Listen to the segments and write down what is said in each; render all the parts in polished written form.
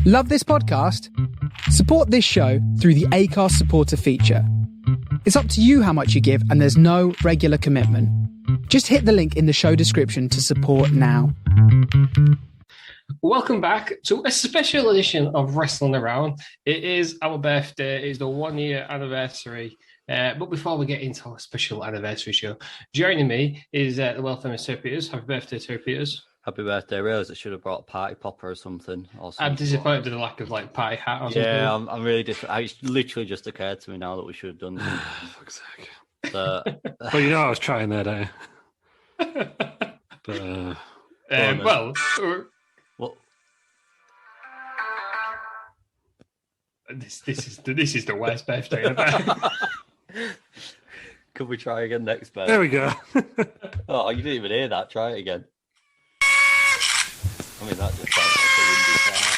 Love this podcast? Support this show through the Acast supporter feature. It's up to you how much you give, and there's no regular commitment. Just hit the link in the show description to support now. Welcome back to a special edition of Wrestling Around. It is our birthday. It is the 1 year anniversary. But before we get into our special anniversary show, joining me is the well-famous Sir Peters. Happy birthday, Sir Peters. Happy birthday, Rose. I should have brought a party popper or something. I'm disappointed with the lack of party hat or something. Yeah, I'm really disappointed. It's literally just occurred to me now that we should have done something. Fuck's sake. So, Well, you know I was trying there, don't you? But, well, this is the worst birthday ever. could we try again next, Ben? there we go. Oh, you didn't even hear that. Try it again. I mean, that just sounds like a windy car.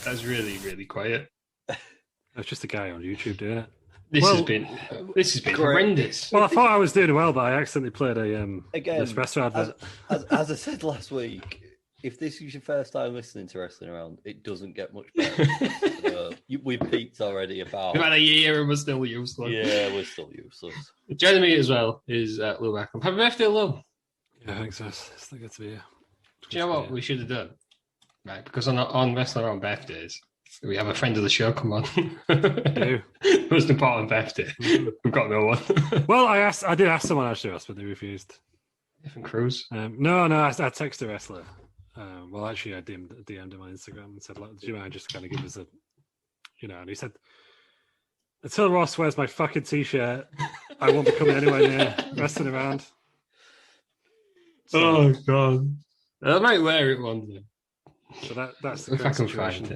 That's really, really quiet. That's just a guy on YouTube doing it. This Well, has been great. horrendous. Well, I thought I was doing well, but I accidentally played a Again, espresso advert. as I said last week, if this is your first time listening to Wrestling Around, it doesn't get much better. We've peaked already about... We've had a year and we're still useless. Yeah, we're still useless. Joining me as well is Lou Backham. Happy birthday, Lou. Yeah, thanks, guys. It's good to be here. Do you know what we should have done? Right, because on Wrestling Around birthdays, we have a friend of the show come on. Do. Most important birthday. We've got no one. Well, I did ask someone actually, but they refused. Different Cruz. No, I texted a wrestler. Well, actually, I DM'd him on Instagram and said, "Do you mind just kind of give us a, And he said, "Until Ross wears my fucking t-shirt, I won't be coming anywhere near Wrestling Around." So, Oh God, I might wear it one day so that's the if I current can situation. find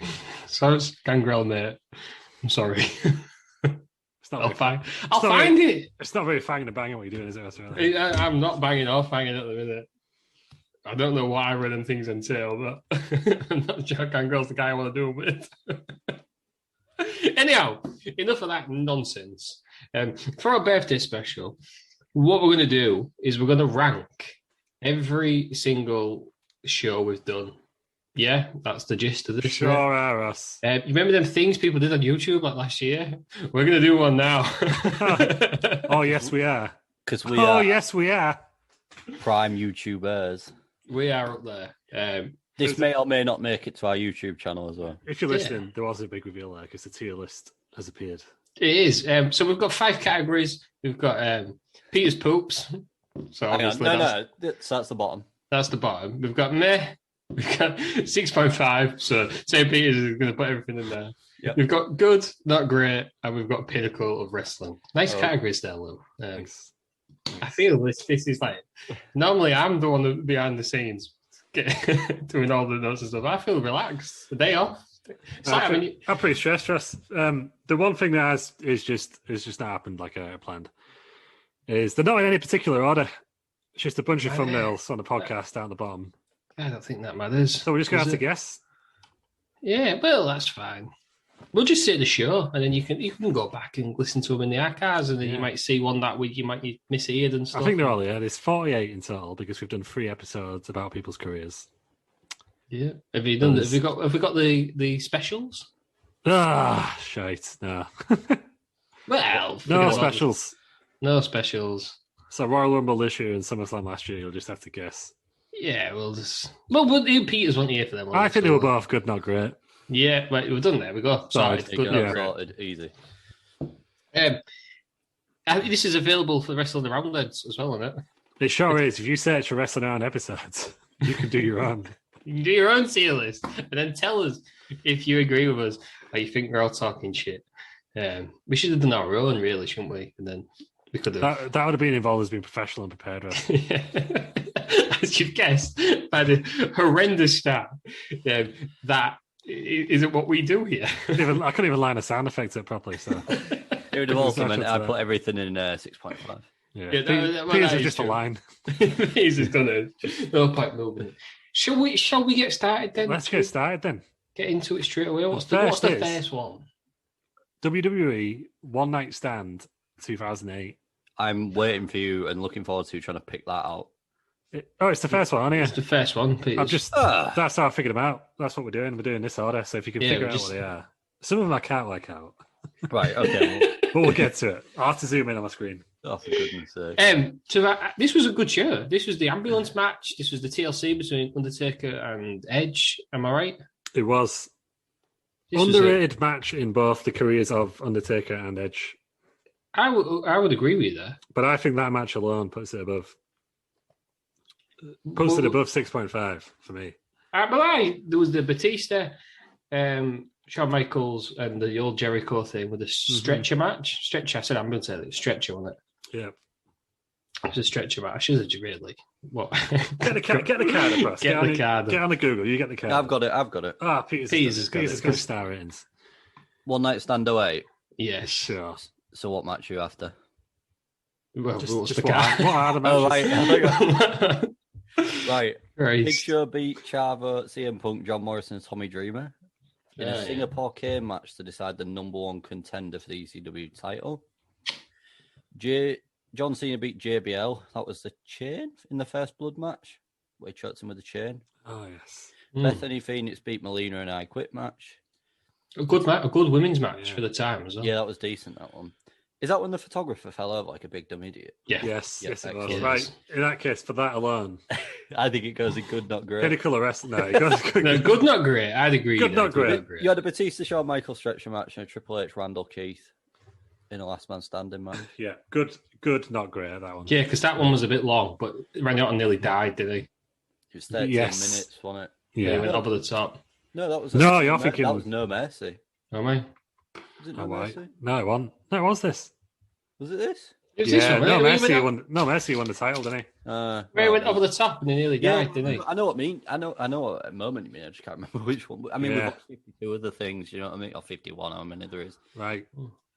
it. So it's Gangrel, mate. I'm sorry. It's not I'll very, find. it's I'll not find very- it. It's not very fanging and banging what you're doing, is it? Really? I'm not banging off hanging at the minute. I don't know why I read them things entail, but I'm not sure Gangrel's the guy I want to do it with. Anyhow, enough of that nonsense. For our birthday special, what we're going to do is we're going to rank every single show we've done. Yeah, that's the gist of this. Sure, Ross. You remember them things people did on YouTube like last year? We're going to do one now. Oh yes, we are. Because we Oh are yes, we are. prime YouTubers. We are up there. This may or may not make it to our YouTube channel as well. If you're listening, there was a big reveal there because the tier list has appeared. It is. So we've got 5 categories. We've got Peter's Poops. So Hang on. obviously So that's the bottom. that's the bottom. We've got Meh. We've got 6.5. So St. Peter's is going to put everything in there. Yep. We've got Good, Not Great, and we've got Pinnacle of Wrestling. Nice Oh. categories there, Lou. Thanks. I feel this is like, normally I'm the one behind the scenes doing all the notes and stuff. I feel relaxed. The day off. It's like having I'm pretty stressed. The one thing that is just not happened like I planned is they're not in any particular order. It's just a bunch of thumbnails on the podcast down the bottom. I don't think that matters. So we're just gonna Is have to it? guess. Yeah, well, that's fine. We'll just see the show, and then you can go back and listen to them in the archives, and then you might see one that week you might misheard and stuff. I think they're all here. There's 48 in total because we've done 3 episodes about people's careers. Yeah. Have you done? Have we got the specials? Ah, shite. No. Well, No specials. No specials. So Royal Rumble this year and SummerSlam last year, you'll just have to guess. Yeah, we'll just. Well, Peters wasn't here for them. I think they were both good, not great. Yeah, right, we've done there. We go. Sorry, Sorry. good. Yeah. Sorted, easy. I think this is available for the rest of the roundheads as well, isn't it? It sure is. If you search for Wrestling Around episodes, you can do your own. You can do your own tier list and then tell us if you agree with us or you think we're all talking shit. We should have done our own, really, shouldn't we? And then we could have. That would have been involved as being professional and prepared. Right? Yeah. As you've guessed by the horrendous start, that isn't what we do here. I couldn't even line a sound effect up properly. So It would have also meant I put everything in 6.5. yeah, that Peters is is just true. a line. He's just done it. No point moving. Shall we get started then? Let's get started then. Get into it straight away. What's The the first is- first one? WWE One Night Stand 2008. I'm waiting for you and looking forward to trying to pick that out. It's the first one, aren't It's it? the first one. Peters. That's how I figured them out. That's what we're doing. We're doing this order. So if you can figure out what they are. Some of them I can't work out. Right, okay. But we'll get to it. I'll have to zoom in on my screen. Oh, for goodness sake. This was a good show. This was the ambulance match. This was the TLC between Undertaker and Edge. Am I right? It was This underrated match in both the careers of Undertaker and Edge. I would agree with you there. But I think that match alone puts it above 6.5 for me. There was the Batista, Shawn Michaels, and the old Jericho thing with the stretcher match. Stretcher, I said ambulance earlier. Stretcher, wasn't it? Yeah. It was a stretcher match. Is it really? What? Get the card across. Get the card. Get on the Google. You get the card. I've got it. Ah, Peter's got star ratings. One Night Stand 08. Yes. Sure. So what match are you after? Well, Just the what card? are the Oh, matches? Right. Right. Big Show beat Chavo, CM Punk, John Morrison, and Tommy Dreamer in a Singapore Kane match to decide the number one contender for the ECW title. John Cena beat JBL. That was the chain in the first blood match, where he choked him with the chain. Oh, yes. Bethany Phoenix beat Melina in an I Quit match. A good women's match for the time as well. Yeah, that was decent, that one. Is that when the photographer fell over like a big dumb idiot? Yeah. Yes, it was. excellent. Right. In that case, for that alone, I think it goes in good, not great. Pinnacle of Wrestling. No, it goes good. No, good, not great. I'd agree. Good, not great. You had a Batista Shawn Michaels stretcher match and a Triple H Randall Keith in a last man standing match. Yeah, good, not great, that one. Yeah, because that one was a bit long, but Randy Orton nearly died, did he? It was 13 minutes, wasn't it? Yeah, Yeah. he went over the top. No, that was No, you're thinking- that was No Mercy. Am I? Was it Oh, No right. Mercy? No, it wasn't. No, it was this. Was it this? It was this Yeah, one, no, right? Mercy won the title, didn't he? Where he went over the top and he nearly died, didn't he? I know what I mean. I know what moment you mean. I just can't remember which one. I mean, we've Yeah. got 52 other things, you know what I mean? Or 51, how many there is. Right.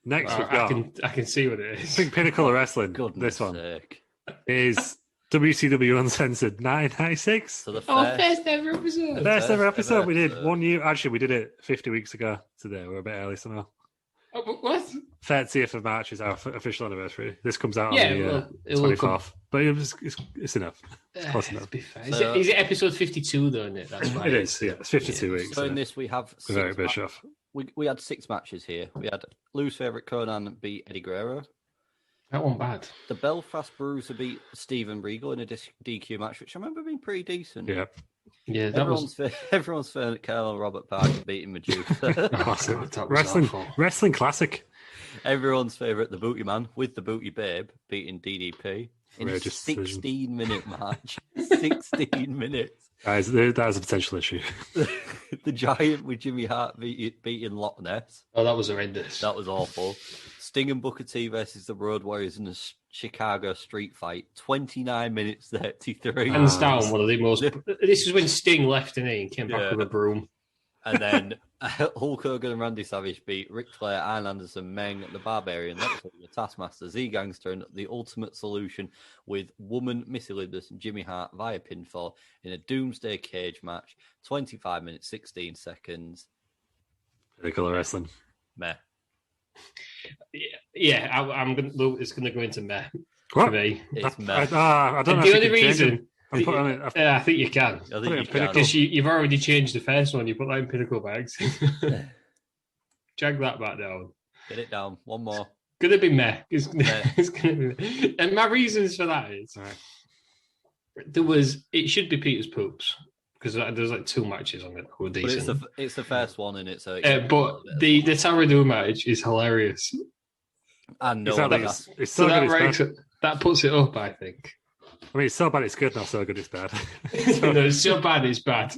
Next, I we've got. I can see what it I is. think Pinnacle of Wrestling. Goodness This one sake. is WCW Uncensored 996. So the Oh, first, first ever episode. First ever episode. ever We did episode. 1 year. Actually, we did it 50 weeks ago today. We're a bit early somehow. Oh, what? 30th of March is our official anniversary. This comes out Yeah, on the well, it will 24th. But it's enough. It's close To enough. be fair. So- Is it episode 52 though, isn't it? That's why It is, yeah. It's 52 weeks. so in isn't it? this, we have Very six Bischoff. we had 6 matches here. We had Lou's favourite Conan beat Eddie Guerrero. That one bad. The Belfast Bruiser beat Steven Regal in a DQ match, which I remember being pretty decent. Yeah. Yeah, that was. Everyone's favourite Colonel Robert Parker beating Medusa. Awesome. That was awful. Wrestling classic. Everyone's favourite, the Booty Man, with the Booty Babe, beating DDP in a Outrageous decision. 16-minute match. 16 minutes. Guys, that is a potential issue. The Giant with Jimmy Hart beating Loch Ness. Oh, that was horrendous. That was awful. Sting and Booker T versus the Road Warriors in a Chicago street fight. 29 minutes 33. Hands down, one of the most. This is when Sting left, didn't he? And came back Yeah. with a broom. And then Hulk Hogan and Randy Savage beat Ric Flair, Arn Anderson, Meng, the Barbarian, Lex Luger, the Taskmaster, Z Gangster, and the Ultimate Solution with Woman, Missy Elizabeth, and Jimmy Hart via pinfall in a Doomsday Cage match. 25 minutes, 16 seconds. Pinnacle of Wrestling. Meh. Yeah, I'm gonna. It's gonna go into meh What? for me. It's I meh. don't know. And if the you only can change reason, it. I'm putting it. I think you can, I put it think in you can. Pinnacle. because you've already changed the first one. You put that in pinnacle bags. Drag that back down. Get it down. One more. Gonna be meh. It's, Meh. it's gonna be meh. And my reasons for that is All right. it should be Peter's Poops because there's like 2 matches on it that were But decent. it's the first one in it, so But the Taradu match is hilarious. and no It's, one not, else. it's So so that good, it's ranks bad. it, that puts it up, I think. I mean, it's so bad, it's good, not so good, it's bad. No, it's so bad, it's bad.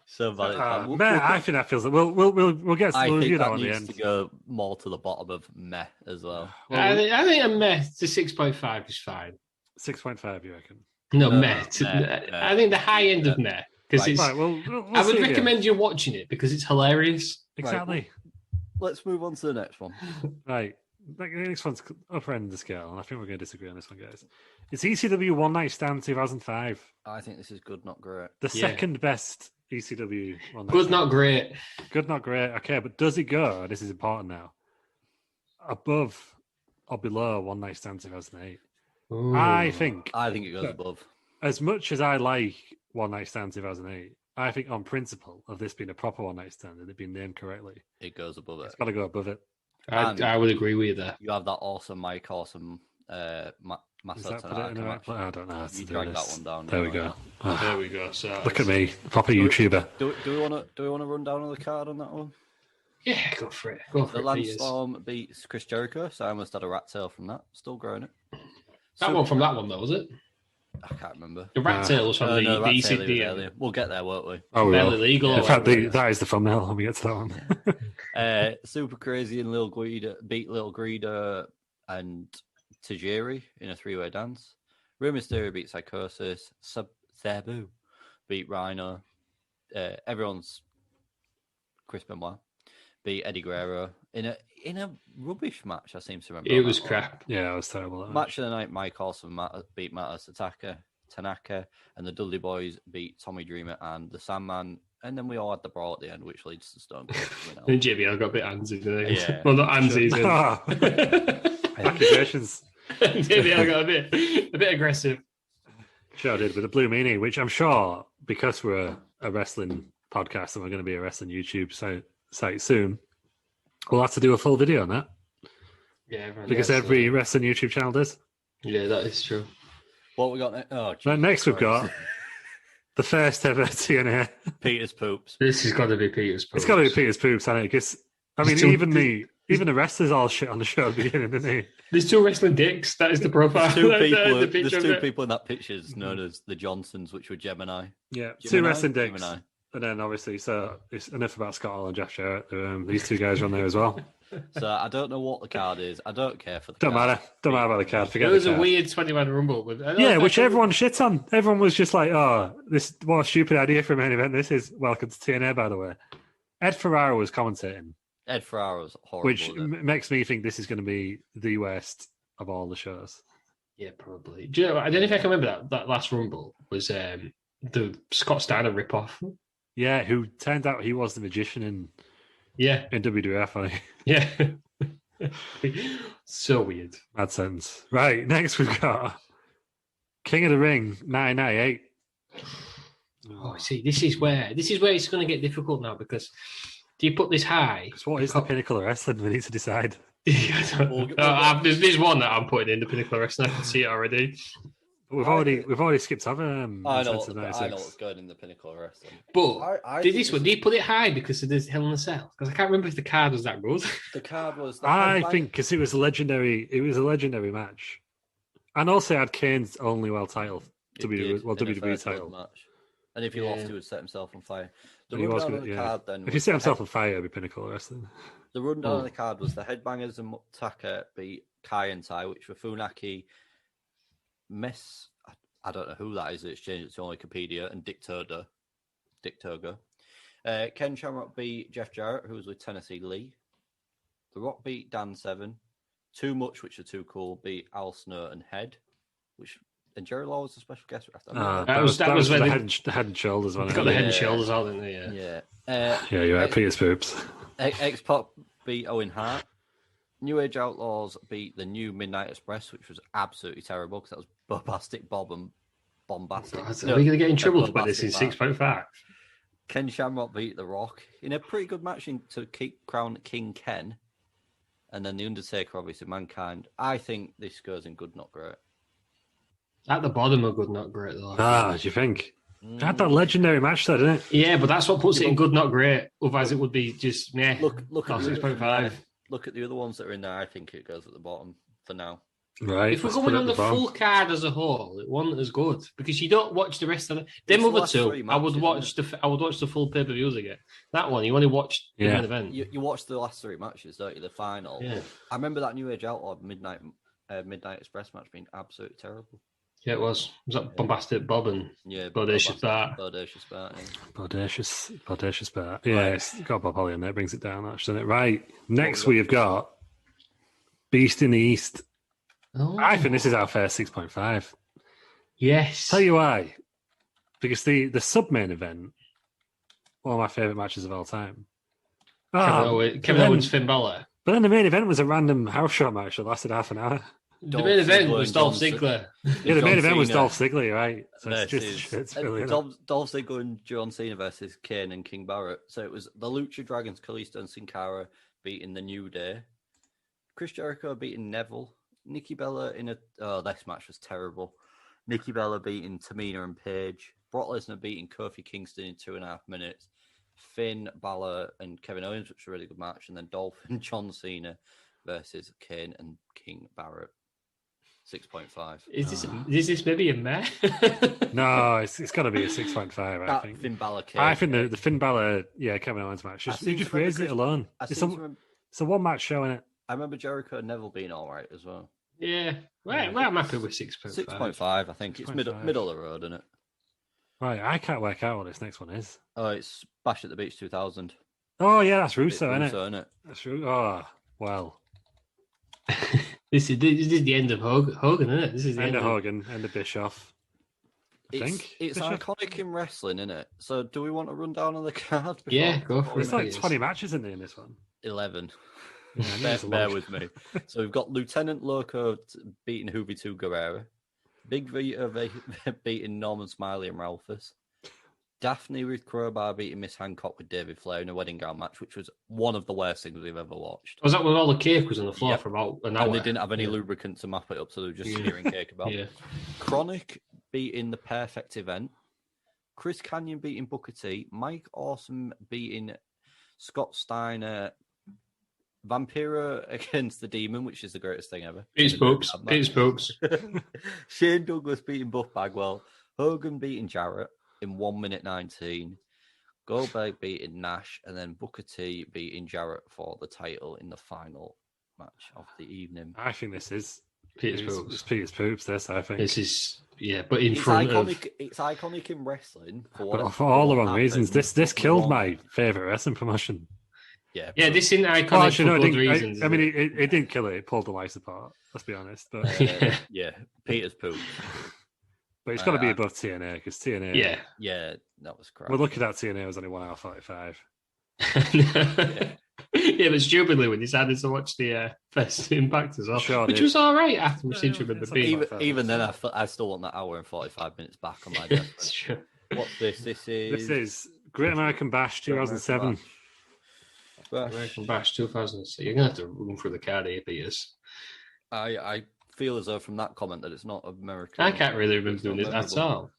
So bad. Meh, I think that feels like we'll get I we'll think review that that one at the needs end. to go more to the bottom of meh as well. I think a meh to 6.5 is fine. 6.5, you reckon? No, No, meh. meh. I think the high end of meh because Right. it's. Right, well, we'll I would see again. recommend you watching it because it's hilarious. Exactly. Let's move on to the next one. Right. The next one's upper end of the scale, and I think we're going to disagree on this one, guys. It's ECW One Night Stand 2005, I think this is good, not great. the Yeah. second best ECW One Night Good, Stand. not great. Good, not great. Okay, but does it go? This is important now. Above or below One Night Stand 2008? I think I think it goes above. as much as I like One Night Stand 2008, I think on principle of this being a proper One Night Stand and it being named correctly, It goes above it. it's got to go above it. I would agree with you there. You have that awesome Masato Is that put it in Tanaka the right match. place? I don't know how to You do drag this. that one down. There we yeah, go. like Oh, There we go. So look at me, proper YouTuber. Do we want to run down on the card on that one? Yeah, go for it. Go for The it. Lance Peters. Storm beats Chris Jericho, so I almost had a rat tail from that. Still growing it. That one from that one though, was it? I can't remember. The rat tail was from the no, rat tail ECD. earlier. We'll get there, won't we? Oh, we Barely will. legal. In or fact, whatever it is. that is the thumbnail when we get to that one. Super Crazy and Lil Greeder beat Lil Greeder and Tajiri in a three-way dance. Rey Mysterio beat Psychosis. Sabu beat Rhino. Everyone's Chris Benoit beat Eddie Guerrero in a rubbish match. I seem to remember It on was that one. crap. Yeah, it was terrible. That Match of the night: Mike Awesome beat Mata Tanaka, and the Dudley Boys beat Tommy Dreamer and the Sandman. And then we all had the brawl at the end, which leads to Stone Cold. And JBL got a bit antsy today. Yeah. Well, not antsy. Ah, accusations. JBL got a bit aggressive. Sure did with the Blue Meanie, which I'm sure because we're a wrestling podcast and we're going to be a wrestling YouTube site soon, we'll have to do a full video on that Yeah, everyone because does, every wrestling YouTube channel does. Yeah, that is true. What we got next? Oh, Then next we've got the first ever TNA. Peter's Poops. This has got to be Peter's. It's got to be Peter's Poops, hasn't it? Because I mean, It's too- even the wrestlers all shit on the show at the beginning, didn't they? There's two wrestling dicks. That is the profile. There's The picture of two it. people in that picture known as the Johnsons, which were Gemini. Yeah, two Gemini? wrestling dicks. Gemini. And then obviously, so it's enough about Scott Hall and Jeff Jarrett. These two guys are on there as well. So I don't know what the card is. I don't care for the Don't card. matter. Don't matter about the card. Forget It was the a card. weird 20-man rumble. With, Yeah, which everyone shits on. Everyone was just like, "Oh, this what a stupid idea for a main event. This is welcome to TNA." By the way, Ed Ferrara was commentating, Ed Ferrara's horrible. which isn't it? makes me think this is going to be the worst of all the shows. Yeah, probably. Do you know? I don't know if I can remember that last rumble was the Scott Steiner ripoff. Yeah, who turned out he was the magician in Yeah, WWF. Like, yeah. So weird. mad sentence. Right, next we've got King of the Ring 1998. Oh, see, this is where it's going to get difficult now because do you put this high? Because what is the pinnacle of wrestling? We need to decide. There's one that I'm putting in the pinnacle of wrestling. I can see it already. But we've already skipped over. I know Untitled what's 96. going in the pinnacle of wrestling. But I did think this one? Do you put it high because it is Hell in a Cell? Because I can't remember if the card was that good. The card was. The I headline- think because it was legendary. It was a legendary match, and also had Kane's only world title, it did in a WWE first title. world match. And if he Yeah. lost, he would set himself on fire. The He was rundown gonna- of the yeah. card then. If he was set the himself on fire, it'd be pinnacle of wrestling. The rundown of the card was the Headbangers and Mutaka beat Kai and Tai, which were Funaki, I don't know who that is. It's changed it to Wikipedia, and Dick Togo. Ken Shamrock beat Jeff Jarrett, who was with Tennessee Lee. The Rock beat Dan Seven. Too Much, which are too cool, beat Al Snow and Head, and Jerry Law was a special guest. That was when the they- head and shoulders one. Got the head and Yeah. shoulders out, didn't they? Yeah. Yeah. Yeah, you're right. Peter's Poops. X-Pac beat Owen Hart. New Age Outlaws beat the new Midnight Express, which was absolutely terrible because that was bombastic Bob and bombastic. Are we going to get in trouble for putting this in Bombastic Matt. 6.5? Ken Shamrock beat The Rock in a pretty good match to keep crown King Ken. And then The Undertaker, obviously, Mankind. I think this goes in good, not great. At the bottom are good, not great though. Do you think? It had that legendary match there, didn't it? Yeah, but that's what puts it in good, not great. Otherwise, it would be just meh. Look Oh, at the- 6.5. Look at the other ones that are in there. I think it goes at the bottom for now. Right. If we're let's put going it on at the bottom. full card as a whole, it wasn't as good because you don't watch the rest of it. Them It's the other last two, three I would matches, watch the full pay-per-views again. That one, you only watched the Yeah. main event. You watch the last three matches, don't you? The final. Yeah. I remember that New Age Outlaw Midnight Express match being absolutely terrible. Yeah, it was. Was that bombastic Bob and Yeah, Bodacious Bart? Bodacious Bart. Yeah. Bodacious Bart. Yeah, it's got Bob Holly in there. Brings it down, actually. Right. Next, we've got Beast in the East. Oh, I think this is our fair 6.5. yes. Tell you why. Because the sub-main event, one of my favourite matches of all time. Kevin Ah, Owens, but then- Finn Balor. But then the main event was a random house show match that lasted half an hour. The main event was Dolph Ziggler. Yeah, the main event was Dolph Ziggler, right? So it's versus just it's brilliant. Dolph Ziggler and John Cena versus Kane and King Barrett. So it was the Lucha Dragons, Kalisto and Sin Cara beating the New Day. Chris Jericho beating Neville. Nikki Bella in a... Oh, this match was terrible. Nikki Bella beating Tamina and Paige. Brock Lesnar beating Kofi Kingston in 2.5 minutes. Finn Balor and Kevin Owens, which was a really good match. And then Dolph and John Cena versus Kane and King Barrett. 6.5. Is this maybe a meh? No, it's got to be a 6.5. I think. Finn Balor. Kane. I think the Finn Balor, Kevin Owens match. You just raised it alone. It's a one match show, innit? I remember Jericho and Neville being all right as well. Yeah, well, I'm happy with 6.5. 6.5, I think. It's middle of the road, isn't it? Right, I can't work out what this next one is. Oh, it's Bash at the Beach 2000. Oh, yeah, that's Russo, isn't it? That's Russo. Oh, well. This is the end of Hogan, isn't it? This is the end of Hogan, end of Bischoff. It's iconic in wrestling, isn't it? So, do we want to run down on the card? Yeah, go for it. It's like 20 matches, isn't there, in this one? 11. Yeah, bear with me. So we've got Lieutenant Loco beating Hoovy 2 Guerrero, Big Vita beating Norman Smiley and Ralphus, Daphne with Crowbar beating Miss Hancock with David Flair in a wedding gown match, which was one of the worst things we've ever watched. Was that when all the cake was on the floor for about an hour? And they didn't have any lubricant to map it up, so they were just smearing cake about. Chronic beating The Perfect Event, Chris Kanyon beating Booker T, Mike Awesome beating Scott Steiner, Vampiro against the Demon, which is the greatest thing ever. Pete's Poops. Shane Douglas beating Buff Bagwell. Hogan beating Jarrett in 1 minute 19. Goldberg beating Nash. And then Booker T beating Jarrett for the title in the final match of the evening. I think this is Pete's Poops. It's Pete's Poops, this, I think. This is, but it's iconic in wrestling. For all the wrong reasons. This killed my favourite wrestling promotion. Yeah, this isn't iconic for good reasons. I mean, it didn't kill it. It pulled the lights apart. Let's be honest. But Peter's Poop. But it's got to be above TNA because TNA. Yeah, that was crap. We're lucky that TNA was only 1 hour 45. Yeah, but stupidly we decided to watch the first Impact as well, which was all right after we seem to remember being. Even then, I still want that hour and 45 minutes back on my desk. It's true. What's this? This is Great American Bash 2007. American Bash 2006. You're gonna have to run through the card here, Peters. I feel as though from that comment that it's not American. I can't really remember doing it at all.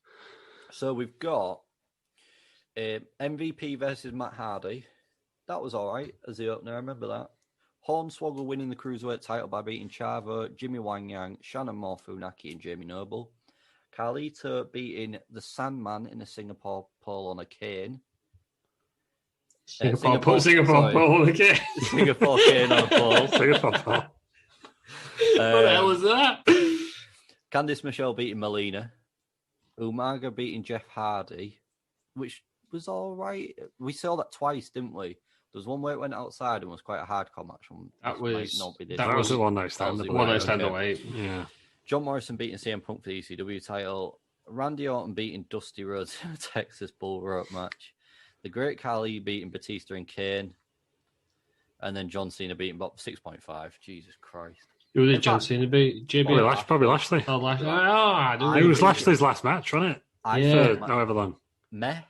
So we've got MVP versus Matt Hardy. That was all right as the opener. I remember that. Hornswoggle winning the Cruiserweight title by beating Chavo, Jimmy Wang Yang, Shannon Morfunaki, and Jamie Noble. Carlito beating the Sandman in a Singapore pole on a cane. Singapore pole on a cane. Singapore cane on a pole. Singapore pole. What the hell was that? Candice Michelle beating Melina. Umaga beating Jeff Hardy, which was all right. We saw that twice, didn't we? There was one where it went outside and was quite a hardcore match. That was a one night stand. One night stand away. Yeah. John Morrison beating CM Punk for the ECW title. Randy Orton beating Dusty Rhodes in a Texas Bull Rope match. The Great Khali beating Batista and Kane. And then John Cena beating Bob 6.5. Jesus Christ. Who did John Cena beat? Probably Lashley. Oh, Lashley. It was Lashley's last match, wasn't it? For however long. Meh.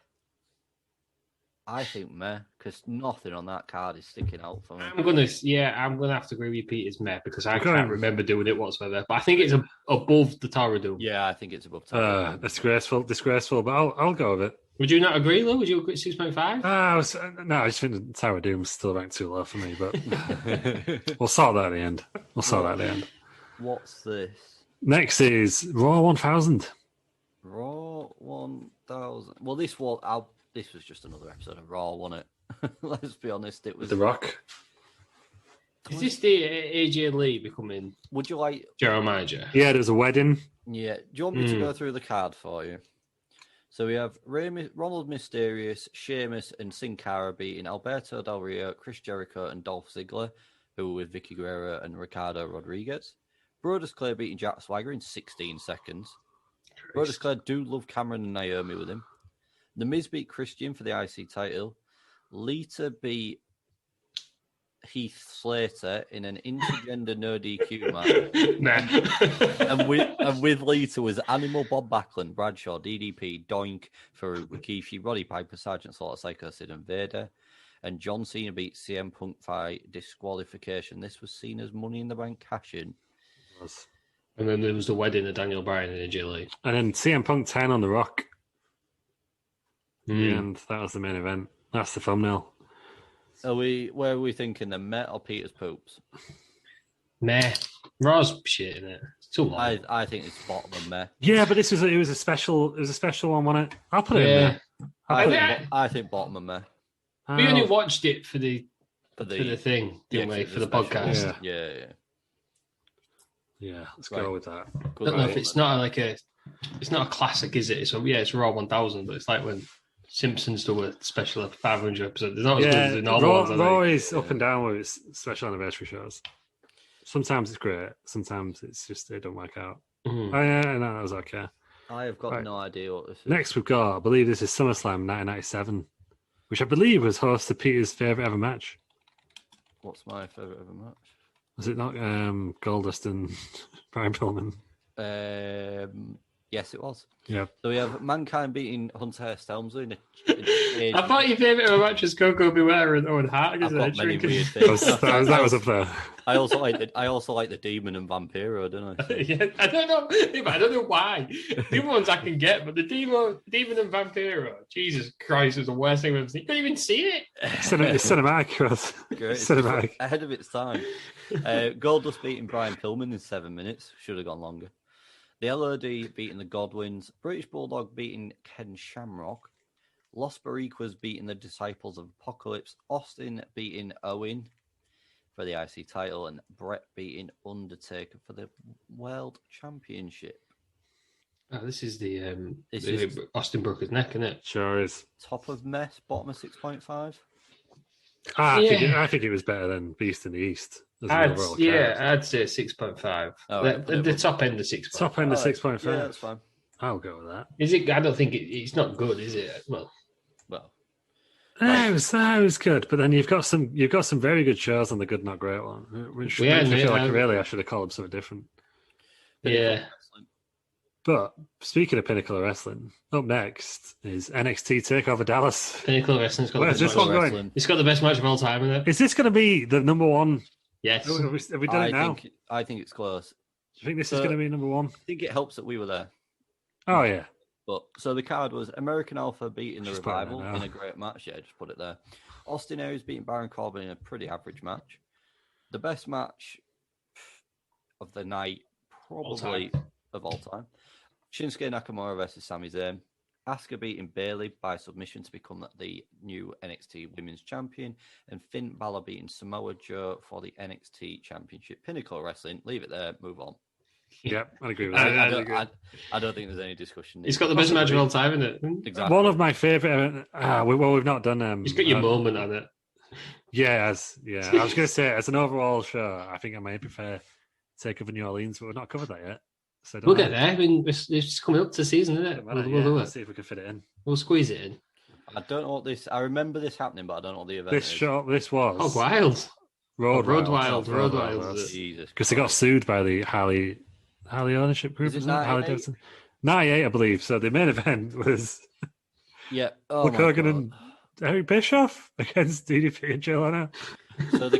I think meh, because nothing on that card is sticking out for me. I'm gonna have to agree with Pete. It's meh because I can't remember doing it whatsoever. But I think it's above the Tower Doom. Yeah, I think it's above Tower Doom. Disgraceful. But I'll go with it. Would you not agree, Lou? Would you agree 6.5? I just think the Tower Doom's still ranked too low for me. But we'll sort that at the end. What's this? Next is Raw 1000. Raw 1000. Well, this was just another episode of Raw, wasn't it? Let's be honest. It was The Rock. Is this the AJ Lee becoming? Would you like General Manager? Yeah, there's a wedding. Yeah. Do you want me to go through the card for you? So we have Ronald Mysterious, Sheamus, and Sin Cara beating Alberto Del Rio, Chris Jericho, and Dolph Ziggler, who were with Vicky Guerrero and Ricardo Rodriguez. Brodus Clay beating Jack Swagger in 16 seconds. Brodus Clay do love Cameron and Naomi with him. The Miz beat Christian for the IC title. Lita beat Heath Slater in an intergender no DQ match. Nah. and with Lita was Animal, Bob Backlund, Bradshaw, DDP, Doink, Farouk, Rikishi, Roddy Piper, Sergeant Slaughter, Psycho Sid, and Vader. And John Cena beat CM Punk by disqualification. This was seen as Money in the Bank cash-in. And then there was the wedding of Daniel Bryan and AJ Lee. And then CM Punk 10 on The Rock. Mm. And that was the main event. That's the thumbnail. Where are we thinking, the Met or Peter's Poops? Meh. Raw's shit, isn't it? It's too long. I think it's bottom of Met. Yeah, but it was a special one, wasn't it? I'll put it in there. I think bottom of Met. We only watched it for the thing, didn't we? Yeah, For the podcast. Yeah. Let's go with that. I don't know if it's not it's not a classic, is it? So it's Raw 1000, but it's like when Simpsons do a special of 500 episodes. It's not as good as the normal ones. Raw is up and down with its special anniversary shows. Sometimes it's great. Sometimes it's just it don't work out. Mm-hmm. Oh yeah, no, that was okay. I have got no idea what this is. Next we've got, I believe this is SummerSlam 1997, which I believe was host to Peter's favourite ever match. What's my favourite ever match? Was it not Goldust and Brian Pillman? Yes, it was. Yeah. So we have Mankind beating Hunter Hearst Helmsley in I thought your favourite ever match was Coco Beware and Owen Hart. I've got many weird things. that was up there. I also like the Demon and Vampiro, don't I? Yeah, I don't know. I don't know why. The other ones I can get, but the Demon and Vampiro, Jesus Christ, was the worst thing I've ever seen. You couldn't even see it. It's cinematic, Ross. Cinematic. Ahead of its time. Goldust beating Brian Pillman in 7 minutes. Should have gone longer. The LOD beating the Godwins. British Bulldog beating Ken Shamrock. Los Boricuas beating the Disciples of Apocalypse. Austin beating Owen for the IC title. And Brett beating Undertaker for the World Championship. Oh, this is the is Austin broke his neck, isn't it? Sure is. Top of mess, bottom of 6.5. I think it was better than Beast in the East. I'd say 6.5. Right, the top end of 6.5. Top end of 6.5. Yeah, that's fine. I'll go with that. Is it? I don't think it's not good, is it? Well, it was good, but then you've got some very good shows on the Good Not Great one, which makes me feel like really I should have called them something different. Yeah. But speaking of Pinnacle of Wrestling, up next is NXT TakeOver Dallas. Pinnacle of Wrestling's got Where's this one going? It's got the best match of all time, isn't it? Is this going to be the number one? Yes. Have we done it now? I think it's close. Do you think this is going to be number one? I think it helps that we were there. Oh, yeah. But so the card was American Alpha beating the Revival in a great match. Yeah, just put it there. Austin Aries beating Baron Corbin in a pretty average match. The best match of the night, probably of all time. Shinsuke Nakamura versus Sami Zayn. Asuka beating Bayley by submission to become the new NXT Women's Champion. And Finn Balor beating Samoa Joe for the NXT Championship. Pinnacle Wrestling. Leave it there. Move on. Yep, I agree with that. I don't think there's any discussion. It's got the best match of all time, isn't it? Exactly. One of my favourite. We've not done. It's got your moment on it. Yeah, I was going to say, as an overall show, I think I may prefer Takeover New Orleans, but we've not covered that yet. So we'll get there. I mean, it's coming up to season, isn't it? We'll see if we can fit it in. We'll squeeze it in. I don't know what this. I remember this happening, but I don't know what the event this is. This was Wild. Road Wild. Jesus, because they got sued by the Harley ownership group. Is it Harley Davidson? 98, I believe. So the main event was Hulk Hogan and Eric Bischoff against DDP and Jay Leno. So the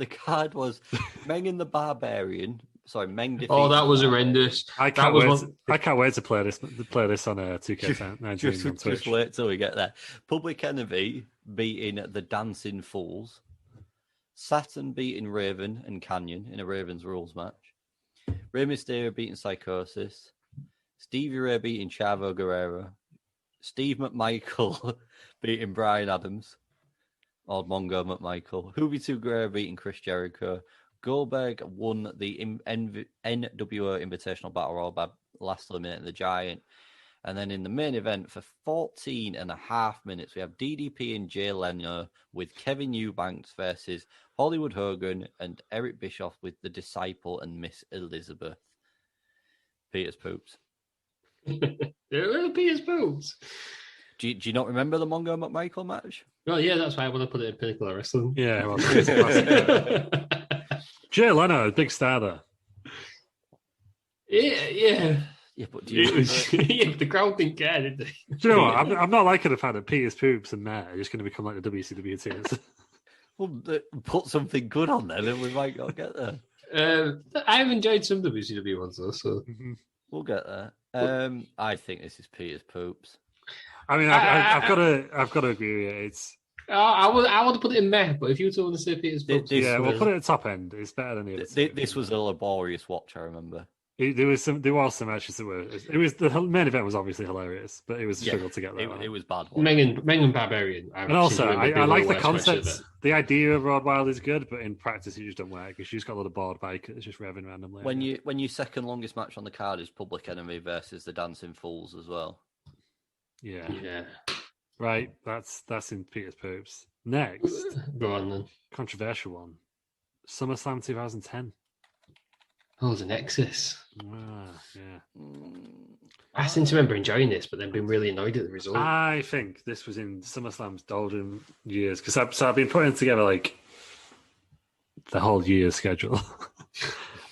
card was Meng and the Barbarian. Sorry, Meng defeated. Oh, that was horrendous. I can't wait to play this on 2K19 just on Twitch. Just wait till we get there. Public Enemy beating the Dancing Fools. Saturn beating Raven and Canyon in a Ravens Rules match. Rey Mysterio beating Psychosis. Stevie Ray beating Chavo Guerrero. Steve McMichael beating Brian Adams. Old Mongo McMichael. Hoobie 2 Guerrero beating Chris Jericho. Goldberg won the NWO Invitational Battle Royal by last eliminating the Giant. And then in the main event for 14 and a half minutes, we have DDP and Jay Leno with Kevin Eubanks versus Hollywood Hogan and Eric Bischoff with The Disciple and Miss Elizabeth. Peter's Poops. Peter's Poops. Do you not remember the Mongo McMichael match? Well, yeah, that's why I want to put it in Pinnacle of Wrestling. Yeah, well, it's a classic. Jay Leno, big star there. Yeah. Yeah, but do you remember... The crowd didn't care, did they? Do you know what? I'm not liking the fact that Peter's Poops and Matt are just going to become like the WCW teams. Well, put something good on there, then we might not get there. I've enjoyed some WCW ones though, so We'll get there. I think this is Peter's Poops. I mean, I've got to agree with you. It's. I want to put it in meh, but if you two want to say Peter's Poops, we'll put it at top end. It's better than the other. This was a laborious watch, I remember. There was some matches that were. It was the main event was obviously hilarious, but it was a struggle to get there. It was bad. Mengen Barbarian, and also I like the concept. The idea of Rod Wild is good, but in practice it just don't work because she's got a lot of board bike. It's just revving randomly. When your second longest match on the card is Public Enemy versus the Dancing Fools as well. Yeah. Right, that's in Peter's Poops. Next, go on then. Controversial one, SummerSlam 2010. Oh, the Nexus. Yeah. I seem to remember enjoying this, but then being really annoyed at the result. I think this was in SummerSlam's golden years because I've been putting together like the whole year's schedule.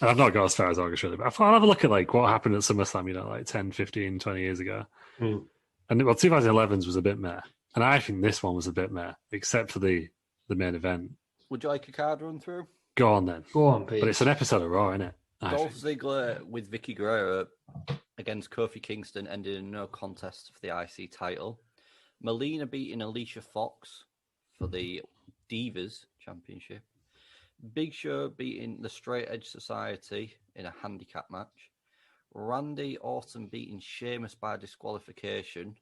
And I've not got as far as August really, but I thought I'll have a look at like what happened at SummerSlam, like 10, 15, 20 years ago. And 2011's was a bit meh. And I think this one was a bit meh, except for the main event. Would you like a card run through? Go on then. Go on, Pete. But it's an episode of Raw, isn't it? Dolph Ziggler with Vicky Guerrero against Kofi Kingston ended in no contest for the IC title. Melina beating Alicia Fox for the Divas Championship. Big Show beating the Straight Edge Society in a handicap match. Randy Orton beating Sheamus by disqualification.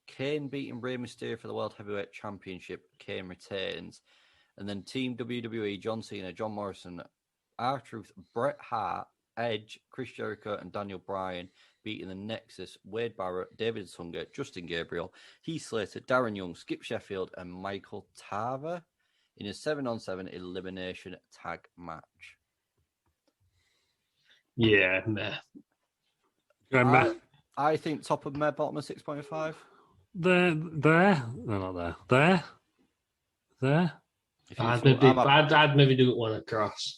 Kane beating Rey Mysterio for the World Heavyweight Championship. Kane retains. And then Team WWE, John Cena, John Morrison, R-Truth, Bret Hart, Edge, Chris Jericho, and Daniel Bryan beating the Nexus, Wade Barrett, David Sunga, Justin Gabriel, Heath Slater, Darren Young, Skip Sheffield, and Michael Tarver in a 7-on-7 elimination tag match. Yeah, meh. I think top of meh, bottom of 6.5. There? No, not there. There? I'd maybe do it one across.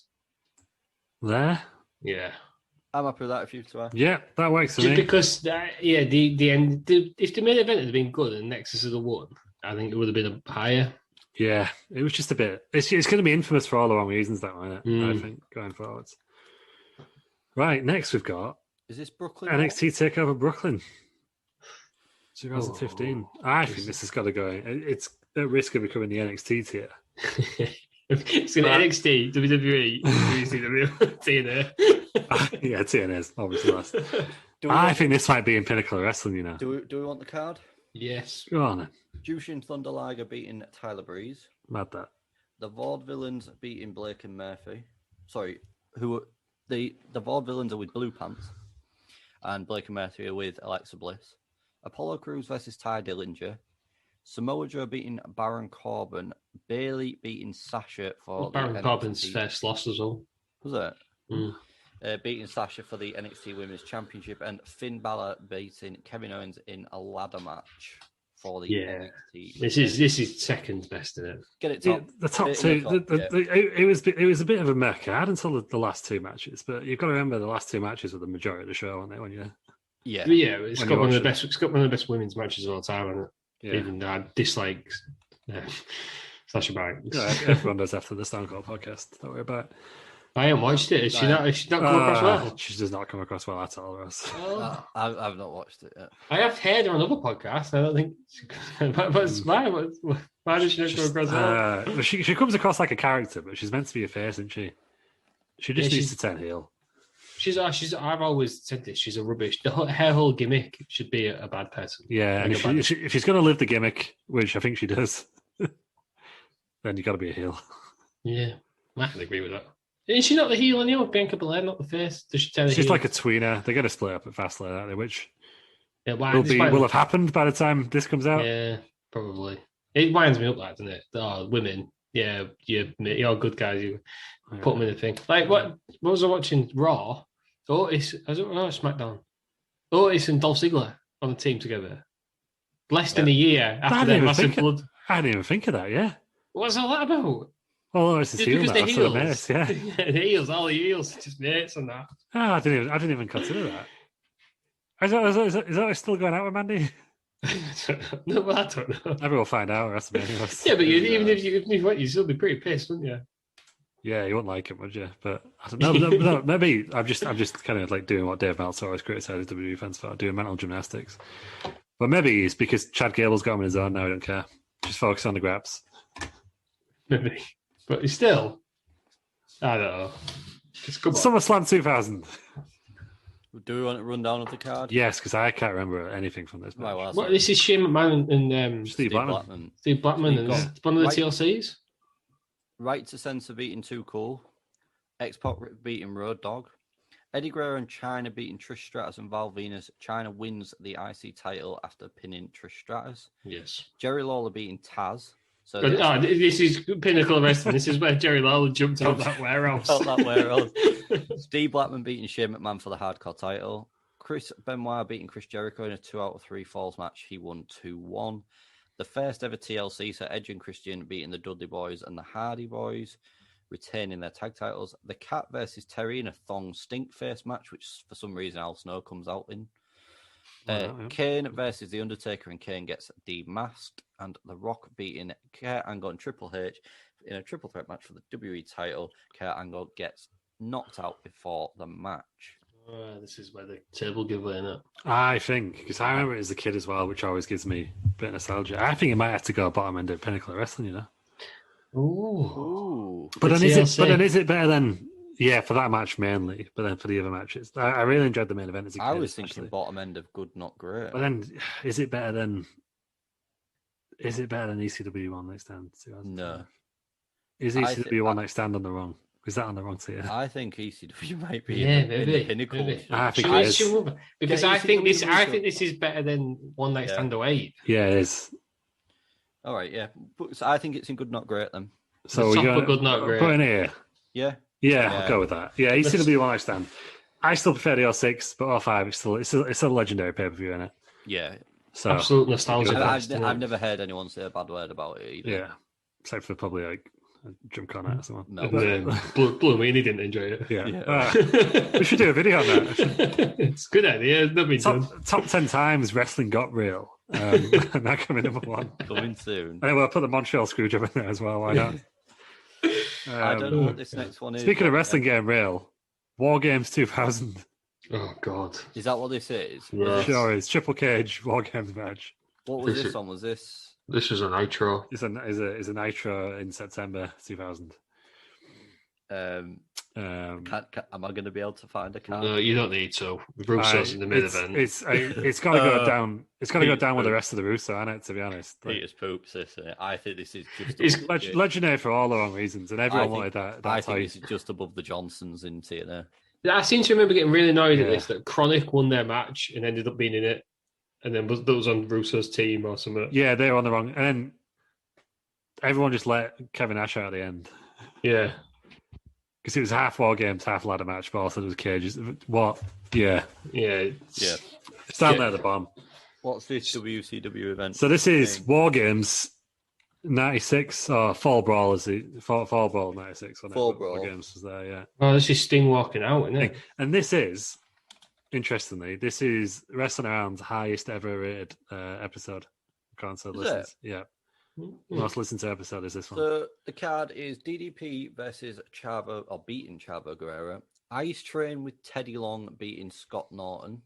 There? Yeah. I'm happy with that if you two are. Yeah, that works for me. Just because, the end. If the main event had been good and Nexus had won, I think it would have been higher. Yeah, it was just a bit. It's going to be infamous for all the wrong reasons, that one, I think, going forwards. Right, next we've got. Is this Brooklyn? NXT TakeOver Brooklyn, 2015. I think this has got to go. It's at risk of becoming the NXT tier. It's going to NXT, WWE, WCW, TNA. Yeah, TNA's obviously last. I think this might be in Pinnacle of Wrestling, you know. Do we want the card? Yes. Go on then. Jushin Thunder Liger beating Tyler Breeze. Mad that. The Vaudevillains beating Blake and Murphy. Sorry, the Vaudevillains are with Blue Pants. And Blake and Murphy are with Alexa Bliss. Apollo Crews versus Ty Dillinger. Samoa Joe beating Baron Corbin. Bailey beating Sasha for Baron Corbin's first loss as well. Was it? Beating Sasha for the NXT Women's Championship, and Finn Balor beating Kevin Owens in a ladder match for the NXT. This is second best in it. Get it top. The top two. It was a bit of a meh card until the last two matches, but you've got to remember the last two matches were the majority of the show, aren't they? When you it's got one of the best. It's got one of the best women's matches of all time, hasn't it? Yeah. Even though I dislike Sasha Banks. Yeah, everyone does after the Stone Cold podcast. Don't worry about it. I haven't watched it. Is she not come across well? She does not come across well at all, Ross. I've not watched it yet. I have heard her on other podcasts. I don't think. Why does she not come across well? She comes across like a character, but she's meant to be a face, isn't she? She just needs to turn heel. I've always said this. She's a rubbish. Her whole gimmick should be a bad person. Yeah, and if she's going to live the gimmick, which I think she does, then you got to be a heel. Yeah, I can agree with that. Is she not the heel anymore? Bianca Belair, not the face. Does she turn the heel? She's like a tweener. They're going to split up at Fastlane, aren't they? Which will have happened by the time this comes out. Yeah, probably. It winds me up, that, doesn't it? Oh, women. Yeah, you're good guys. You put them in the thing. Like, what was I watching? Raw. Otis. I don't know, SmackDown. Otis and Dolph Ziggler on the team together. less than a year after their massive blood. I didn't even think of that. Yeah. What's all that about? Oh, it's Just heel because now, they're so heels. they're mates, yeah. Yeah, the heels, all the heels, just mates and that. Oh, I didn't even consider that. Is that still going out with Mandy? No, well, I don't know. Maybe we'll find out. That's amazing. Yeah, but even if you went, you'd still be pretty pissed, wouldn't you? Yeah, you wouldn't like it, would you? But I don't know. No, maybe I'm just kind of like doing what Dave Meltzer always criticizes WWE fans for, doing mental gymnastics. But maybe it's because Chad Gable's got him in his own now. I don't care. Just focus on the graps. Maybe, but he's still. I don't know. Just come on. SummerSlam 2000. Do we want to run down of the card? Yes, because I can't remember anything from this. Right, well, What, this is Shane McMahon and Steve Blackman. Steve Blackman and one of the TLCs. Right to Censor beating Too Cool. X-Pac beating Road Dogg. Eddie Guerrero and China beating Trish Stratus and Val Venus. China wins the IC title after pinning Trish Stratus. Yes. Jerry Lawler beating Taz. So this is pinnacle of wrestling. This is where Jerry Lawler jumped out that warehouse. Steve Blackman beating Shane McMahon for the hardcore title. Chris Benoit beating Chris Jericho in a 2 out of 3 falls match. He won 2-1. The first ever TLC, so Edge and Christian beating the Dudley Boys and the Hardy Boys, retaining their tag titles. The Cat versus Terry in a thong stink face match, which for some reason Al Snow comes out in. Kane versus The Undertaker, and Kane gets demasked. And The Rock beating Kurt Angle and Triple H in a triple threat match for the WWE title. Kurt Angle gets knocked out before the match. This is where the table giveaway, isn't it? I think, because I remember it as a kid as well, which always gives me a bit of nostalgia. I think it might have to go bottom end of Pinnacle of Wrestling, you know? Ooh. But then is it better than... Yeah, for that match mainly, but then for the other matches. I really enjoyed the main event as a kid. I was thinking bottom end of Good Not Great. But then, is it better than ECW One Night Stand? No. Is ECW One Night Stand on the wrong? Is that on the wrong tier? I think ECW might be in the pinnacle. Maybe. I think it is. Because I think this is better than One Night Stand 08. Yeah, it is. All right, yeah. So I think it's in Good Not Great then. So we're going Good Not Great. Put in here. Yeah, I'll go with that. Yeah, ECW One Night Stand. I still prefer the 06, but 05 it's a legendary pay per view, isn't it? Yeah. So absolute nostalgia. I've never heard anyone say a bad word about it either. Yeah, except for probably like Jim Cornette or someone. No, Blue Meanie didn't enjoy it. Yeah. We should do a video on that. It's a good idea. Top 10 times wrestling got real. And that coming number 1. Coming soon. And we'll put the Montreal Screwjob in there as well. Why not? I don't know what this next one is. Speaking of wrestling getting real, War Games 2000. Oh God! Is that what this is? Yes. Sure is. Triple Cage War Games match. What was this one? Was this? This was a Nitro. It's a Nitro in September 2000. Am I going to be able to find a card? No, you don't need to. Russo's in the mid event. It's got to go down. It's got to go down with the rest of the Russo, isn't it? To be honest, Peter's poops, isn't it? I think this is just. It's legendary for all the wrong reasons, and everyone wanted that. I think this is just above the Johnsons in TNA. I seem to remember getting really annoyed at this, that Chronic won their match and ended up being in it, and then that was on Russo's team or something. Yeah, they were on the wrong, and then everyone just let Kevin Nash out at the end. Yeah. Because it was half War Games, half ladder match, but also there was cages. What? Yeah. It's down there at the bottom. What's this WCW event? So this is War Games 96, or Fall Brawl, is the Fall Brawl 96. Fall Brawl. War Games was there, yeah. Oh, this is Sting walking out, isn't it? And this is, interestingly, this is Wrestling Around's highest ever rated episode. Console listens. Yeah. Most listened to episode is this one. So the card is DDP versus Chavo, or beating Chavo Guerrero. Ice Train with Teddy Long beating Scott Norton.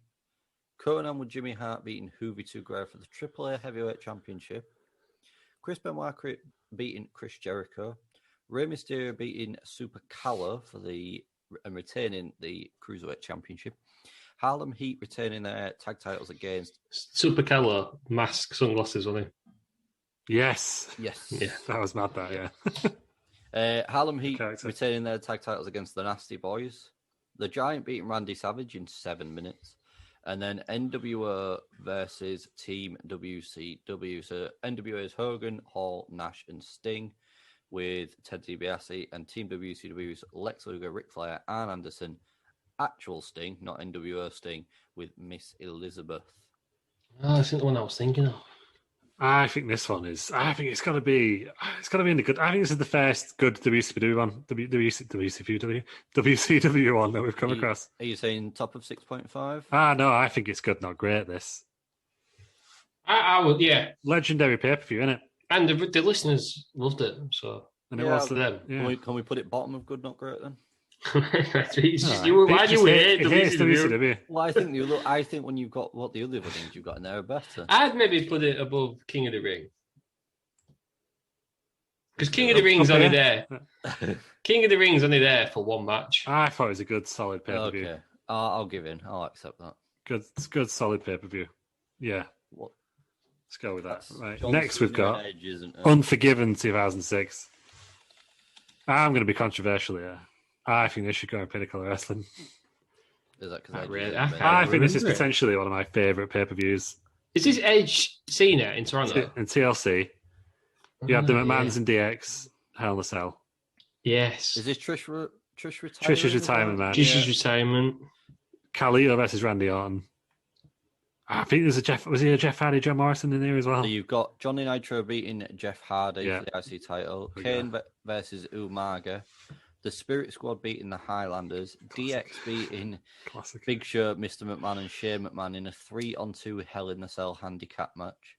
Conan with Jimmy Hart beating Hoovy Guerrero for the AAA Heavyweight Championship. Chris Benoit beating Chris Jericho. Rey Mysterio beating Super Calo and retaining the Cruiserweight Championship. Harlem Heat retaining their tag titles against Super Calo, mask, sunglasses on him. Yes. Yeah. That was mad, that, yeah. Harlem Heat retaining their tag titles against the Nasty Boys. The Giant beating Randy Savage in 7 minutes. And then NWO versus Team WCW. So NWO is Hogan, Hall, Nash, and Sting, with Ted DiBiase, and Team WCW's Lex Luger, Ric Flair, Arn Anderson. Actual Sting, not NWO Sting, with Miss Elizabeth. Oh, that's the one I was thinking of. I think this one is. I think it's got to be. It's got to be in the good. I think this is the first good WCW one, WCW one that we've come across. Are you saying top of 6.5? No, I think it's good, not great. This I would, yeah. legendary pay per view, isn't it? And the listeners loved it, so. And it was them. Yeah. Can we put it bottom of good, not great then? Why do you hate WCW? Well, I think when you've got what the other things you've got in there are better. I'd maybe put it above King of the Ring. Because King of the Ring's only there. King of the Ring's only there for one match. I thought it was a good, solid pay per view. Okay, I'll give in. I'll accept that. Good, solid pay per view. Yeah. What? Let's go with that. Right. John Next, we've got Edge, isn't it? Unforgiven 2006. I'm going to be controversial here. I think this should go in Pinnacle Wrestling. Is that because I think this is potentially one of my favourite pay per views. Is this Edge Cena in Toronto? In TLC. You have the McMahons and DX, Hell in a Cell. Yes. Is this Trish retirement? Trish's retirement match. Trish's retirement. Carlito versus Randy Orton. I think there's was he a Jeff Hardy, John Morrison in there as well? So you've got Johnny Nitro beating Jeff Hardy for the IC title. Kane versus Umaga. The Spirit Squad beating the Highlanders. DX beating Big Show, Mr. McMahon, and Shane McMahon in a 3-on-2 Hell in the Cell handicap match.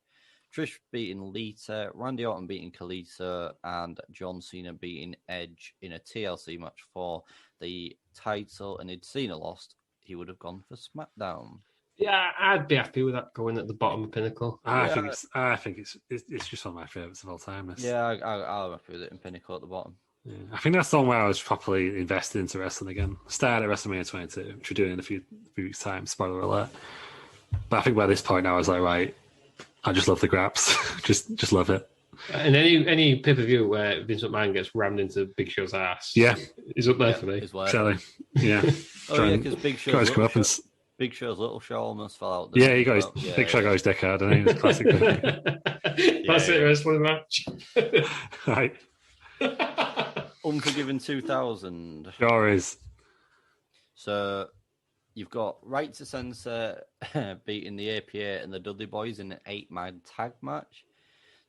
Trish beating Lita, Randy Orton beating Kalisto, and John Cena beating Edge in a TLC match for the title. And if Cena lost, he would have gone for SmackDown. Yeah, I'd be happy with that going at the bottom of Pinnacle. I think it's just one of my favourites of all time. Yeah, I'm happy with it in Pinnacle at the bottom. Yeah, I think that's the one where I was properly invested into wrestling again. Started at WrestleMania 22, which we're doing in a few weeks' time, spoiler alert. But I think by this point now I was like, right, I just love the graps. just love it. And any pay-per-view where Vince McMahon gets rammed into Big Show's ass is up there for me. Exactly. Yeah. Because Big Show's Big Show's little show almost fell out. Yeah, he got his Big Show got his dick out, and it's classic. That's it, wrestling match. Right. Unforgiven 2000. Sure is. So you've got Right to Censor beating the APA and the Dudley Boys in an 8-man tag match.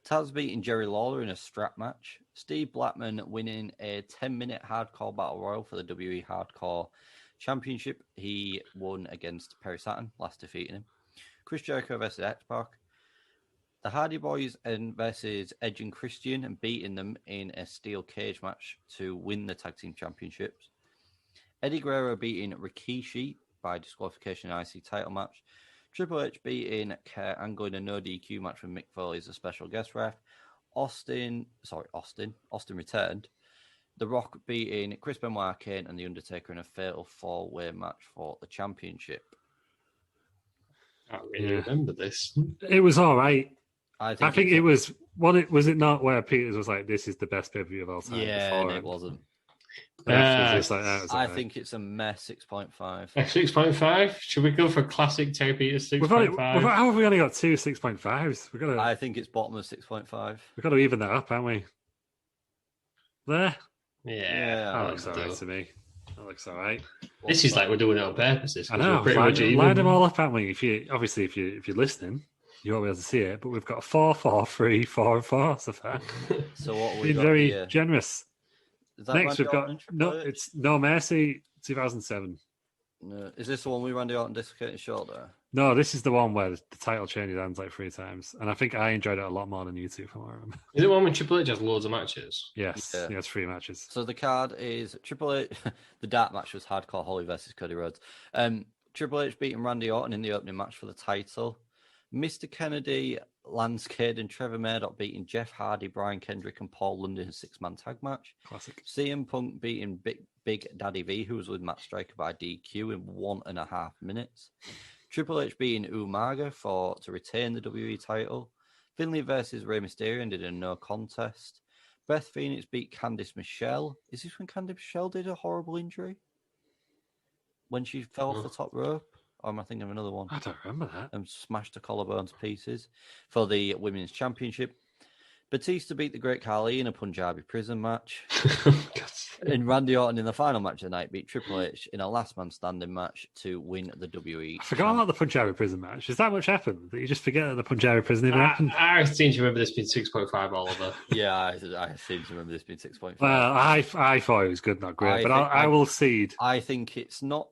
Taz beating Jerry Lawler in a strap match. Steve Blackman winning a 10-minute hardcore battle royal for the WWE Hardcore Championship. He won against Perry Saturn, last defeating him. Chris Jericho versus X-Pac. The Hardy Boys versus Edge and Christian and beating them in a steel cage match to win the tag team championships. Eddie Guerrero beating Rikishi by disqualification in IC title match. Triple H beating Kurt Angle in a no DQ match with Mick Foley as a special guest ref. Austin returned. The Rock beating Chris Benoit, Kane, and The Undertaker in a fatal 4-way match for the championship. I can't really remember this. It was all right. I think it was. Was it not where Peters was like, "This is the best pay per view of all time"? Yeah, and it wasn't. I think it's a mess. 6.5. 6.5. Should we go for classic Terry Peters 6.5? How have we only got two 6.5s? We've got to. I think it's bottom of 6.5. We've got to even that up, haven't we? There. Yeah, that looks all right to me. That looks all right. This is like we're doing it on purpose. I know. Line them all up, haven't we? If you're listening, you won't be able to see it, but we've got 4, 4, 3, 4, and 4 so far. So what we been got very here? Generous. Next, we've got it's No Mercy 2007. No. Is this the one we Randy Orton dislocated his shoulder? No, this is the one where the title changed hands like 3 times, and I think I enjoyed it a lot more than you two, from what I remember. Is it one when Triple H has loads of matches? Yes, he has 3 matches. So the card is Triple H. The dark match was Hardcore Holly versus Cody Rhodes. Triple H beating Randy Orton in the opening match for the title. Mr. Kennedy, Lance Cade, and Trevor Murdoch beating Jeff Hardy, Brian Kendrick, and Paul London in a 6-man tag match. Classic. CM Punk beating Big Daddy V, who was with Matt Striker by DQ in 1.5 minutes. Triple H beating Umaga to retain the WWE title. Finlay versus Rey Mysterio and did a no contest. Beth Phoenix beat Candice Michelle. Is this when Candice Michelle did a horrible injury? When she fell off the top rope? Or am I thinking of another one? I don't remember that. And smashed the collarbone to pieces for the Women's Championship. Batista beat the Great Khali in a Punjabi prison match. God's sake. And Randy Orton in the final match of the night beat Triple H in a last man standing match to win the WWE. I forgot about the Punjabi prison match. Is that much happened that you just forget that the Punjabi prison even happened? I seem to remember this being 6.5, Oliver. Yeah, I seem to remember this being 6.5. Well, I thought it was good, not great, but I will cede. I think it's not.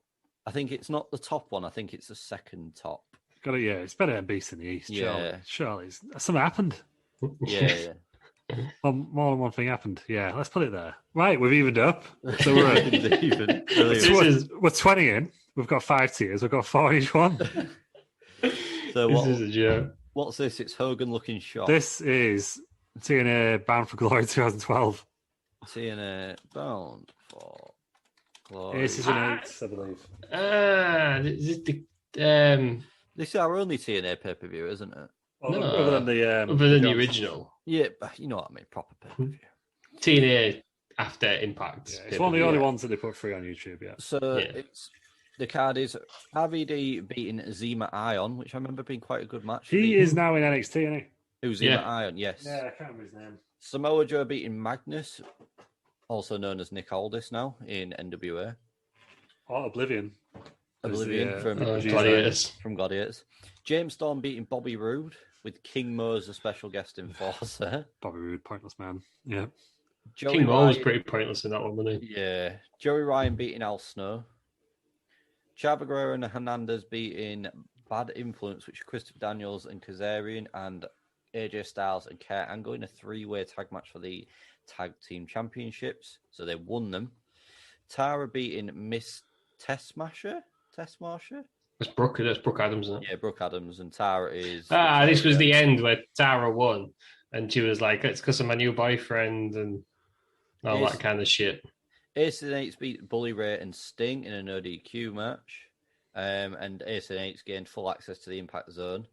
I think it's not the top one. I think it's the second top. Got it. Yeah, it's better than Beast in the East. Yeah. Surely. Something happened. Yeah. Well, more than one thing happened. Yeah, let's put it there. Right, we've evened up. So we're Even. we're 20 in. We've got 5 tiers. We've got 4 each one. So This is a joke. what's this? It's Hogan looking shot. This is TNA Bound for Glory 2012. TNA Bound for Glory. Aces and Eights, I believe. This is the This is our only TNA pay per view, isn't it? No. Other than the other than the original Yeah, but you know what I mean. Proper pay per view. TNA after Impact. Yeah, it's one of the only ones that they put free on YouTube. Yeah. So it's the card is RVD beating Zema Ion, which I remember being quite a good match. He is now in NXT, isn't he? Who's Zema Yeah. Ion? Yes. Yeah, I can't remember his name. Samoa Joe beating Magnus, also known as Nick Aldis now in NWA. Oh, Oblivion. Oblivion from Gladiators. from Gladiators. James Storm beating Bobby Roode with King Mo as a special guest enforcer. Bobby Roode, pointless man. Yeah. Joey King Mo was Ryan- pretty pointless in that one, wasn't he? Yeah. Joey Ryan beating Al Snow. Chavo Guerrero and Hernandez beating Bad Influence, which are Christopher Daniels and Kazarian, and AJ Styles and Kurt Angle in a 3-way tag match for the Tag Team Championships. So they won them. Tara beating Miss Tessmacher? That's Brooke Adams, isn't it? Yeah, Brooke Adams, and Tara is... This was the end where Tara won, and she was like, "It's because of my new boyfriend," and all Yes. that kind of shit. Ace and Eights beat Bully Ray and Sting in an ODQ match. And Ace and Eights gained full access to the Impact Zone.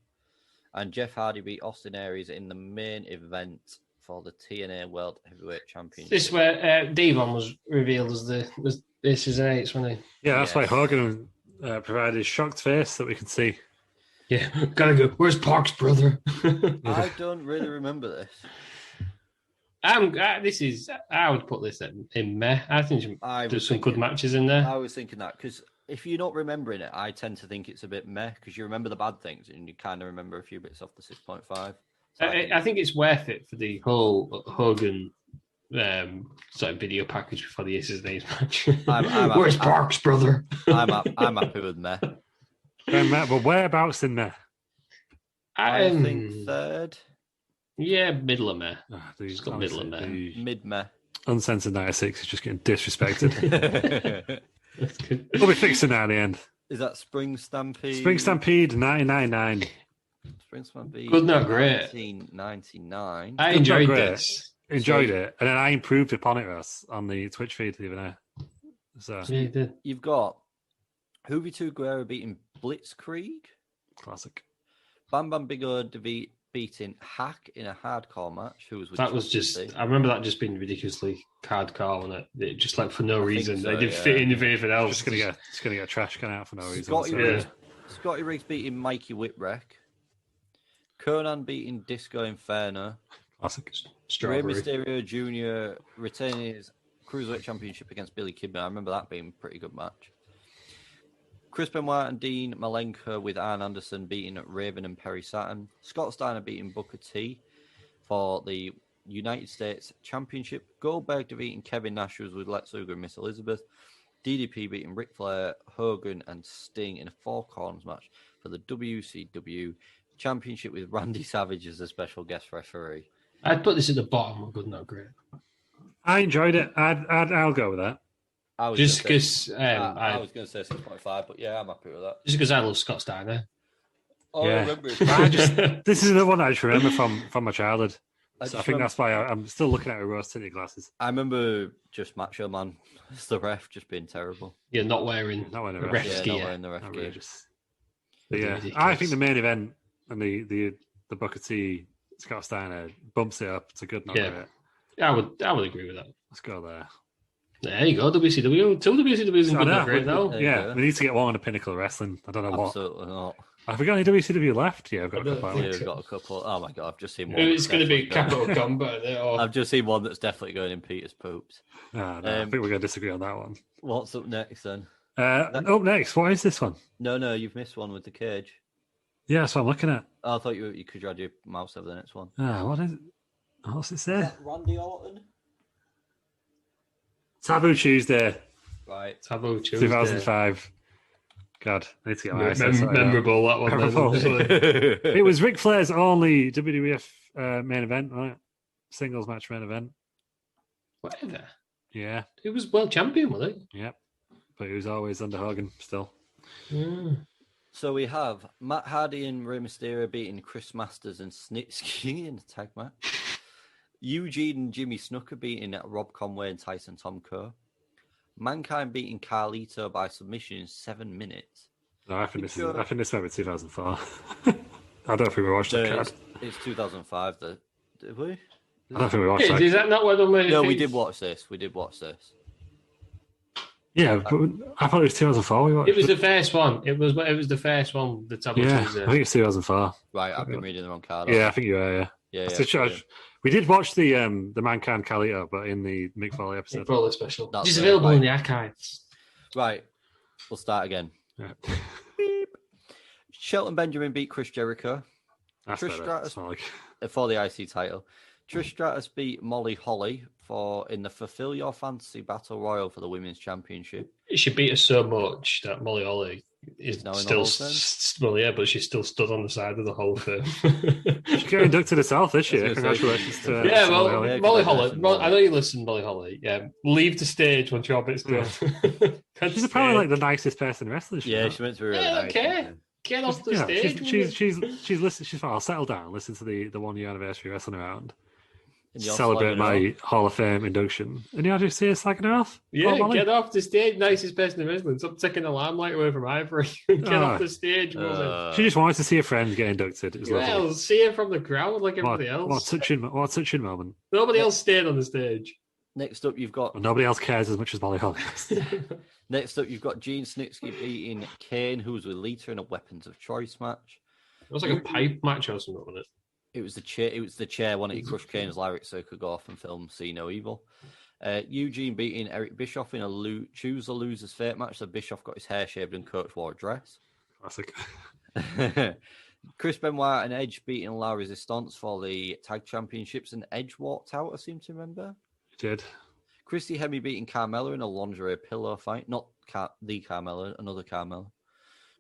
And Jeff Hardy beat Austin Aries in the main event for the TNA World Heavyweight Championship. This is where Devon was revealed as the Aces and Eights, wasn't he? Yeah, that's Yes. why Hogan provided his shocked face that we can see. Yeah, gotta go. Where's Park's brother? I don't really remember this. I would put this in meh. I think there's some good matches in there. I was thinking that because if you're not remembering it, I tend to think it's a bit meh because you remember the bad things and you kind of remember a few bits off the 6.5. So I think it's worth it for the whole Hogan sort of video package before the Aces and Eights match. Where's Park's brother? I'm happy with meh. But whereabouts in there? I think third, Yeah, middle of meh. It's got middle of there. mid meh. Uncensored 96 is just getting disrespected. That's good. We'll be fixing that at the end. Is that Spring Stampede? Spring Stampede 999. Spring Stampede. Good, not great. 1999. I Good, not enjoyed great. this. Enjoyed it, and then I improved upon it, Russ, on the Twitch feed the other night. So Yeah, you did. You've got Juventud Guerrero beating Blitzkrieg. classic. Bam Bam Bigelow beating Hack in a hardcore match. Who was with That was Triple just. C. I remember that just being ridiculously hardcore, wasn't it? Just like for no I think reason. so, They didn't yeah. fit in with anything else. Just gonna get a trash can out for no reason. Scotty, So, Riggs, Scotty Riggs beating Mikey Whipwreck. Conan beating Disco Inferno. classic. Rey Strawberry. Mysterio Jr. retaining his Cruiserweight Championship against Billy Kidman. I remember that being a pretty good match. Chris Benoit and Dean Malenko with Arn Anderson beating Raven and Perry Saturn. Scott Steiner beating Booker T for the United States Championship. Goldberg defeating Kevin Nash with Lex Luger and Miss Elizabeth. DDP beating Ric Flair, Hogan and Sting in a 4 corners match for the WCW Championship with Randy Savage as a special guest referee. I'd put this at the bottom of good, not great. I enjoyed it. I'll go with that. I was Just gonna say- because I was going to say 6.5, but yeah, I'm happy with that. I love Scott Steiner. Oh, Yeah. I remember it. I just this is the one I just remember from my childhood. I So I just think remember- that's why I'm still looking at it with rose tinted glasses. I remember just Macho Man as the ref just being terrible. Yeah, not wearing Not wearing a the ref. ref's Yeah, gear. not wearing the ref gear. Outrageous. But yeah, Ridiculous. I think the main event and the Booker T Scott Steiner bumps it up. It's a good not Yeah. great. I would agree with that. Let's go there. There you go, WCW. Two WCWs in I good know, not great now. There you yeah, go. we need to get one on the pinnacle of wrestling. I don't know what. Absolutely not. Have we got any WCW left? Yeah, I've got a I couple. don't Yeah, think we've so. got a couple. Oh my god, I've just seen one. It's that's going to be definitely Capital going- Combat. Or... I've just seen one that's definitely going in Peter's poops. No, I think we're going to disagree on that one. What's up next then? Up next, what is this one? No, you've missed one with the cage. Yeah, that's what I'm looking at. Oh, I thought you could drag your mouse over the next one. What is it? What's it say? Randy Orton. Taboo Tuesday, Right. Taboo Tuesday. 2005. God, I need to get my eyes sorted out. Memorable, that one. Memorable. Then, It was Ric Flair's only WWF main event, right? Singles match main event. Whatever. Yeah, He was world champion, wasn't yep. But he was always under Hogan still. he? So we have Matt Hardy and Rey Mysterio beating Chris Masters and Snitsky in a tag match. Eugene and Jimmy Snuka beating Rob Conway and Tyson Tomko. Mankind beating Carlito by submission in 7 minutes. No, I think this might be 2004. I don't know if we watched that card. It's 2005. Did we? I don't think we watched Is that. that not what the No, we did watch this. Yeah, but I thought it was 2004. We watched It was the first one. It was the first one. The Taboo Yeah, Tuesday. I think it's 2004. Right, I've been reading the wrong card. Yeah, I think you are. Yeah. yeah. So, we did watch the Mankind Carlito, but in the Mick Foley episode. Probably special. That's It's it, available right. in the archives. Right, we'll start again. Yeah. Shelton Benjamin beat Chris Jericho That's Trish better. Stratus. It's not like... for the IC title. Trish Stratus beat Molly Holly in the Fulfill Your Fantasy Battle Royal for the Women's Championship. She beat us so much that Molly Holly is Now in the still, Hall of Fame? well, yeah, but she still stood on the side of the Hall of Fame. She got inducted herself this year. I was gonna say- Congratulations to Yeah, Molly well, Holly. Yeah, Molly congratulations, Holly. Molly. I know you listen, Molly Holly. Yeah, leave the stage once your bit's done. She's apparently like the nicest person in wrestling. Yeah, she meant to be really Yeah, nice. okay. wasn't she? Get off the stage. She's listening. She's fine. I'll settle down. Listen to the 1 year anniversary wrestling around. And you're Celebrate slagging my her off. Hall of Fame induction. And you just see her slagging her off. Yeah, Oh, Molly. get off the stage. Nicest person in wrestling. Stop taking the limelight away from Ivory. Get off the stage, woman. She just wanted to see her friends get inducted. It was lovely. Well, see her from the crowd like What everybody a else. touching moment. Nobody else stayed on the stage. Next up, you've got Nobody else cares as much as Molly Holly. Gene Snitsky beating Kane, who was with Lita in a Weapons of Choice match. It was like a pipe match or something, wasn't it? It was the chair wanted to crush Kane's lyrics so he could go off and film See No Evil. Eugene beating Eric Bischoff in a Choose a Loser's Fate match. So Bischoff got his hair shaved and Coach wore a dress. Classic. Chris Benoit and Edge beating La Resistance for the tag championships, and Edge walked out, I seem to remember. He did. Christy Hemme beating Carmella in a lingerie pillow fight. Not the Carmella, another Carmella.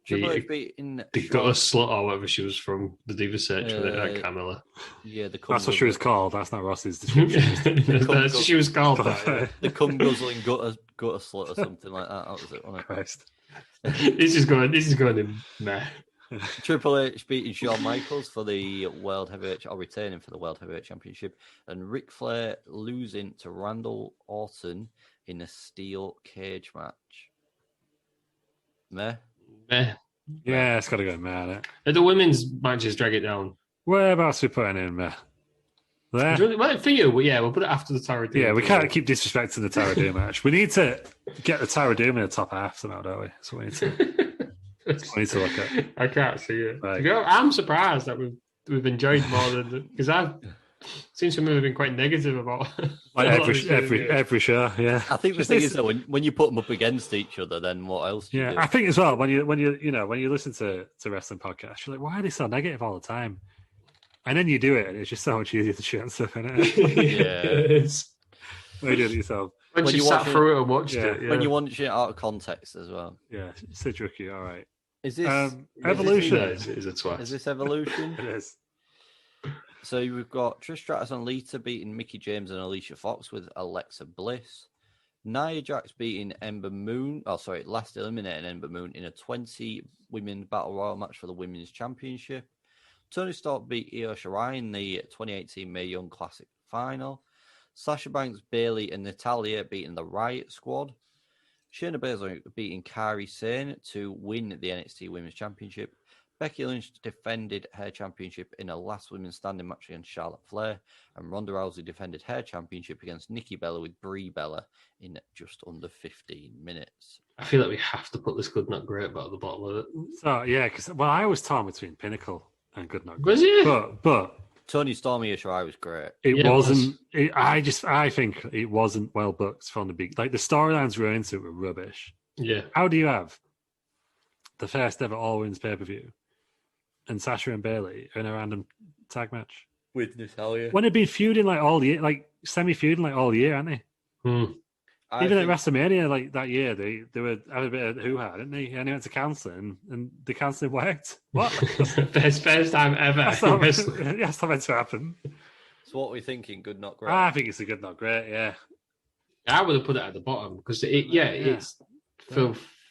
Triple H beating They got a slut or whatever she was from the Diva Search with it, like Camilla. Yeah, That's what she was called. That's not Ross's description. She was called that. Yeah. the cum guzzling gutter slut or something like that. That was it, wasn't it? Christ. This is going in meh. Triple H beating Shawn Michaels for the World Heavyweight, or retaining for the World Heavyweight Championship, and Ric Flair losing to Randall Orton in a steel cage match. Meh. Meh. Yeah, it's got to go mad. The women's matches drag it down. Whereabouts we putting in there? There? Well, for you, yeah, we'll put it after the Tara Doom. Yeah, we can't keep disrespecting the Tara Doom match. We need to get the Tara Doom in the top half somehow, don't we? That's what we need to look at. I can't see it. Right. I'm surprised that we've enjoyed more than because I've seen some have been quite negative about Like a lot of these every show, yeah. I think the thing is that when you put them up against each other, then what else do you Yeah, do? I think as well when you listen to wrestling podcasts, you're like, why are they so negative all the time? And then you do it, and it's just so much easier to shoot stuff in it. It's- When you do it yourself, Once When you you sat watch it- through it and watched Yeah. it, yeah. When you want shit out of context as well. yeah, it's a tricky. All right, Is this Evolution. Is a twat. is this Evolution? It is. So we've got Trish Stratus and Lita beating Mickey James and Alicia Fox with Alexa Bliss. Nia Jax beating last eliminating Ember Moon in a 20 women battle royal match for the women's championship. Tony Stork beat Io Shirai in the 2018 Mae Young Classic final. Sasha Banks, Bayley, and Natalia beating the Riot Squad. Shayna Baszler beating Kairi Sane to win the NXT Women's Championship. Becky Lynch defended her championship in a last women's standing match against Charlotte Flair, and Ronda Rousey defended her championship against Nikki Bella with Brie Bella in just under 15 minutes. I feel like we have to put this good not great at the bottom of it. So yeah, because I was torn between Pinnacle and Good Not Was Great. you? But Tony Stormy Ishii was great. it wasn't. I think it wasn't well booked from the beginning. Like the storylines we were into were rubbish. Yeah. How do you have the first ever All Women's pay-per-view and Sasha and Bayley in a random tag match With Natalia. when they've been feuding like all year, like semi-feuding like all year, haven't they? Even at WrestleMania, like that year, they were having a bit of hoo-ha, didn't they? And they went to counselling, and the counselling worked. What? First time ever. That's not meant to happen. So what are we thinking? Good, not great? I think it's a good, not great, yeah. I would have put it at the bottom because it's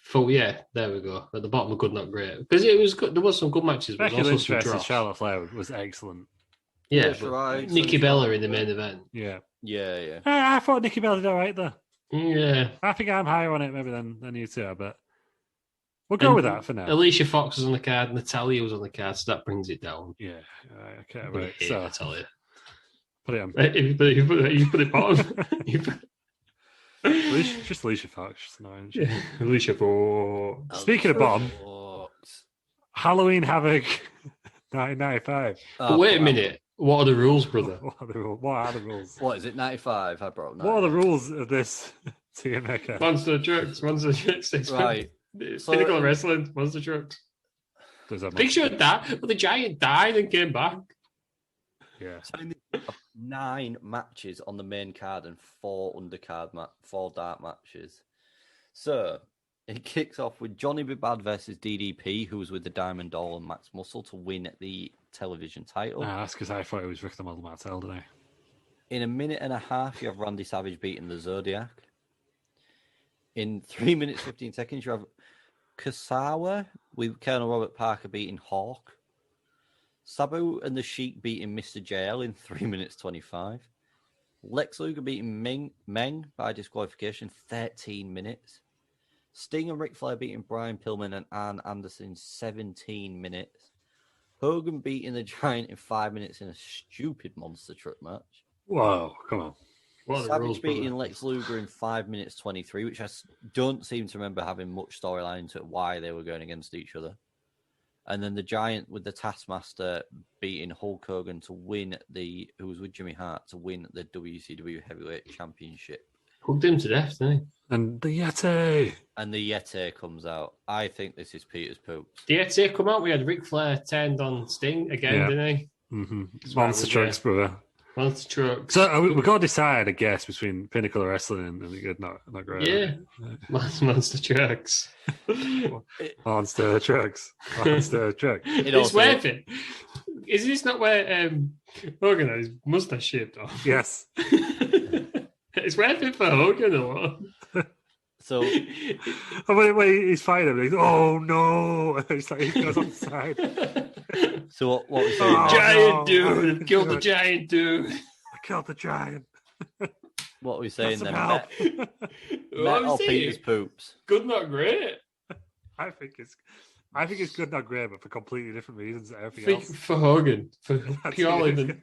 full. Yeah, there we go. At the bottom of good, not great, because it was good. There was some good matches, but Becky also Lynch some versus drops. Charlotte Flair was excellent. Yeah, That's right. Nikki Bella in the main event. Yeah. Yeah. I thought Nikki Bella did all right, though. Yeah, I think I'm higher on it maybe than you two are, but we'll go with that for now. Alicia Fox was on the card, Natalia was on the card, so that brings it down. Yeah, I can't I'm gonna wait. hate So Natalia. put it on. You put it bottom. Just Alicia Fox. She's annoying. Yeah. Alicia Fox. Speaking of bottom, Halloween Havoc 1995. But wait a minute. What are the rules, brother? What are the rules? What is it? 95? I brought 90. What are the rules of this TMK? Monster trucks. Right. Pinnacle of Wrestling. Monster trucks. Big Show died, but the Giant died and came back. Yeah. So 9 matches on the main card and 4 undercard 4 dark matches. So it kicks off with Johnny B. Bad versus DDP, who was with the Diamond Doll and Max Muscle to win the television title. That's because I thought it was Rick the Model Martel today. In a minute and a half, you have Randy Savage beating the Zodiac. In 3 minutes 15 seconds, you have Kasawa with Colonel Robert Parker beating Hawk. Sabu and the Sheik beating Mr. JL in 3 minutes 25. Lex Luger beating Meng by disqualification 13 minutes. Sting and Ric Flair beating Brian Pillman and Arn Anderson in 17 minutes. Hogan beating the Giant in 5 minutes in a stupid monster truck match. Whoa, come on. Savage beating Lex Luger in 5 minutes 23, which I don't seem to remember having much storyline into why they were going against each other. And then the Giant with the Taskmaster beating Hulk Hogan to win who was with Jimmy Hart, to win the WCW Heavyweight Championship. Hooked him to death, didn't he? And the Yeti. And the Yeti comes out. I think this is Peter's poops. The Yeti come out. We had Ric Flair turned on Sting again, didn't he? Mm-hmm. Monster trucks, brother. Monster trucks. So we've got to decide, I guess, between Pinnacle Wrestling and the Good Not Great. Yeah. Monster trucks. Monster trucks. Monster truck. It's worth it. Is this not where Hogan had his mustache shaved off? Yes. It's worth it for Hogan or what? So when he's fighting him, he's oh no! It's like he goes on the side. So what we saying? Giant dude killed the giant dude. I killed the giant. What are we saying then? Help. Met or Peter's poops? Good, not great. I think it's good, not great, but for completely different reasons than everything else. For Hogan, Purely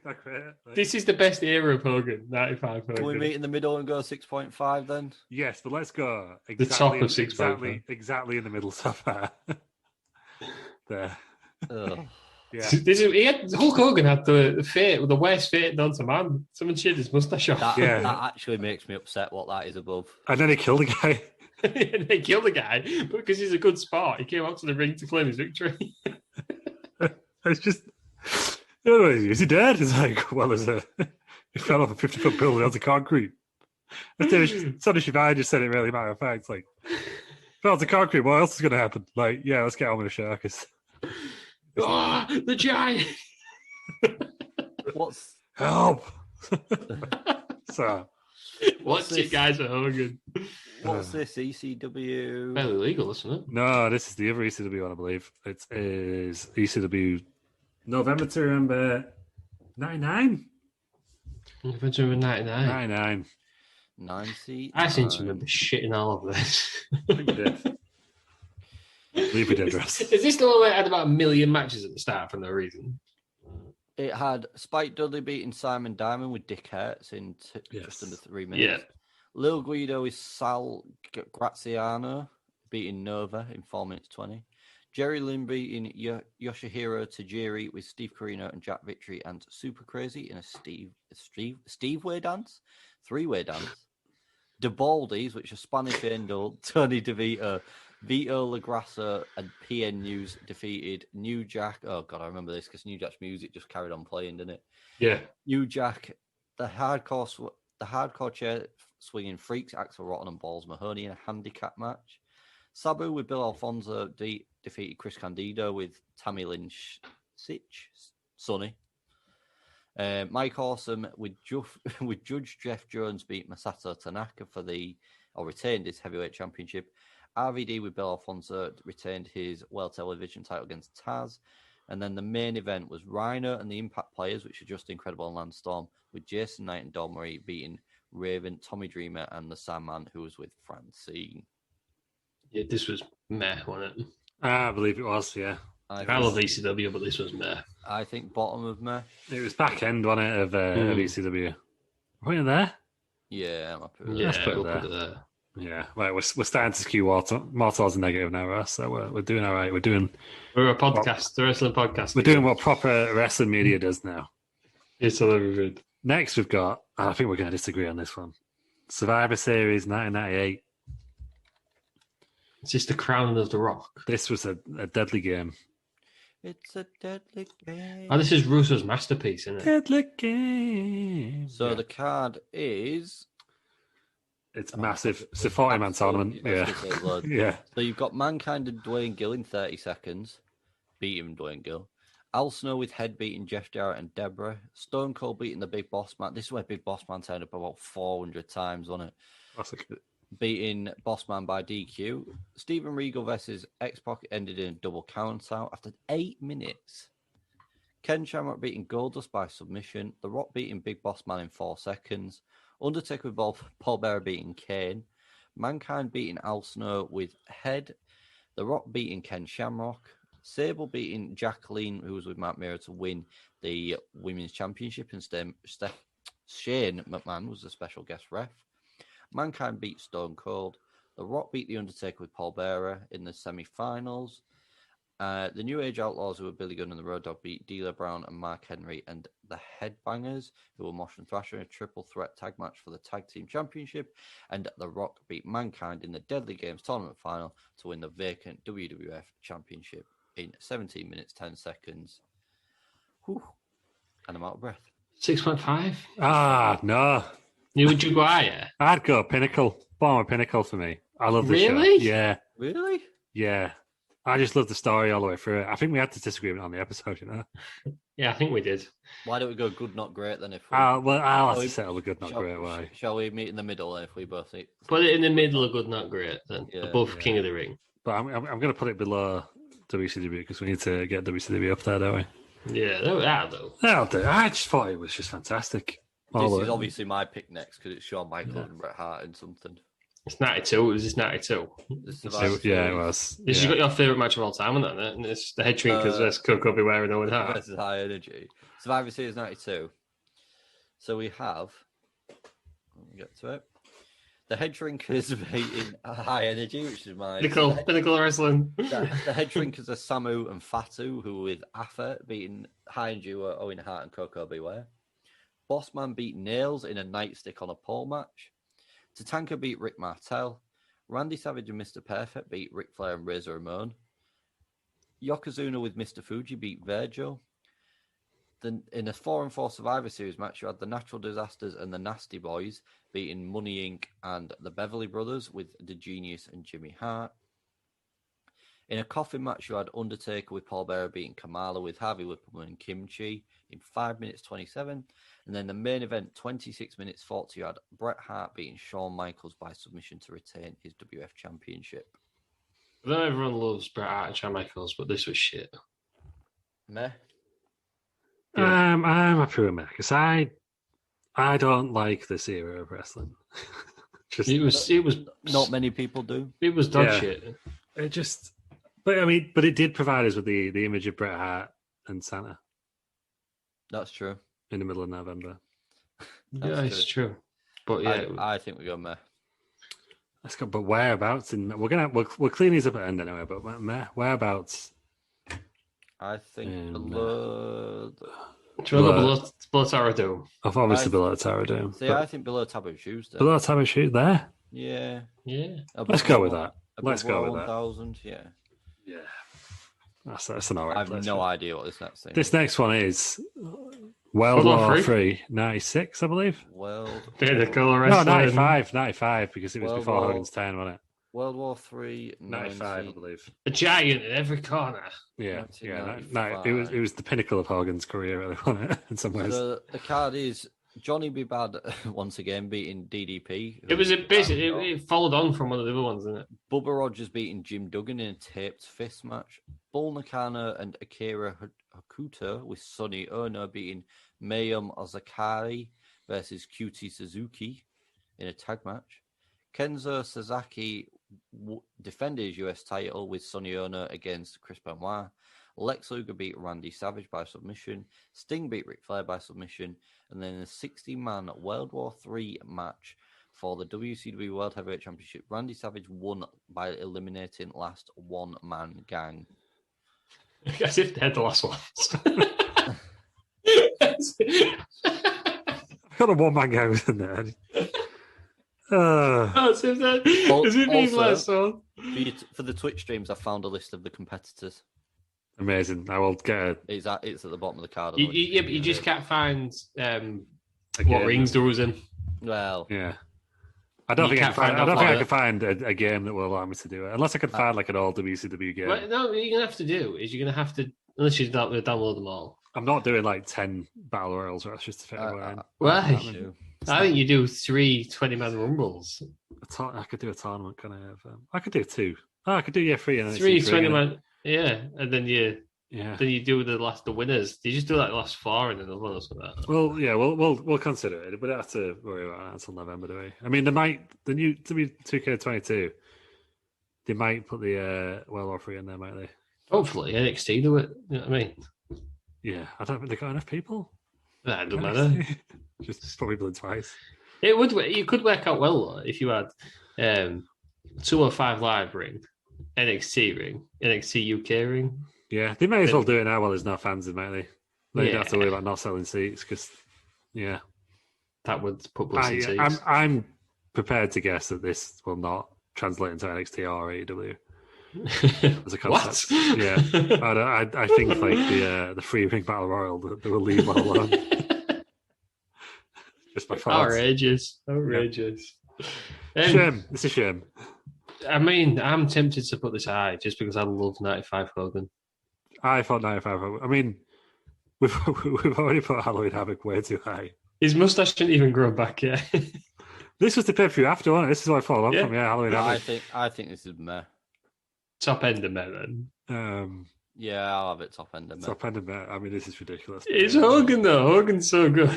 this is the best era of Hogan, 95 Hogan. Can we meet in the middle and go 6.5 then? Yes, but let's go the top of 6.5. Exactly in the middle so far. There. Yeah. Hulk Hogan had the worst fate known to man. Someone shaved his mustache off. That actually makes me upset what that is above. And then he killed a guy. And they killed the guy, but because he's a good sport, he came out to the ring to claim his victory. It's just, is he dead? It's like, well, he fell off a 50-foot building onto concrete. Sonny Shibai just said it really matter of fact. Like, fell onto concrete, what else is going to happen? Like, yeah, let's get on with the show. The Giant! What's... Help! So... What's it, guys, at Hogan? What's this, ECW? Fairly legal, isn't it? No, this is the other ECW one, I believe. It is ECW November to November 99? November to November 99. 99. 90. I seem to remember shitting all of this. I think you did. Leave it at rest. Is this the one where it had about 1 million matches at the start for no reason? It had Spike Dudley beating Simon Diamond with Dick Hertz in just under 3 minutes. Yeah. Lil Guido is Sal Graziano beating Nova in 4 minutes 20. Jerry Lynn beating Yoshihiro Tajiri with Steve Corino and Jack Victory and Super Crazy in a Steve-way dance, 3-way dance. The Baldies, which are Spanish Angel, Tony DeVito, Vito LaGrassa, and PN News defeated New Jack. Oh God, I remember this because New Jack's music just carried on playing, didn't it? Yeah. New Jack, the hardcore chair swinging freaks, Axel Rotten and Balls Mahoney in a handicap match. Sabu with Bill Alfonso defeated Chris Candido with Tammy Lynch Sonny. Mike Awesome with Judge Jeff Jones beat Masato Tanaka retained his heavyweight championship. RVD with Bill Alfonso retained his World Television title against Taz. And then the main event was Rhino and the Impact Players, which are just Incredible and Lance Storm, with Jason Knight and Dawn Marie beating Raven, Tommy Dreamer, and the Sandman, who was with Francine. Yeah, this was meh, wasn't it? I believe it was, yeah. I love ECW, but this was meh. I think bottom of meh. It was back end, wasn't it, of ECW? Were you there? Yeah, I'm happy with Yeah, that. we'll put it there. Yeah, right. We're starting to skew more towards the negative now, Ross. So we're doing all right. We're a podcast, the wrestling podcast. We're doing what proper wrestling media does now. It's all over good. Next, we've got. And I think we're going to disagree on this one. Survivor Series 1998. It's just the crowning of The Rock. This was a deadly game. It's a deadly game. Oh, this is Russo's masterpiece, isn't it? Deadly game. So the card is. It's massive. It's a 40-man tournament. Yeah. Yeah. So you've got Mankind and Dwayne Gill in 30 seconds. Beating Dwayne Gill. Al Snow with head beating Jeff Jarrett and Deborah. Stone Cold beating the Big Boss Man. This is where Big Boss Man turned up about 400 times, wasn't it? Classic. Beating Boss Man by DQ. Steven Regal versus X-Pac ended in a double count out after 8 minutes. Ken Shamrock beating Goldust by submission. The Rock beating Big Boss Man in 4 seconds. Undertaker with Paul Bearer beating Kane. Mankind beating Al Snow with head. The Rock beating Ken Shamrock. Sable beating Jacqueline, who was with Matt Mira, to win the Women's Championship. And Shane McMahon was the special guest ref. Mankind beat Stone Cold. The Rock beat The Undertaker with Paul Bearer in the semi-finals. The New Age Outlaws, who were Billy Gunn and the Road Dogg, beat D'Lo Brown and Mark Henry, and the Headbangers, who were Mosh and Thrasher, in a triple threat tag match for the Tag Team Championship. And The Rock beat Mankind in the Deadly Games tournament final to win the vacant WWF Championship in 17 minutes, 10 seconds. Whew. And I'm out of breath. 6.5? Ah, no. Would you go higher? I'd go Pinnacle. Bomber Pinnacle for me. I love this show. Really? Yeah. Really? Yeah. I just love the story all the way through it. I think we had the disagreement on the episode, you know? Yeah, I think we did. Why don't we go good, not great then? If we... Well, I'll have to settle the good, not great way. Shall we meet in the middle if we both eat? Put it in the middle of good, not great, then. Yeah, above King of the Ring. But I'm going to put it below WCW because we need to get WCW up there, don't we? Yeah, that'll do. That'll do. I just thought it was just fantastic. This is obviously my pick next because it's Shawn Michaels and Bret Hart and something. It's 92. Was this 92? Yeah, it was. This has got your favourite match of all time, isn't it? And it's the Head Shrinkers versus Coco Beware and Owen Hart. Versus High Energy. Survivor Series 92. So we have... Let me get to it. The Head Shrinkers beating High Energy, which is my... Pinnacle Wrestling. The Head Shrinkers are Samu and Fatu, who were with Afa, beating High Energy were Owen Hart and Coco Beware. Bossman beat Nails in a nightstick on a pole match. Tatanka beat Rick Martel. Randy Savage and Mr. Perfect beat Ric Flair and Razor Ramon. Yokozuna with Mr. Fuji beat Virgil. Then in a 4-on-4 Survivor Series match, you had the Natural Disasters and the Nasty Boys beating Money Inc. and the Beverly Brothers with The Genius and Jimmy Hart. In a coffin match, you had Undertaker with Paul Bearer beating Kamala with Harvey Whippleman and Kimchi in 5 minutes 27. And then the main event, 26 minutes 40, you had Bret Hart beating Shawn Michaels by submission to retain his WF Championship. I know everyone loves Bret Hart and Shawn Michaels, but this was shit. Meh. Yeah. I'm happy with meh because I don't like this era of wrestling. It was not many people do. It was dog shit. It just But I mean, but it did provide us with the image of Bret Hart and Santa That's true. in the middle of November. Yeah, it's true. But yeah, I think we go meh. Let's go. But whereabouts? We'll clean these up at the end anyway. But whereabouts? I think below. Do you want to below Tower Dome? Obviously below Tower Dome. See, I think below Taboo Tuesday. Below Tower Shoot there. Yeah. Let's go with that. Let's go with 1,000. Yeah. Yeah. That's an alright. I have no idea what this next thing. This next one is World War III, 96, I believe. No, 95, because it was before Hogan's 10, wasn't it? World War III, 95, I believe. A giant in every corner. Yeah, it was the pinnacle of Hogan's career, really, wasn't it? In some ways. The card is Johnny B. Bad once again beating DDP. It was it followed on from one of the other ones, didn't it? Bubba Rogers beating Jim Duggan in a taped fist match. Bull Nakano and Akira Hakuta with Sonny Ono beating Mayum Ozakari versus QT Suzuki in a tag match. Kenzo Sasaki defended his US title with Sonny Ono against Chris Benoit. Lex Luger beat Randy Savage by submission. Sting beat Ric Flair by submission. And then a 60-man World War III match for the WCW World Heavyweight Championship. Randy Savage won by eliminating last one-man gang. As if they had the last ones. I've got a one-man gang in there. As if these last one. For the Twitch streams, I found a list of the competitors. Amazing. I will get it. It's at the bottom of the card. But you just can't find what rings there was in. Well, yeah. I don't think I can find a game that will allow me to do it, unless I could find like an old WCW game. Well, no, what you're gonna have to do is unless you download them all. I'm not doing like 10 battle royals where it's just to fit everywhere in. Why? I think you do 3 20-man rumbles. I could do a tournament, can I have? I could do 2. Oh, I could do 3 and then 3 20-man. Yeah, and then you do the winners. You just do like the last 4 and then the others for that. Well, yeah, we'll consider it. We don't have to worry about that until November, do we? I mean, the new 2K22. They might put the World War III in there, might they? Hopefully, NXT do it. You know what I mean? Yeah, I don't think they've got enough people. That doesn't matter. Just probably blood twice. It could work out well though, if you had 205 Live ring, NXT ring, NXT UK ring. Yeah, they may as well do it now while there's no fans in, might they? They don't have to worry about not selling seats because, that would put publicity. I'm prepared to guess that this will not translate into NXT or AEW. As a concept. What? Yeah, I think like the free ring battle royal they will leave that alone. Just my thoughts. Outrageous. Yeah. Shame. It's a shame. I mean, I'm tempted to put this high just because I love 95 Hogan. I thought 95 Hogan. I mean, we've already put Halloween Havoc way too high. His mustache didn't even grow back yet. This was the pay-per-view after, wasn't it? This is what I followed on from. Yeah, Halloween Havoc. I think this is meh. Top end of men, then. Yeah, I'll have it top end of meh. Top end of meh. I mean, this is ridiculous. It's Hogan, though. Hogan's so good.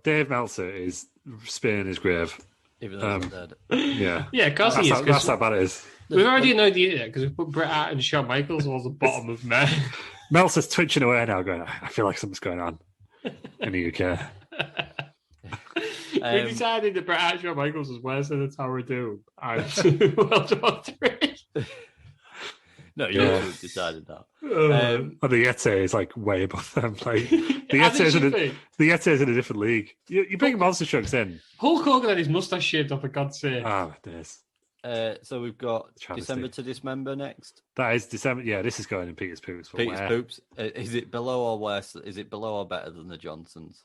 Dave Meltzer is spinning his grave. Even though he's dead. Yeah. Yeah, of course he is. That's how bad it is. We've already annoyed the internet because we put Bret Hart and Shawn Michaels towards the bottom of men. Meltzer's twitching away now, going, I feel like something's going on in the UK. We decided that Bret Hart and Shawn Michaels was worse than the Tower of Doom. World War III. No, you have decided that. And the Yeti is like way above them. Like the Yeti is in a different league. You bring monster trucks in. Hulk Hogan had his mustache shaved off, for God's sake. Oh, it is. So we've got December to Dismember next. That is December. Yeah, this is going in Peter's Poops. Peter's Poops. Is it below or worse? Is it below or better than the Johnsons?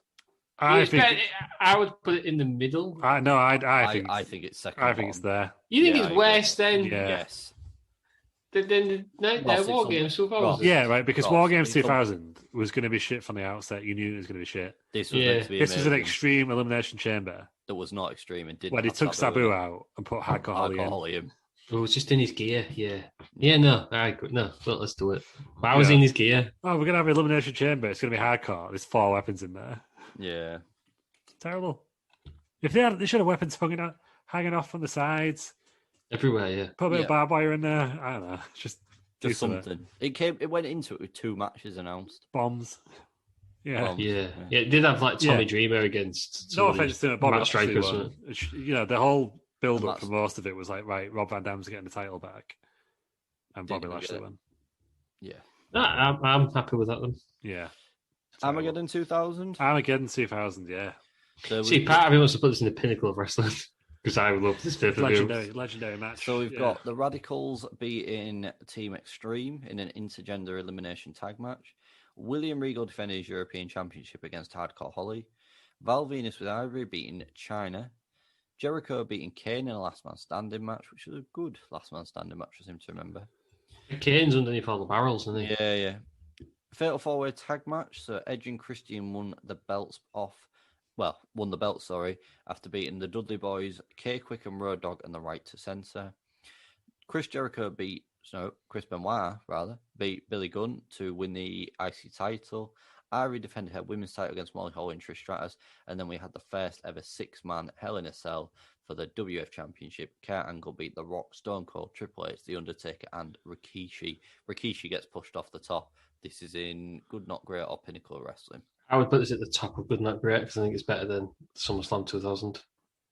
I would put it in the middle. I think it's second. I think it's there. You think it's worse than? Yes. Then War Games 2000. Yeah, right. Because War Games 2000 was going to be shit from the outset. You knew it was going to be shit. This was meant to be This was an extreme elimination chamber. That was not extreme. It didn't. When he took Sabu out and put Hardcore Holly in. Oh, it was just in his gear. Yeah. No, I agree. No, but let's do it. Why was he in his gear? Oh, we're gonna have an elimination chamber. It's gonna be hardcore. There's 4 weapons in there. Yeah. Terrible. If they should have weapons hanging off from the sides. Everywhere, yeah. Put a bit of barbed wire in there. I don't know. Just Just something. It went into it with 2 matches announced. Bombs. Yeah. Bombs. Yeah, it did have like Tommy Dreamer against. No offense to Bobby Matt Lashley Strikers. one. The whole build up Matt's- for most of it was like, right, Rob Van Dam's getting the title back, and Bobby Didn't Lashley get it. won. Yeah. I'm happy with that then. Yeah. Armageddon 2000. Armageddon 2000. Yeah. So See, part of me wants to put this in the pinnacle of wrestling because I love this pay-per-view. Legendary match. So we've got the Radicals beating Team Extreme in an intergender elimination tag match. William Regal defending his European Championship against Hardcore Holly. Val Venus with Ivory beating China. Jericho beating Kane in a last man standing match, which was a good last man standing match, I seem to remember. Kane's underneath all the barrels, isn't he? Yeah. Fatal 4-way tag match. So Edge and Christian won the belts, after beating the Dudley Boys, K-Quick and Road Dogg, and the Right to Censor. Chris Benoit beat Billy Gunn to win the IC title. Ivory defended her women's title against Molly Holly and Trish Stratus. And then we had the first ever 6-man Hell in a Cell for the WF Championship. Kurt Angle beat The Rock, Stone Cold, Triple H, The Undertaker, and Rikishi. Rikishi gets pushed off the top. This is in Good Not Great or Pinnacle of Wrestling. I would put this at the top of Good Night Great because I think it's better than Summerslam 2000.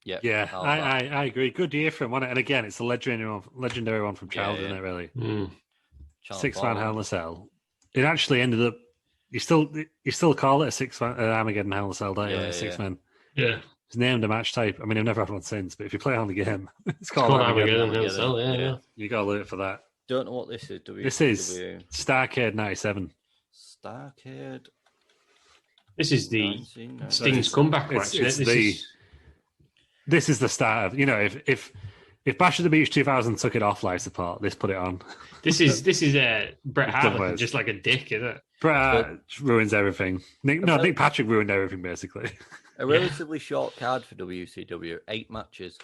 Yeah, I agree. Good year for him, wasn't it? And again, it's a legendary one from childhood, isn't it? Really, 6-man Hell in a Cell. It actually ended up. You still call it a 6-man Armageddon Hell in a Cell, don't you? 6-man. Yeah, it's named a match type. I mean, I've never had one since, but if you play on the game, it's called Armageddon Hell in a Cell. Yeah. You got to learn it for that. Don't know what this is. This is Starrcade '97. Starrcade. This is the 19, Sting's comeback match. This is the start of if Bash at the Beach 2000 took it off life support, this put it on. This is Bret Hart looking just like a dick, isn't it? Bret Hart ruins everything. Nick Patrick ruined everything basically. A relatively short card for WCW, 8 matches.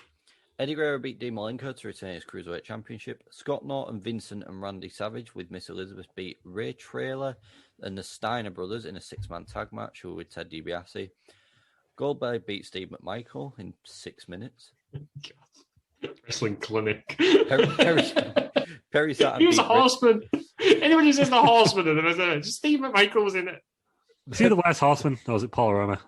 Eddie Guerrero beat Dean Malenko to retain his Cruiserweight Championship. Scott Norton, Vincent, and Randy Savage with Miss Elizabeth beat Ray Traylor and the Steiner brothers in a 6-man tag match who were with Ted DiBiase. Goldberg beat Steve McMichael in 6 minutes. Wrestling clinic. Perry Saturn. He was a horseman. Anyone who says the horseman in it, just Steve McMichael was in it. Was he the worst horseman? Or was it Paul Roma?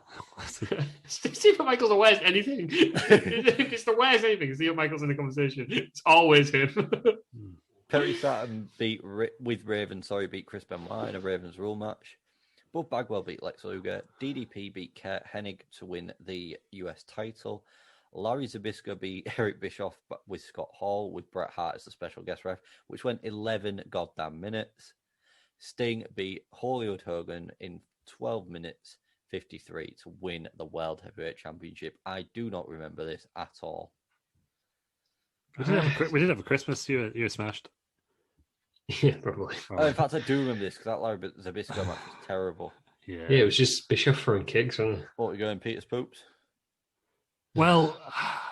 Steve McMichael's the worst anything. If it's the worst anything, Steve McMichael's in the conversation. It's always him. Perry Saturn beat Chris Benoit in a Ravens Rule match. Bob Bagwell beat Lex Luger. DDP beat Kurt Hennig to win the US title. Larry Zbyszko beat Eric Bischoff with Scott Hall with Bret Hart as the special guest ref, which went 11 goddamn minutes. Sting beat Hollywood Hogan in 12 minutes 53 to win the World Heavyweight Championship. I do not remember this at all. We did have a Christmas. You were smashed. Yeah, probably. In fact, I do remember this because that Larry Zbyszko match was terrible. Yeah, it was just Bischoff throwing kicks, wasn't it? What, you going Peter's Poops? Well,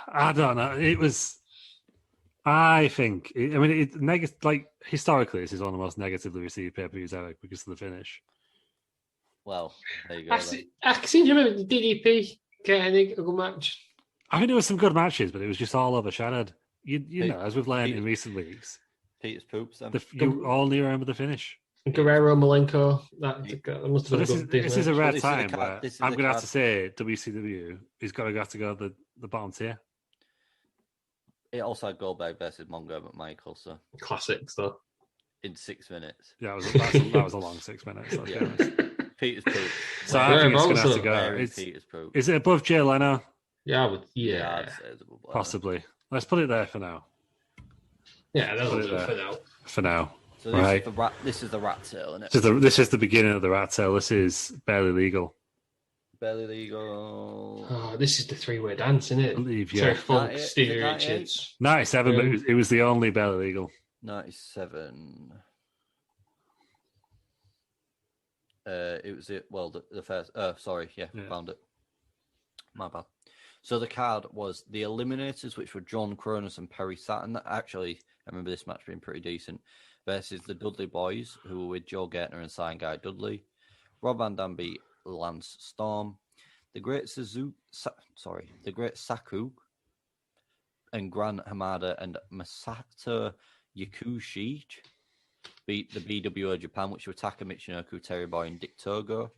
I don't know. It was. I think. I mean, historically, this is one of the most negatively received pay-per-views ever because of the finish. Well, there you go. I seem to remember the DDP getting a good match. I think there were some good matches, but it was just all overshadowed. You know, as we've learned in recent weeks. Peter's Poops. Then. You only remember the finish. Guerrero, Malenko. That must have been this is a rare time where I'm going to have to say WCW is going to have to go the bottom tier. It also had Goldberg versus Mongo McMichael, so classic stuff in 6 minutes. Yeah, that was a long 6 minutes. Peter's Poops. So I think it's going to have to go. Peter's Poops. Is it above Jay Leno? Yeah, I would. Yeah, I'd say it's above Leno. Possibly. Let's put it there for now. Yeah, that'll do it for now. For now. So this is the rat tail, isn't it? This is the beginning of the rat tail. This is barely legal. Barely legal. Oh, this is the 3-way dance, isn't it? I believe, Terry yeah. Funk, Stevie Richards. 97, but it was the only barely legal. 97. It was the first. Sorry, yeah, found it. My bad. So the card was the Eliminators, which were John Cronus and Perry Saturn. Actually, I remember this match being pretty decent. Versus the Dudley Boys, who were with Joe Gaetner and Sign Guy Dudley. Rob Van Dam beat Lance Storm. The Great Saku and Gran Hamada and Masato Yakushi beat the BWO Japan, which were Taka Michinoku, Terry Boy, and Dick Togo.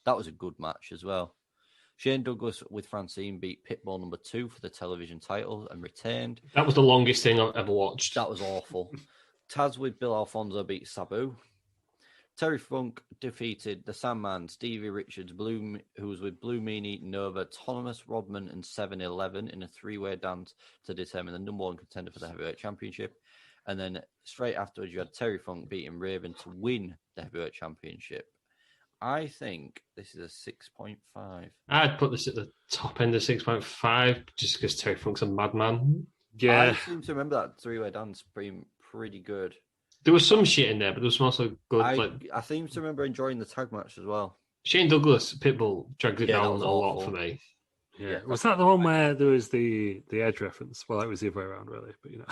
That was a good match as well. Shane Douglas with Francine beat Pitbull number 2 for the television title and retained. That was the longest thing I've ever watched. That was awful. Taz with Bill Alfonso beat Sabu. Terry Funk defeated the Sandman, Stevie Richards, who was with Blue Meanie, Nova, Thomas Rodman, and 7-Eleven in a 3-way dance to determine the number 1 contender for the Heavyweight Championship. And then straight afterwards, you had Terry Funk beating Raven to win the Heavyweight Championship. I think this is a 6.5. I'd put this at the top end of 6.5 just because Terry Funk's a madman. Yeah. I seem to remember that 3-way dance being pretty good. There was some shit in there, but there was some also good. I seem to remember enjoying the tag match as well. Shane Douglas, Pitbull, dragged it down a lot awful. for me. Yeah. Was that the one where there was the Edge reference? Well, that was the other way around, really. But you know.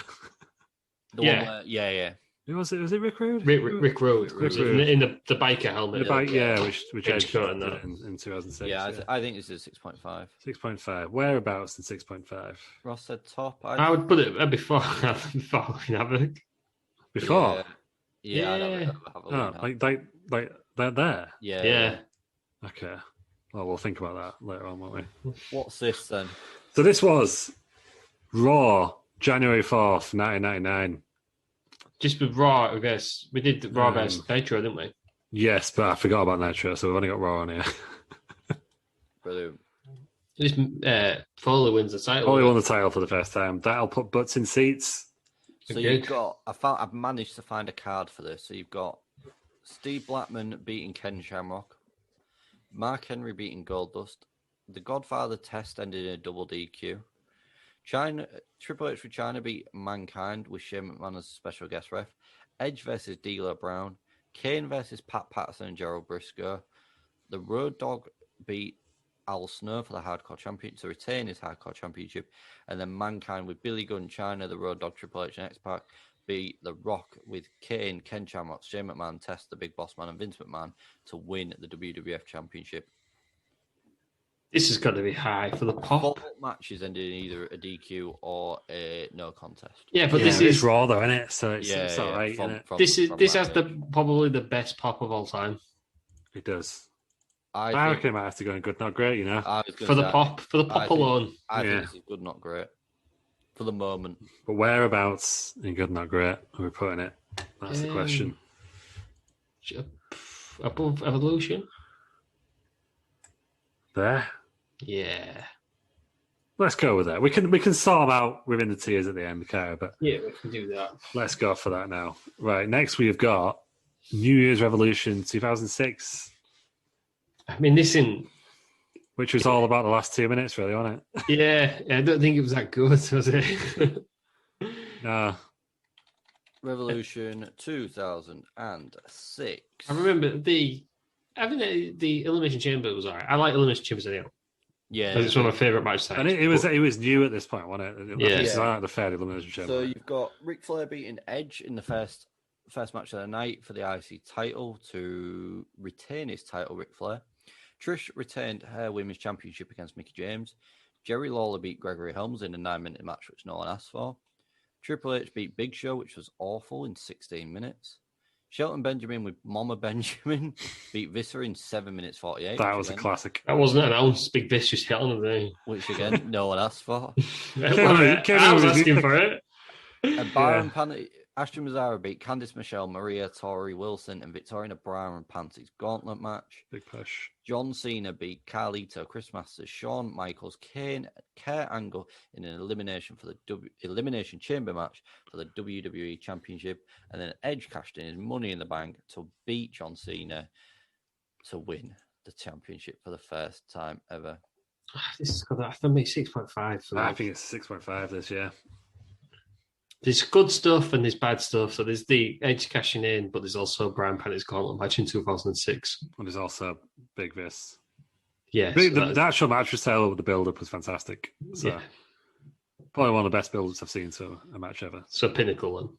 Yeah. Who was it? Was it Rick Rude? Rick Rude. Rick Rude. In the biker helmet. The bike, which Edge cut did in that. in 2006. Yeah, I think this is 6.5. 6.5. Whereabouts in 6.5? Ross said top. I would put it before Havoc. Before? Yeah. I'd have a Like that there? Yeah. Okay. Well, we'll think about that later on, won't we? What's this then? So this was Raw, January 4th, 1999. Just with Raw, I guess. We did Raw versus Nitro, didn't we? Yes, but I forgot about Nitro, so we've only got Raw on here. Brilliant. Just Foley wins the title. Foley won the title for the first time. That'll put butts in seats. So you've got, I've managed to find a card for this. So you've got Steve Blackman beating Ken Shamrock, Mark Henry beating Goldust, the Godfather test ended in a double DQ. Triple H with China beat Mankind with Shane McMahon as a special guest ref. Edge versus D'Lo Brown. Kane versus Pat Patterson and Gerald Briscoe. The Road Dogg beat Al Snow for the Hardcore Championship to retain his Hardcore Championship. And then Mankind with Billy Gunn, China, the Road Dogg, Triple H and X-Pac beat The Rock with Kane, Ken Shamrock, Shane McMahon, Test, the Big Boss Man and Vince McMahon to win the WWF Championship. This is going to be high for the pop. Both matches ended in either a DQ or a no contest. Yeah, but This is Raw, though, isn't it? So it's all right, isn't it? This has probably the best pop of all time. It does. I reckon it might have to go in good, not great, you know. For the pop alone. I think this is good, not great. For the moment. But whereabouts in good, not great are we putting it? That's the question. Above Evolution? There? Yeah. Let's go with that. We can sort them out within the tiers at the end, Cara, but yeah, we can do that. Let's go for that now. Right, next we've got New Year's Revolution 2006. I mean, which was all about the last 2 minutes, really, wasn't it? Yeah, I don't think it was that good, was it? No. Revolution 2006. I remember the Elimination Chamber was alright. I like Elimination Chambers anyhow. Yeah, it's one of my favourite matches. And it was new at this point, wasn't it? Yeah, it's like the fair Elimination Chamber. So you've got Ric Flair beating Edge in the first match of the night for the IC title to retain his title. Ric Flair. Trish retained her women's championship against Mickie James. Jerry Lawler beat Gregory Helms in a 9-minute match, which no one asked for. Triple H beat Big Show, which was awful, in 16 minutes. Shelton Benjamin with Mama Benjamin beat Visser in 7 minutes 48. That was a classic. That wasn't announced. Big Viss just hit on the which again, no one asked for. I was asking for it. And Byron Ashton Mazzara beat Candice Michelle, Maria, Tori Wilson, and Victoria Brown in Panty's gauntlet match. Big push. John Cena beat Carlito, Chris Masters, Shawn Michaels, Kane, Kurt Angle in an elimination chamber match for the WWE Championship, and then Edge cashed in his Money in the Bank to beat John Cena to win the championship for the first time ever. This is good. I think it's 6.5. I think it's 6.5 this year. There's good stuff and there's bad stuff. So there's the Edge cashing in, but there's also Brian Pennant's gauntlet match in 2006. And there's also Big Viss. Yeah. The actual match resale with the build-up was fantastic. So probably one of the best build-ups I've seen to a match ever. So Pinnacle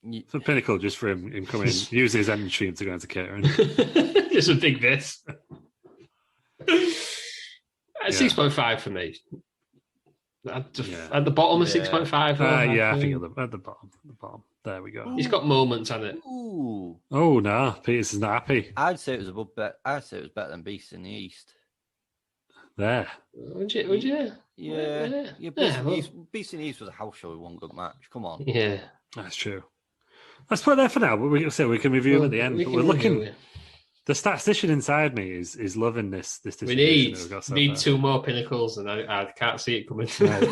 then. So Pinnacle just for him coming in, using his end stream to go into catering. Just a Big Viss. 6.5 for me. At the bottom of 6.5. I think at the bottom. There we go. He's got moments on it. Ooh. Oh no, Peters is not happy. I'd say it was I'd say it was better than Beast in the East. There. Would you? Yeah. Beast in the East was a house show with one good match. Come on. Yeah. That's true. Let's put it there for now, but we can review them at the end. But we're looking. The statistician inside me is loving this. We need 2 more pinnacles, and I can't see it coming. Right,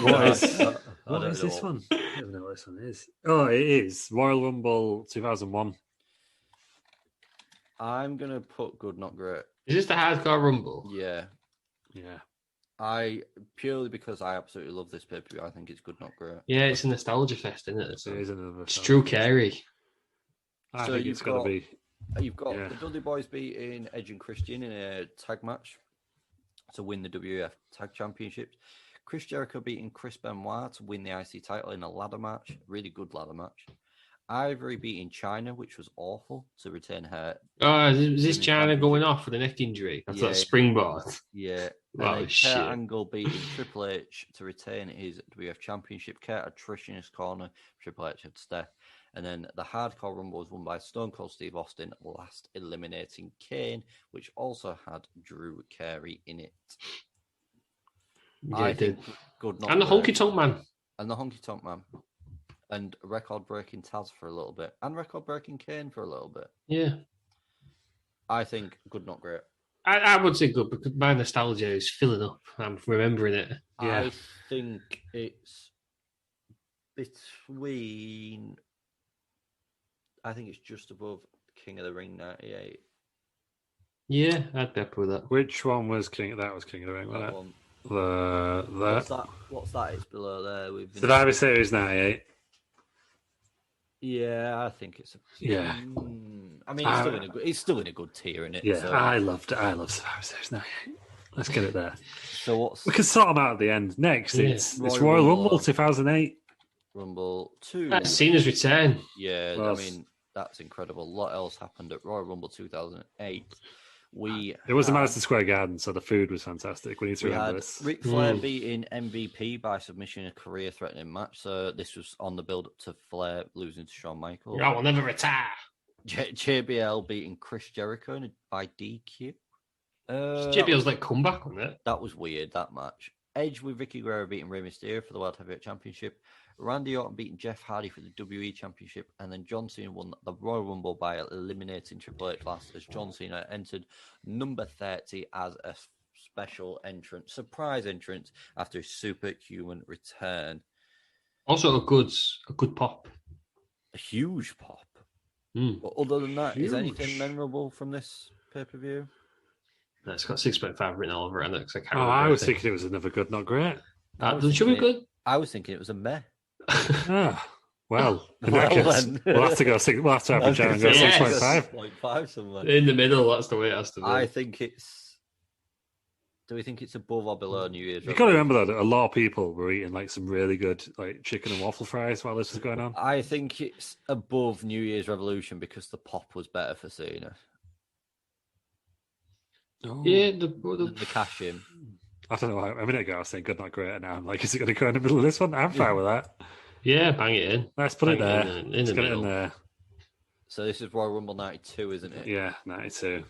what is this one? I don't know what this one is. Oh, it is Royal Rumble 2001. I'm gonna put good, not great. Is this the Hardcore Rumble? Yeah. I purely because I absolutely love this pay-per-view. I think it's good, not great. Yeah, it's a nostalgia fest, isn't it? So it is another. It's Drew Carey. I think it's got to be. You've got the Dudley Boys beating Edge and Christian in a tag match to win the WWF Tag Championships. Chris Jericho beating Chris Benoit to win the IC title in a ladder match. Really good ladder match. Ivory beating Chyna, which was awful, to retain her. Oh, is this Chyna going off with a neck injury? That's that springboard. Yeah. Oh, shit. Kurt Angle beating Triple H to retain his WWF Championship. Kurt had Trish in his corner. Triple H had Steph. And then the Hardcore Rumble was won by Stone Cold Steve Austin, last eliminating Kane, which also had Drew Carey in it. Yeah, it did. Good, and the Honky Tonk Man. And the Honky Tonk Man. And record-breaking Taz for a little bit. And record-breaking Kane for a little bit. Yeah. I think good, not great. I would say good, because my nostalgia is filling up. I'm remembering it. Yeah. I think it's between... I think it's just above King of the Ring 98. Yeah, I'd be happy with that. Which one was King? That was King of the Ring, wasn't it? What's that? It's below there. Survivor Series 98. Yeah, I think it's. Yeah. I mean, it's still in a good tier, isn't it? Yeah, so. I love Survivor Series 98. Let's get it there. So we can sort them out at the end. Next, it's Royal Rumble 2008. Rumble 2. That's Cena's return. Yeah, I mean, that's incredible. A lot else happened at Royal Rumble 2008. It was the Madison Square Garden, so the food was fantastic. We need to remember this. Ric Flair beating MVP by submission in a career-threatening match. So this was on the build-up to Flair losing to Shawn Michaels. I will never retire. JBL beating Chris Jericho by DQ. JBL's like comeback on it. That was weird, that match. Edge with Vicky Guerrero beating Rey Mysterio for the World Heavyweight Championship. Randy Orton beating Jeff Hardy for the WWE Championship. And then John Cena won the Royal Rumble by eliminating Triple H last as John Cena entered number 30 as a special entrant, surprise entrance after his superhuman return. Also a good pop. A huge pop. But other than that, is anything memorable from this pay-per-view? No, it's got 6.5 written all over it. And I was thinking it was another good, not great. Should be good. I was thinking it was a meh. Well, in that case, we'll have to go. We'll have to have a jam and go 6.5 somewhere. In the middle. That's the way it has to be. I think it's. Do we think it's above or below New Year's? You got to remember that a lot of people were eating like some really good like chicken and waffle fries while this was going on. I think it's above New Year's Revolution because the pop was better for Cena. Oh. Yeah, the cash in. I don't know. A minute ago I was saying good, not great, and now I'm like, is it going to go in the middle of this one? I'm fine with that. Yeah, bang it in. Let's put it there. Let's get it in there. So this is Royal Rumble 92, isn't it? Yeah, 92.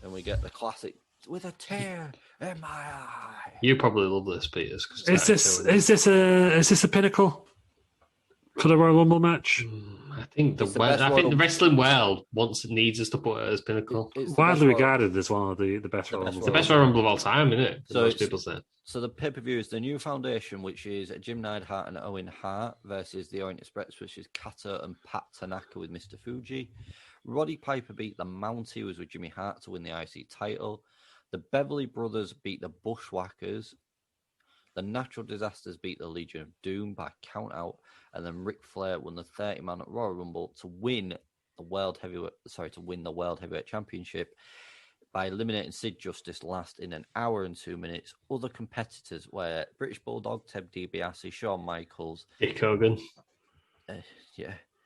And we get the classic with a tear in my eye. You probably love this, Peters. Is this a pinnacle for the Royal Rumble match? I think the wrestling world needs us to put it as pinnacle. It's widely regarded as one of the best Royal Rumbles. The best Royal Rumble of all time, isn't it? So most people say. So the pay-per-view is the New Foundation, which is Jim Neidhart and Owen Hart versus the Orient Express, which is Kato and Pat Tanaka with Mr. Fuji. Roddy Piper beat the Mountie, who was with Jimmy Hart, to win the IC title. The Beverly Brothers beat the Bushwhackers. The Natural Disasters beat the Legion of Doom by count out. And then Ric Flair won the 30-man at Royal Rumble to win the World Heavyweight Championship by eliminating Sid Justice last in an hour and 2 minutes. Other competitors were British Bulldog, Ted DiBiase, Shawn Michaels, Dick Hogan.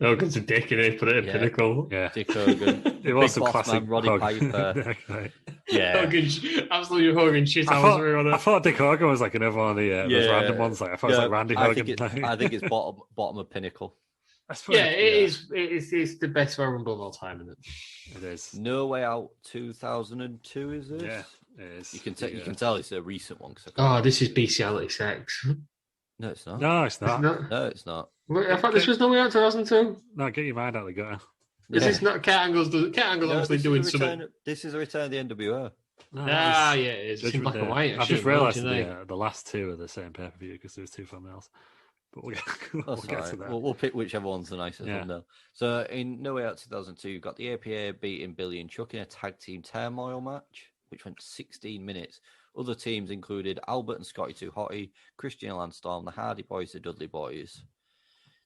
Hogan's a dick and he put it in Yeah. Pinnacle. Yeah, Dick Hogan. it was Big some Boss classic Man, Roddy Hogan. Piper. Okay. Yeah. Hogan, absolutely Hogan shit I house thought, on I it. thought Dick Hogan was like another one of the those Yeah. random ones. Like I thought it was like Randy Hogan. I think it's bottom of Pinnacle. I suppose, Yeah, it's the best Royal Rumble of all time, isn't it? It is. No Way Out 2002, is it? Yeah, it is. You can tell it's a recent one. Oh, this is bestiality sex. No, it's not. No, it's not. No, it's not. Wait, I thought this was No Way Out 2002. No, get your mind out of the gutter. Is this not Kurt Angle's? Kurt Angle's No, obviously this doing is a return- something. This is a return of the NWO. No, Ah, that was yeah, it is. It's in Judgment black and Day. white. I've Shit, just realised imagine the last two are the same pay per view because there was two thumbnails. But we'll get That's to all right. that. We'll pick whichever one's the nicest Yeah. thumbnail. So in No Way Out 2002, you've got the APA beating Billy and Chuck in a tag team turmoil match, which went 16 minutes. Other teams included Albert and Scotty 2 Hottie, Christian Landstorm, the Hardy Boys, the Dudley Boys.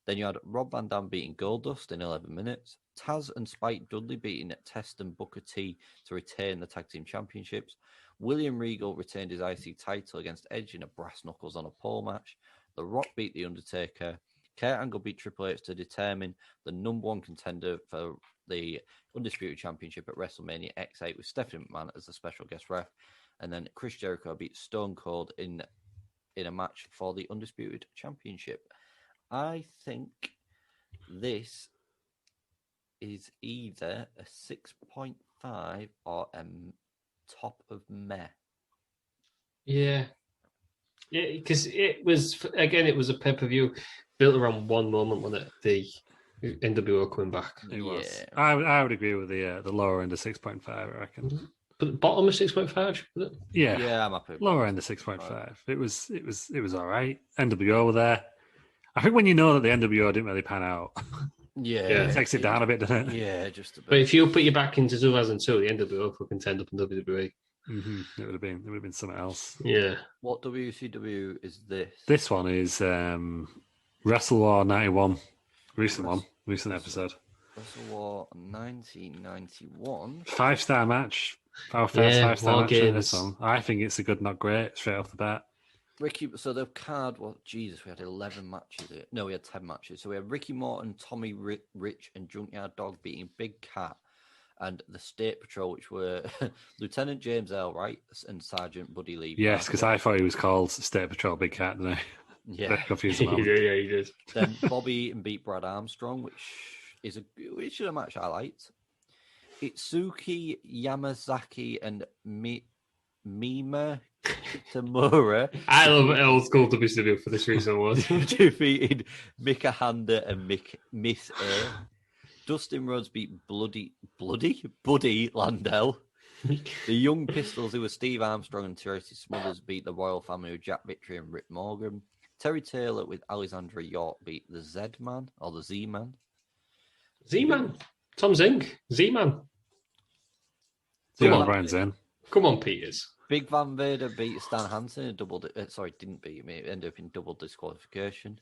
Then you had Rob Van Dam beating Goldust in 11 minutes. Taz and Spike Dudley beating Test and Booker T to retain the tag team championships. William Regal retained his IC title against Edge in a brass knuckles on a pole match. The Rock beat The Undertaker. Kurt Angle beat Triple H to determine the number one contender for the Undisputed Championship at WrestleMania X8 with Stephanie McMahon as the special guest ref. And then Chris Jericho beat Stone Cold in a match for the Undisputed Championship. I think this is either a 6.5 or a top of meh. Yeah, because it was a pay-per-view built around one moment, wasn't it? The NWO coming back. It was. Yeah. I would agree with the lower end of 6.5. I reckon. But the bottom of 6.5. Yeah, Yeah, I'm happy. lower end of 6.5. It was all right. NWO were there. I think when you know that the NWO didn't really pan out, Yeah, it takes it down a bit, doesn't it? Yeah, just a bit. But if you put you back into 2002, the NWO fucking turned up in WWE. Mm-hmm. It would have been something else. Yeah. What WCW is this? This one is Wrestle War 91, recent episode. Wrestle War 1991. 5-star match. Our first Yeah, 5-star War match in Games. this one. I think it's a good, not great, straight off the bat. Ricky, so the card, well, Jesus, we had 11 matches. No, we had 10 matches. So we had Ricky Morton, Tommy Rich, and Junkyard Dog beating Big Cat and the State Patrol, which were Lieutenant James Elwright and Sergeant Buddy Lee. Yes, because I thought he was called State Patrol Big Cat, didn't I? Yeah. Confused him. He did. Then Bobby and beat Brad Armstrong, which is a match I liked. Itsuki Yamazaki and Mima Tamura I love old school WCW for this reason. Was defeated Mika Handa and Miss A. Dustin Rhodes beat Buddy Landell. The Young Pistols, who were Steve Armstrong and Tracy Smothers, beat the Royal Family with Jack Victory and Rip Morgan. Terry Taylor with Alexandra York beat the Z-Man or the Z-Man. Z-Man. Tom Zink. Z-Man. Come on. Brian Zinn. Come on, Peters. Big Van Vader beat Stan Hansen in didn't beat him. It ended up in double disqualification.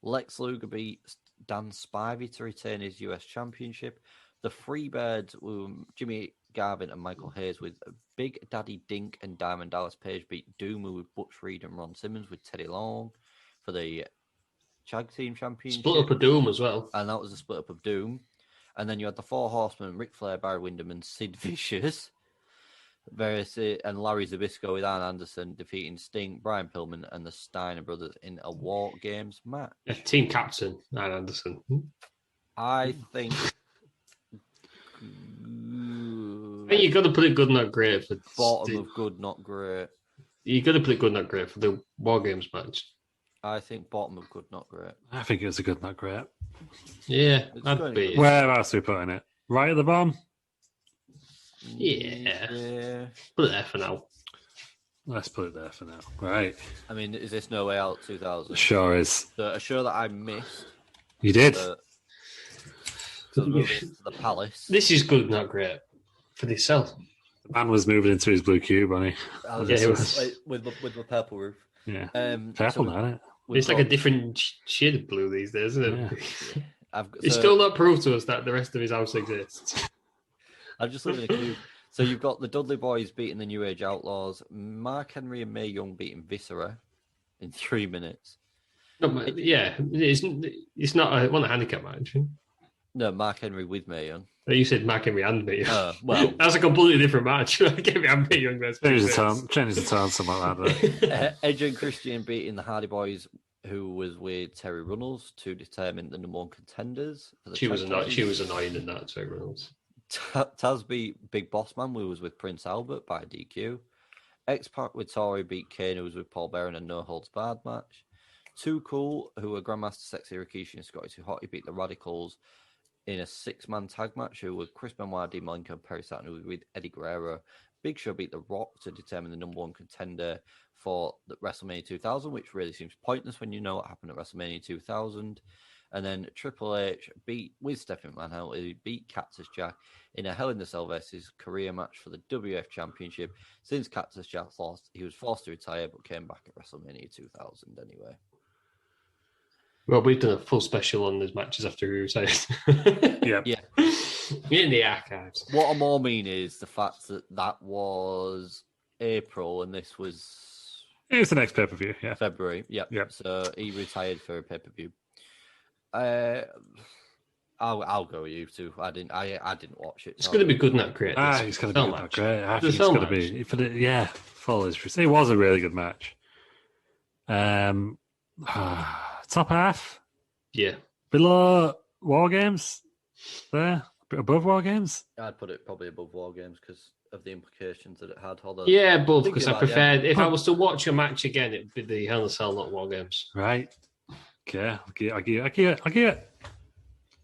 Lex Luger beat Dan Spivey to retain his US Championship. The Freebirds were Jimmy Garvin and Michael Hayes with Big Daddy Dink and Diamond Dallas Page beat Doomer with Butch Reed and Ron Simmons with Teddy Long for the Tag Team Championship. Split up a Doom as well. And that was a split up of Doom. And then you had the Four Horsemen, Ric Flair, Barry Windham, and Sid Vicious. And Larry Zbyszko with Arn Anderson defeating Sting, Brian Pillman, and the Steiner brothers in a War Games match. Yeah, team captain, Arn Anderson. I think I think you've got to put it good, not great. For bottom of good, not great. You've got to put it good, not great for the War Games match. I think bottom of good, not great. I think it was a good, not great. Yeah, It's that'd going be to it. Where else are we putting it? Right at the bottom? Yeah. Put it there for now. Let's put it there for now. Right. I mean, is this No Way Out 2000? Sure is. So a show that I missed. You did? So moving into the Palace. This is good, not great for itself. The man was moving into his blue cube, wasn't Yeah, it was. With the purple roof. he? Yeah. so Purple, isn't it? we've It's like a got- different shade of blue these days, isn't it? Yeah. It's still not proved to us that the rest of his house exists. I'm just looking at a clue. So you've got the Dudley Boys beating the New Age Outlaws, Mark Henry and Mae Young beating Viscera in 3 minutes. No, yeah, it's not a handicap match. No, Mark Henry with Mae Young. You said Mark Henry and Mae Young. Well, that's a completely different match. Mark Henry and Mae Young. Change the tone, something like that. Edge and Christian beating the Hardy Boys, who was with Terry Runnels, to determine the number one contenders. For the she was annoying in that, Terry Runnels. Taz beat Big Boss Man, who was with Prince Albert by DQ. X-Pac with Tori beat Kane, who was with Paul Bearer in a no holds barred match. Too Cool, who were Grandmaster Sexy Rikishi and Scotty 2 Hotty, beat the Radicals in a 6-man tag match, who were Chris Benoit, Dean Malenko, and Perry Saturn, who was with Eddie Guerrero. Big Show beat The Rock to determine the number one contender for the WrestleMania 2000, which really seems pointless when you know what happened at WrestleMania 2000. And then Triple H beat, with Stephanie McMahon, he beat Cactus Jack in a Hell in the Cell versus career match for the WF Championship. Since Cactus Jack lost, he was forced to retire, but came back at WrestleMania 2000 anyway. Well, we've done a full special on those matches after we retired. Yeah. In the archives. What I more mean is the fact that was April and this was... It's the next pay-per-view, yeah. February, yep. So he retired for a pay-per-view. I'll go with you two. I didn't watch it. It's going to be good in that great. It's going to be good. Great. I think it's going to be. Full history. It was a really good match. Top half. Yeah. Below War Games. There. A bit above War Games. I'd put it probably above War Games because of the implications that it had. Yeah, above, because I preferred. If I was to watch a match again, it would be the Hell in a Cell, not War Games. Right. Okay. I'll give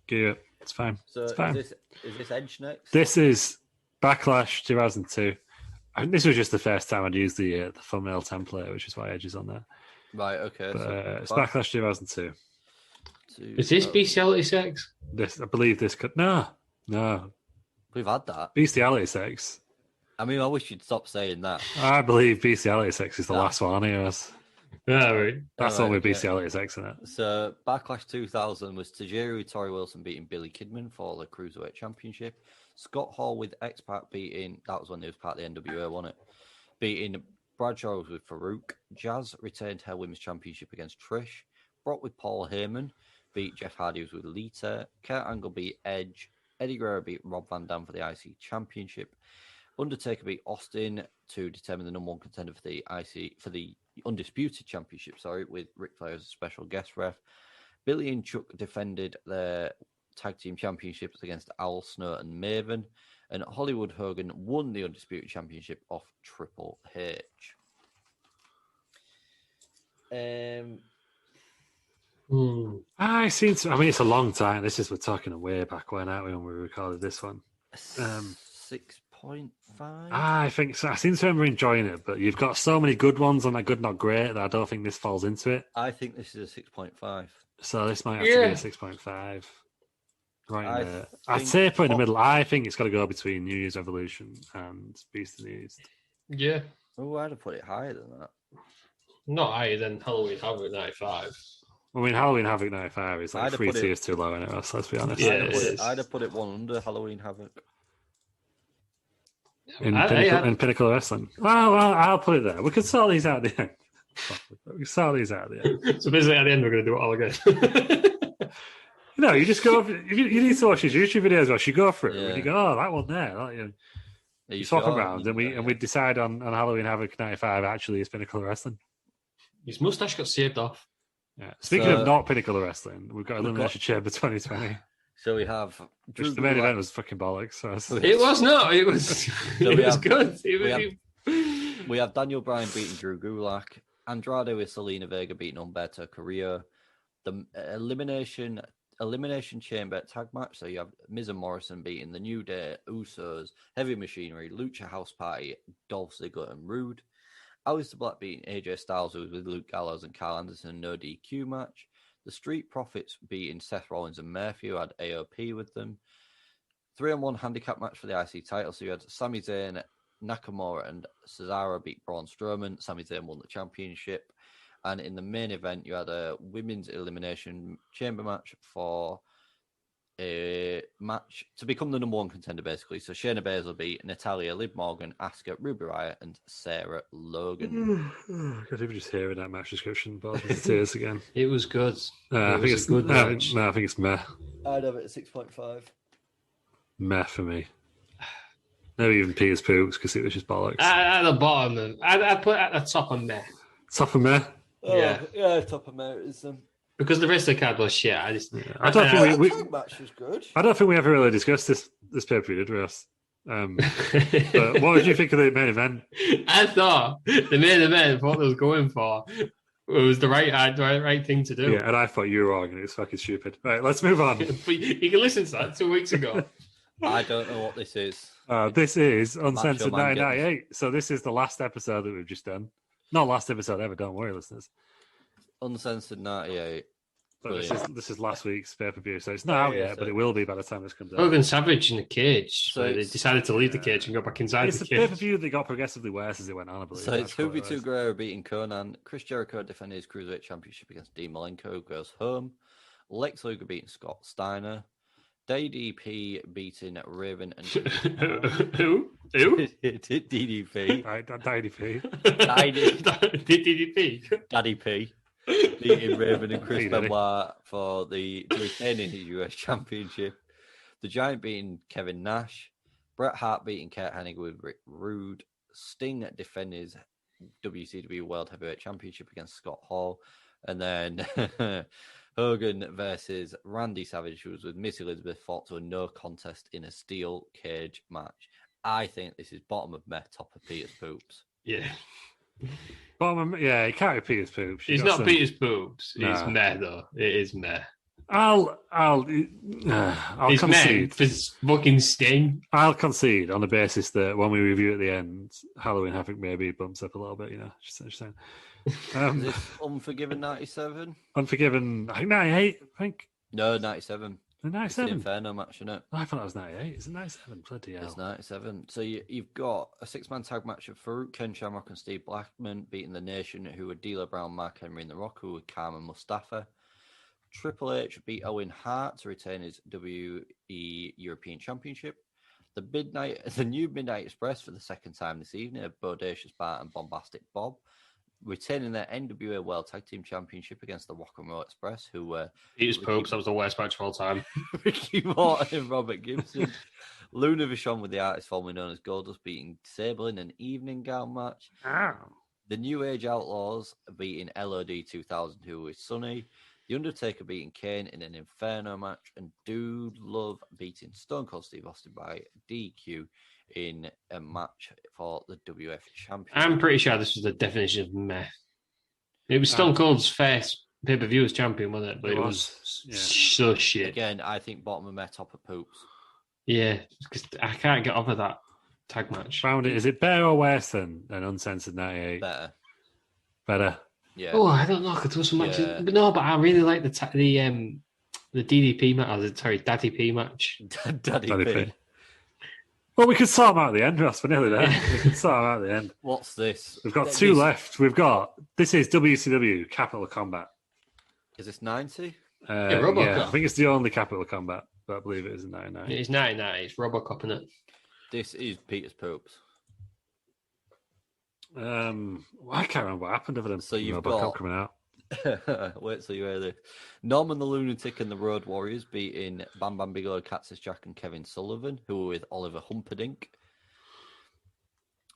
it. It's fine. So it's fine. Is this Edge next? This is Backlash 2002. I think this was just the first time I'd used the thumbnail template, which is why Edge is on there. Right, okay. But, it's Backlash 2002. Is this bestiality sex? I believe this could... No. We've had that. Bestiality sex. I mean, I wish you'd stop saying that. I believe bestiality sex is the last one, anyways. Right. That's the one with bestiality sex in it. So, Backlash 2000 was Tajiri Tori Wilson beating Billy Kidman for the Cruiserweight Championship. Scott Hall with X-Pac beating... That was when he was part of the NWA, wasn't it? Beating Bradshaw was with Farouk. Jazz retained her Women's Championship against Trish. Brock with Paul Heyman. Beat Jeff Hardy was with Lita. Kurt Angle beat Edge. Eddie Guerrero beat Rob Van Dam for the IC Championship. Undertaker beat Austin to determine the number one contender for the Undisputed Championship, with Ric Flair as a special guest ref. Billy and Chuck defended their tag team championships against Al Snow and Maven. And Hollywood Hogan won the Undisputed Championship off Triple H. It's a long time. We're talking way back when, aren't we, when we recorded this one? 6.5. I think so. I seem to remember enjoying it, but you've got so many good ones on that good, not great, that I don't think this falls into it. I think this is a 6.5. So this might have to be a 6.5. Right in there. I'd say put in the middle. I think it's got to go between New Year's Revolution and Beast of the East. Yeah. Oh, I'd have put it higher than that. Not higher than Halloween Havoc 95. I mean, Halloween Havoc 95 is like 3 tiers too low anyway, so let's be honest. Yeah, I'd have put it one under Halloween Havoc. In Pinnacle Wrestling. Well, I'll put it there. We can sort these out at the end. So basically at the end we're going to do it all again. You just go. If you need to watch his YouTube videos, you go for it. Yeah. You go, oh, that one there. You swap around, and we decide on Halloween Havoc 95. Actually, is Pinnacle Wrestling. His mustache got saved off. Yeah. Speaking of not Pinnacle Wrestling, we've got Elimination Chamber 2020. So we have the main event was fucking bollocks. So it was not. It was. It was good. We have Daniel Bryan beating Drew Gulak. Andrade with Selena Vega beating Humberto Carrillo. The Elimination Chamber tag match. So you have Miz and Morrison beating the New Day, Usos, Heavy Machinery, Lucha House Party, Dolph Ziggler, and Rude. Aleister Black beating AJ Styles, who was with Luke Gallows and Carl Anderson, no DQ match. The Street Profits beating Seth Rollins and Murphy, who had AOP with them. 3-on-1 handicap match for the IC title. So you had Sami Zayn, Nakamura, and Cesaro beat Braun Strowman. Sami Zayn won the championship. And in the main event, you had a women's elimination chamber match for a match to become the number one contender, basically. So Shayna Baszler beat Natalya, Liv Morgan, Asuka, Ruby Riott, and Sarah Logan. God, even just hearing that match description, but tears again. It was good. I think it's good. No, I think it's meh. I'd have it at 6.5. Meh for me. Never even Peter's poops because it was just bollocks. At the bottom, I'd put it at the top of meh. Top of meh. Yeah, top of meh is Because the rest of the card was shit. I don't think we tag match was good. I don't think we ever really discussed this pay-per-view, did we, Ross? But what did you think of the main event? I thought the main event, what they was going for, it was the right thing to do. Yeah, and I thought you were wrong, and it's fucking stupid. Right, let's move on. But you can listen to that 2 weeks ago. I don't know what this is. This is Uncensored Man 1998. So this is the last episode that we've just done. Not last episode ever, don't worry, listeners. Uncensored 98. But this is last week's pay-per-view, so it's not out yet, but it will be by the time this comes out. Hogan Savage in the cage. So they decided to leave the cage and go back inside It's the the cage. pay-per-view that got progressively worse as it went on, I believe. So it's That's what it Hubi was. Guerrero beating Conan. Chris Jericho defending his Cruiserweight Championship against Dean Malenko, goes home. Lex Luger beating Scott Steiner. DDP beating Raven and Who? DDP. Right, DDP. DDP. Daddy P beating Raven and Chris Hey, Daddy. Benoit for the retaining his US Championship. The Giant beating Kevin Nash. Bret Hart beating Kurt Hennig with Rick Rude. Sting defending his WCW World Heavyweight Championship against Scott Hall. And then Hogan versus Randy Savage, who was with Miss Elizabeth, fought to a no contest in a steel cage match. I think this is bottom of meh, top of Peter's poops. Yeah. It can't be Peter's poops. It's not Peter's boobs. No. It's meh, though. It is meh. I'll It's meh concede. for fucking Sting. I'll concede on the basis that when we review at the end, Halloween Havoc maybe bumps up a little bit, just saying. Is this Unforgiven 97? Unforgiven, I think 98, I think. No, 97. The It's an 97. Inferno match, isn't it? I thought it was 98. Is it 97? Bloody hell. It's 97. So you've got a six-man tag match of Farouk, Ken Shamrock, and Steve Blackman beating the Nation, who were D'Lo Brown, Mark Henry, and The Rock, who were Carmen Mustafa. Triple H beat Owen Hart to retain his WE European Championship. The new Midnight Express for the second time this evening of Bodacious Bart and Bombastic Bob, retaining their NWA World Tag Team Championship against the Rock and Roll Express, who were Peter's poops. That was the worst match of all time. Ricky Morton and Robert Gibson. Luna Vachon with the artist formerly known as Goldust beating Sable in an evening gown match. The New Age Outlaws beating LOD 2000, who was Sunny. The Undertaker beating Kane in an Inferno match. And Dude Love beating Stone Cold Steve Austin by DQ in a match for the WF Championship. I'm pretty sure this was the definition of meh. It was Stone Cold's first pay-per-view as champion, wasn't it? But it was so shit. Again, I think bottom of meh, top of poops. Yeah, because I can't get over that tag match. Found it. Is it better or worse than Uncensored 98? Better. Better. Yeah. Oh, I don't know. Because there was some matches, but no. But I really like the DDP match. Sorry, Daddy P match. Daddy Daddy P. P. Well, we could sort them out at the end, Ross. We're nearly there. We could sort them out at the end. What's this? We've got two left. This is WCW Capital Combat. Is this 90? RoboCop. I think it's the only Capital Combat, but I believe it is in 99. It's 99. It's RoboCop, isn't it? This is Peter's poops. I can't remember what happened over them. So you've RoboCop got- coming out. Wait till you hear this. Norman the Lunatic and the Road Warriors beating Bam Bam Bigelow, Cactus Jack, and Kevin Sullivan, who were with Oliver Humperdinck.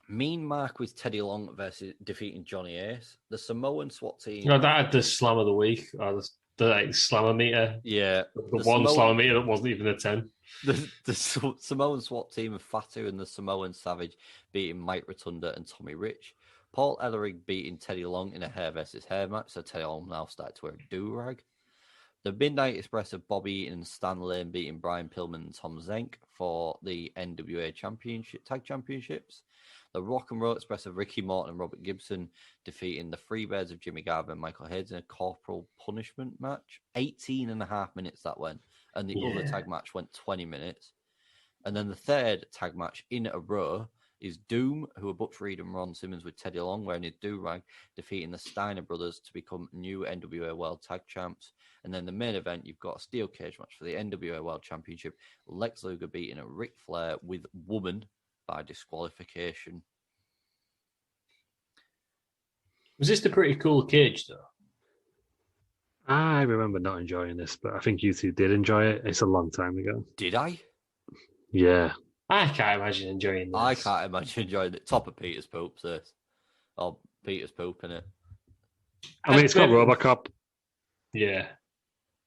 Mean Mark with Teddy Long versus defeating Johnny Ace. The Samoan SWAT team. No, that had the slam of the week, or the slammer meter. Yeah. The one slammer meter that wasn't even a 10. The Samoan SWAT team of Fatu and the Samoan Savage beating Mike Rotunda and Tommy Rich. Paul Ellering beating Teddy Long in a hair versus hair match, so Teddy Long now started to wear a do-rag. The Midnight Express of Bobby Eaton and Stan Lane beating Brian Pillman and Tom Zenk for the NWA Tag Championships. The Rock and Roll Express of Ricky Morton and Robert Gibson defeating the Freebirds of Jimmy Garvin and Michael Hayes in a corporal punishment match. 18 and a half minutes that went. And the other tag match went 20 minutes. And then the third tag match in a row is Doom, who are Butch Reed and Ron Simmons with Teddy Long wearing his do-rag, defeating the Steiner brothers to become new NWA World Tag Champs. And then the main event, you've got a steel cage match for the NWA World Championship. Lex Luger beating a Ric Flair with Woman by disqualification. Was this the pretty cool cage, though? I remember not enjoying this, but I think you two did enjoy it. It's a long time ago. Did I? Yeah. I can't imagine enjoying this. I can't imagine enjoying it. Top of Peter's poop, this. Or Peter's poop, innit? I mean, it's got Robocop. Yeah.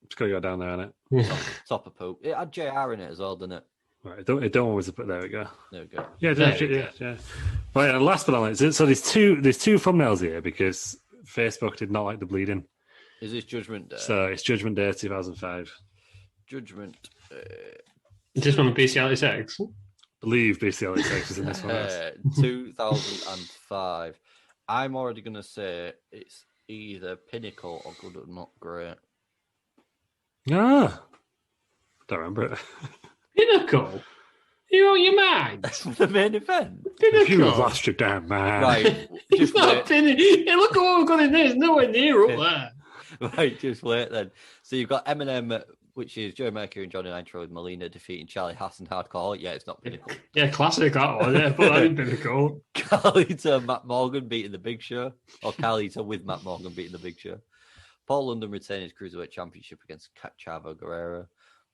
It's got to go down there, innit? Top of poop. It had JR in it as well, didn't it? Right, it don't always put. There we go. There we go. Yeah, There we yeah. Right, and last but not least, so there's two thumbnails here because Facebook did not like the bleeding. Is this Judgment Day? So it's Judgment Day 2005. Judgment. Is this from Bestiality Sex? I believe BCL is in this one. 2005. I'm already going to say it's either Pinnacle or Good or Not Great. Ah, don't remember it. Pinnacle? You out your mind? The main event. If you Pinnacle? lost your damn man. Right. It's Just not wait. Pinnacle. Hey, look at what we've got in there. It's nowhere near up there. Right, just wait then. So you've got Eminem, which is Joe Mercury and Johnny Nitro with Molina defeating Charlie Haas and Hardcore. Yeah, it's not Pinnacle. Yeah, classic that one. Yeah, but that ain't Pinnacle. Carlito, Matt Morgan beating the Big Show. Or Carlito with Matt Morgan beating the Big Show. Paul London retaining his Cruiserweight Championship against Chavo Guerrero.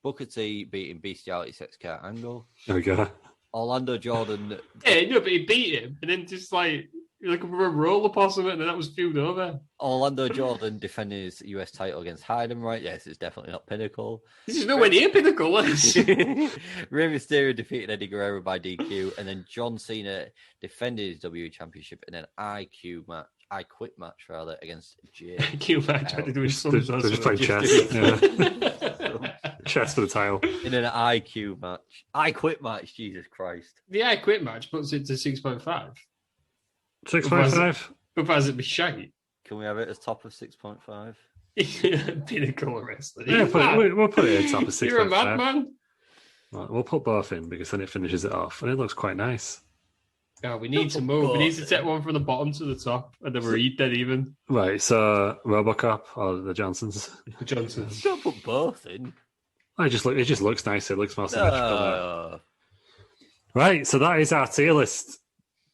Booker T beating Bestiality Sex Kurt Angle. There we go. Orlando Jordan. Yeah, no, but he beat him, and then just like looking for a roller possum, and then that was feud over. Orlando Jordan defending his US title against Heidenreich. Yes, it's definitely not Pinnacle. This is nowhere near Pinnacle. Is Rey Mysterio defeated Eddie Guerrero by DQ, and then John Cena defended his WWE Championship in an I Quit match rather against Jay. Q match had to do with They're some just playing chess. Yeah. Chess for the title. In an IQ match. I Quit match, Jesus Christ. The I Quit match puts it to 6.5. 6.5. Otherwise it'd be shite. Can we have it as top of 6.5? Pinnacle wrestling. Yeah, we'll put it at top of 6.5. You're a madman. Right, we'll put both in because then it finishes it off and it looks quite nice. Oh, we need to move. We need to take one from the bottom to the top, and then we're dead even. Right, so Robocop or the Johnsons. The Johnsons. Don't put both in. It just looks nice. It looks more symmetrical. No. Right, so that is our tier list.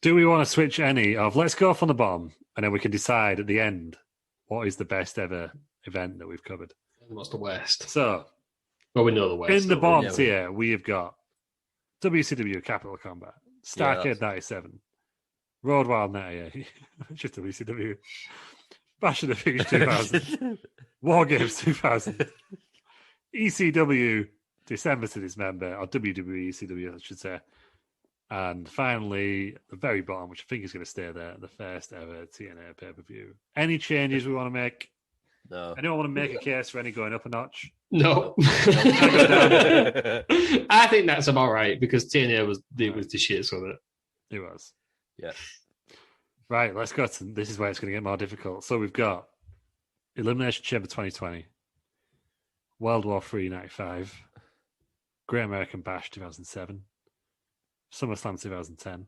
Do we want to switch any of? Let's go from the bottom, and then we can decide at the end what is the best ever event that we've covered. What's the worst? So, Well, we know the worst. in the bottom yeah, tier, we have got WCW Capital Combat, Starcade 97, Road Wild 98, just WCW, Bash of the Beach 2000, War Games 2000, ECW December to Dismember, or WWE ECW, I should say. And finally, the very bottom, which I think is going to stay there, the first ever TNA pay-per-view. Any changes we want to make? No. Anyone want to make a case for any going up a notch? No. I think that's about right because TNA was the shits with it. It was. Yeah. Right, let's go to this is where it's going to get more difficult. So we've got Elimination Chamber 2020, World War III 95, Great American Bash 2007, SummerSlam 2010,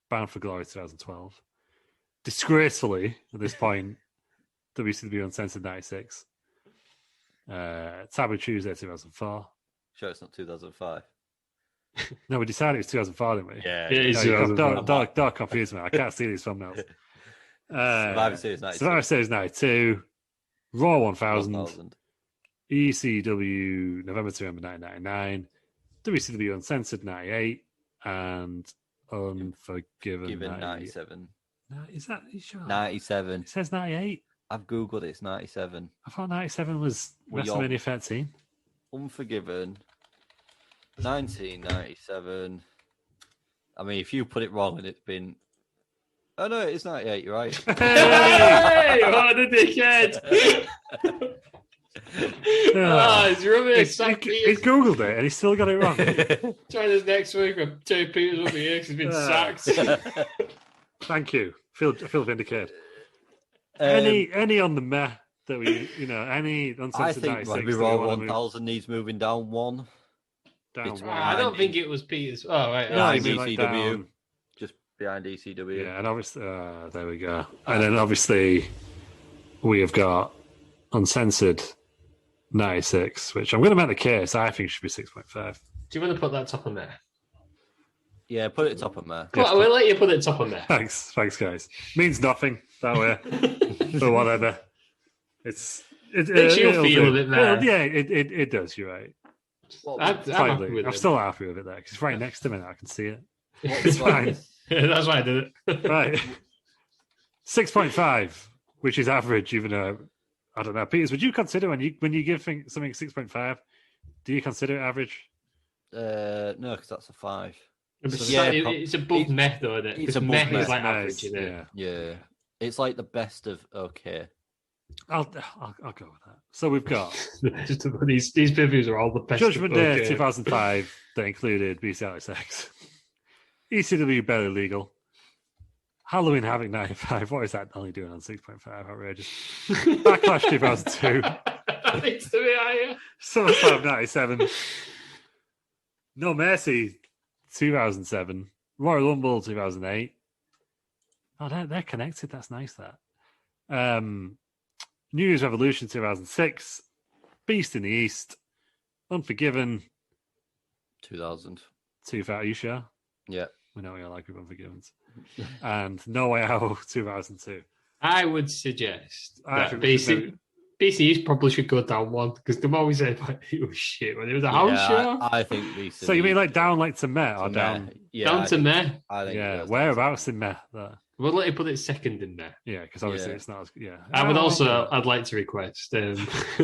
Bound for Glory 2012. Disgracefully, at this point, WCW Uncensored 96. Taboo Tuesday 2004. Sure, it's not 2005. No, we decided it was 2004, didn't we? Yeah. It is No, 2004. don't confuse me. I can't see these thumbnails. Survivor Series 92. Survivor Series 92. Raw 1000. 1000. ECW November to November 1999. WCW Uncensored 98. And Unforgiven Given 98. 97. No, is that you sure? 97. It says 98. I've Googled it. It's 97. I thought 97 was Well, you're- WrestleMania 13. Unforgiven. 1997. I mean, if you put it wrong and it's been... Oh, no, it's 98. You're right. Hey, what a dickhead! He's rubbish. He's Googled it and he's still got it wrong. Try this next week with Terry Peters over here because he's been sacked. Thank you. I feel vindicated. Any on the meh that we, any I Uncensored think 96 Robbie that we Raw wanna move 1000 needs moving down one. down It's one? I don't think it was Peters. Oh, right. No, right. you mean like ECW. down. Just behind ECW. Yeah, and obviously, there we go. And then obviously we have got Uncensored 96, which I'm going to make the case. I think should be 6.5. Do you want to put that top on there? Yeah, put it top of there. Come on, we'll let you put it top on there. Thanks, guys. Means nothing that way, but whatever. It's Makes you it'll feel do. a bit better. Yeah, it does. You're right. I'm happy Slightly. with I'm it. still happy with it there because it's right next to me. Now. I can see it. What's It's fine. That's why I did it. Right. 6.5, which is average, even though I don't know. Peters, would you consider when you give something 6.5? Do you consider it average? No, because that's a 5. It's above meh, though, isn't it? It's Because above meh meh. is like Nice, average, isn't it? Yeah, it's like the best of okay. I'll go with that. So we've got these previews are all the best. Judgment of Day okay. 2005 that included BCLSX, ECW Barely Legal, Halloween Havoc 95. What is that only doing on 6.5? Outrageous. Backlash 2002. That needs to be higher. SummerSlam 97. No Mercy 2007. Royal Rumble 2008. Oh, they're connected. That's nice, that. New Year's Revolution 2006. Beast in the East. Unforgiven 2000. 2000. Are you sure? Yeah. We know we all like Unforgiven. And No Way Out 2002. I would suggest I that think BCEs probably should go down one because the more we say it was shit when it was a house show. I think these. So you mean like down like to Meh or down? Yeah, down to meh. I think Yeah, it goes whereabouts in Meh? There. We'll let you put it second in there. Yeah, because obviously Yeah. it's not as. Yeah. I would Oh, also, okay. I'd like to request. do